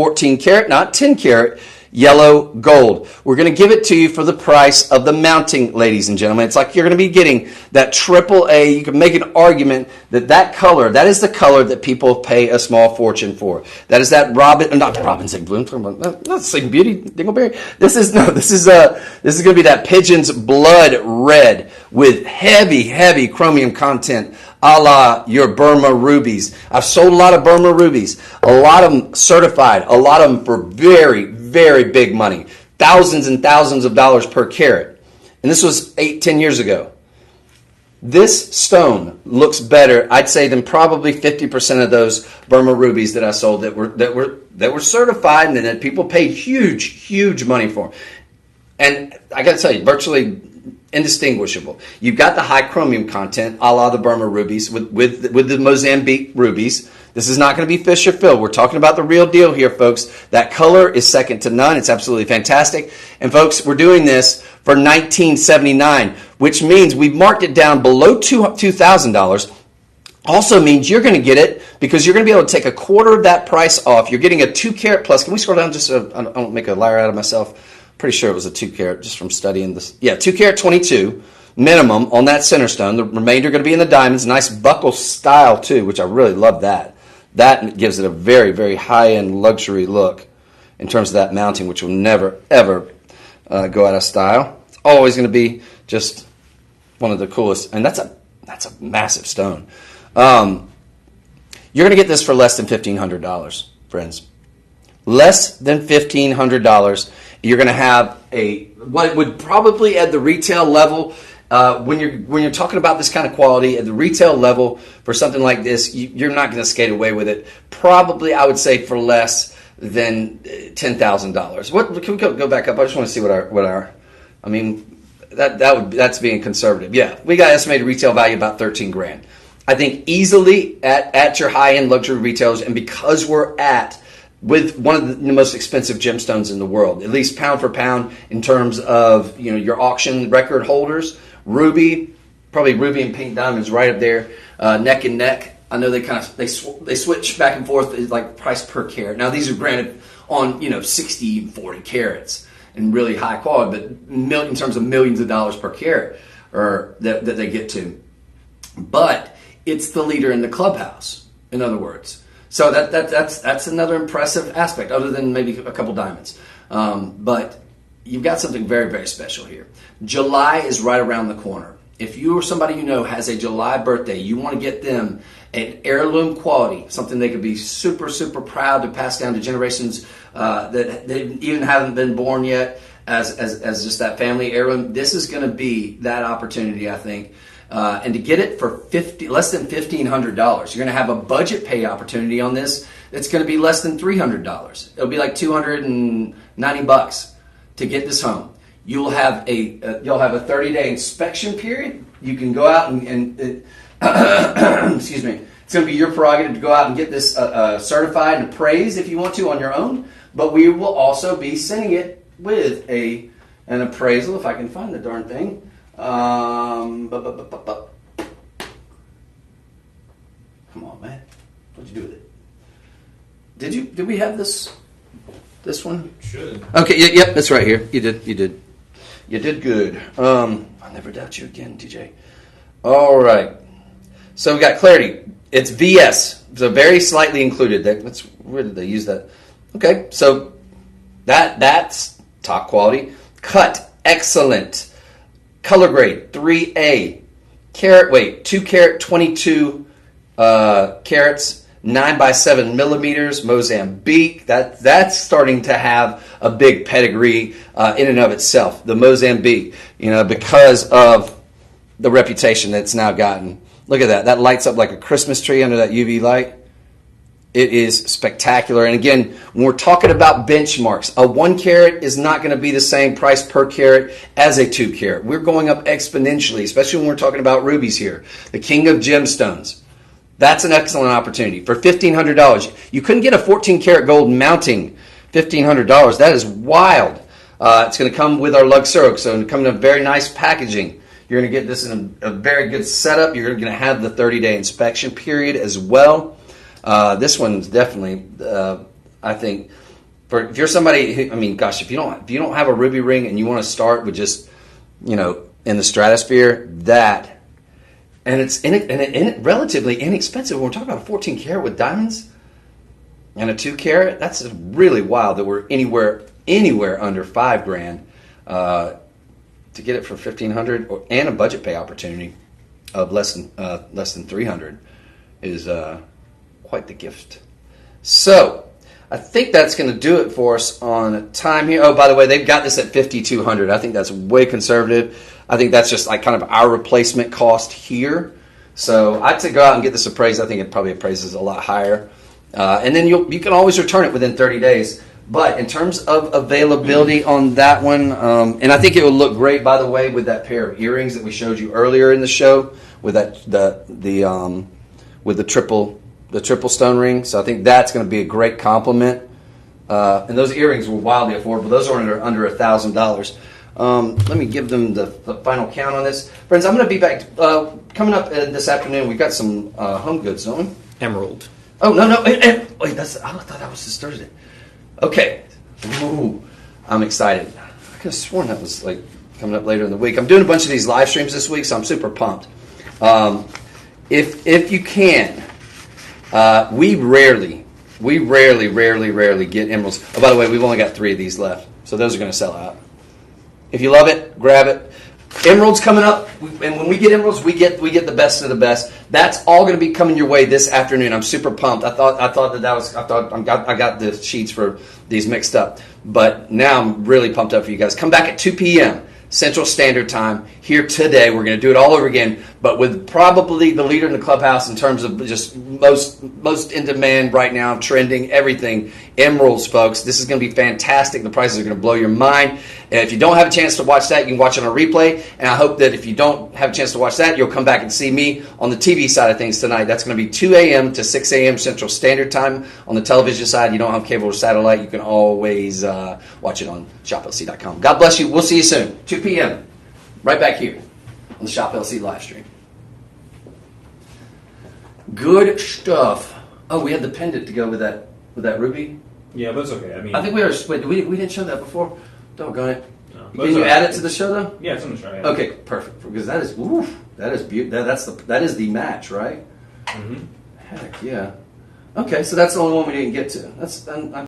Speaker 1: not 10 carat, yellow gold. We're going to give it to you for the price of the mounting, ladies and gentlemen. It's like you're going to be getting that AAA. You can make an argument that color, that is the color that people pay a small fortune for. That is that not Robinson Bloom, not Sleeping Beauty, Dingleberry. This is going to be that pigeon's blood red with heavy chromium content, a la your Burma rubies. I've sold a lot of Burma rubies, a lot of them certified, a lot of them for very big money, thousands and thousands of dollars per carat. And this was 8-10 years ago. This stone looks better, I'd say, than probably 50% of those Burma rubies that I sold that were certified and that people paid huge money for. And I got to tell you, virtually indistinguishable. You've got the high chromium content, a la the Burma rubies, with the Mozambique rubies. This is not going to be Fisher Phil. We're talking about the real deal here, folks. That color is second to none. It's absolutely fantastic. And folks, we're doing this for $1,979, which means we've marked it down below $2,000. Also means you're going to get it because you're going to be able to take a quarter of that price off. You're getting a 2 carat plus. Can we scroll down just so I don't make a liar out of myself? Pretty sure it was a 2 carat just from studying this. Yeah, 2 carat 22 minimum on that center stone. The remainder going to be in the diamonds. Nice buckle style too, which I really love that. That gives it a very high-end luxury look in terms of that mounting, which will never, ever go out of style. It's always going to be just one of the coolest. And that's a massive stone. You're going to get this for less than $1,500, friends. Less than $1,500. You're going to have what would probably at the retail level when you're talking about this kind of quality at the retail level for something like this, you're not going to skate away with it. Probably, I would say, for less than $10,000. What can we go back up? I just want to see what our I mean, that's being conservative. Yeah, we got estimated retail value about $13,000. I think easily at your high end luxury retailers, and because we're with one of the most expensive gemstones in the world, at least pound for pound in terms of your auction record holders, ruby, probably ruby and pink diamonds right up there, neck and neck. I know they switch back and forth like price per carat. Now these are granted on 60 and 40 carats and really high quality, but in terms of millions of dollars per carat or that they get to. But it's the leader in the clubhouse, in other words. So that's another impressive aspect, other than maybe a couple diamonds. But you've got something very, very special here. July is right around the corner. If you or somebody you know has a July birthday, you want to get them an heirloom quality, something they could be super, super proud to pass down to generations that they even haven't been born yet as just that family heirloom. This is going to be that opportunity, I think. And to get it for less than $1,500, you're going to have a budget pay opportunity on this. It's going to be less than $300. It'll be like $290 to get this home. You'll have a 30-day inspection period. You can go out and excuse me. It's going to be your prerogative to go out and get this certified and appraised if you want to on your own. But we will also be sending it with an appraisal, if I can find the darn thing. Come on, man. What'd you do with it? Did we have this one?
Speaker 2: Should.
Speaker 1: Okay, yep, that's right here. You did good. I'll never doubt you again, TJ. All right. So we got clarity. It's VS. So very slightly included. Where did they use that? Okay, so that's top quality. Cut, excellent. Color grade, 3A. Carat weight, 2 carat, 22 carats, 9 by 7 millimeters. Mozambique, that's starting to have a big pedigree in and of itself. The Mozambique, because of the reputation that it's now gotten. Look at that. That lights up like a Christmas tree under that UV light. It is spectacular. And again, when we're talking about benchmarks, a 1 carat is not going to be the same price per carat as a 2 carat. We're going up exponentially, especially when we're talking about rubies here. The king of gemstones. That's an excellent opportunity. For $1,500, you couldn't get a 14 karat gold mounting $1,500. That is wild. It's going to come with our Luxuric, so it's come in a very nice packaging. You're going to get this in a very good setup. You're going to have the 30-day inspection period as well. This one's definitely, I think, if you're somebody, if you don't have a ruby ring and you want to start with just, in the stratosphere, and it's relatively inexpensive. When we're talking about a 14 karat with diamonds and a 2 carat, that's really wild that we're anywhere under $5,000 to get it for $1,500 and a budget pay opportunity of less than $300 is quite the gift. So I think that's going to do it for us on time here. Oh, by the way, they've got this at $5,200. I think that's way conservative. I think that's just like kind of our replacement cost here. So I'd say go out and get this appraised. I think it probably appraises a lot higher. And then you can always return it within 30 days. But in terms of availability on that one, and I think it will look great, by the way, with that pair of earrings that we showed you earlier in the show, with the triple stone ring. So I think that's going to be a great compliment. And those earrings were wildly affordable. Those are under $1,000. Let me give them the final count on this, friends. I'm going to be back coming up this afternoon. We've got some home goods, don't we?
Speaker 2: Emerald.
Speaker 1: Oh no! Wait, I thought that was this Thursday. Okay. Ooh, I'm excited. I could have sworn that was like coming up later in the week. I'm doing a bunch of these live streams this week, so I'm super pumped. If you can, we rarely get emeralds. Oh, by the way, we've only got 3 of these left, so those are going to sell out. If you love it, grab it. Emeralds coming up, and when we get emeralds, we get the best of the best. That's all going to be coming your way this afternoon. I'm super pumped. I got the sheets for these mixed up, but now I'm really pumped up for you guys. Come back at 2 p.m. Central Standard Time here today. We're going to do it all over again, but with probably the leader in the clubhouse in terms of just most in demand right now, trending, everything. Emeralds, folks. This is going to be fantastic. The prices are going to blow your mind. And if you don't have a chance to watch that, you can watch it on a replay. And I hope that if you don't have a chance to watch that, you'll come back and see me on the TV side of things tonight. That's going to be 2 a.m. to 6 a.m. Central Standard Time. On the television side, you don't have cable or satellite, you can always watch it on shoplc.com. God bless you. We'll see you soon. 2 p.m. right back here on the Shop LC live stream. Good stuff. Oh, we had the pendant to go with that ruby.
Speaker 2: Yeah, but it's okay. I mean,
Speaker 1: I think we didn't show that before. Doggone it.
Speaker 2: No,
Speaker 1: Can you add it to the show though?
Speaker 2: Yeah, it's on the show. Yeah.
Speaker 1: Okay, perfect. Because that is beautiful. That is the match, right?
Speaker 2: Mm-hmm.
Speaker 1: Heck yeah. Okay, so that's the only one we didn't get to.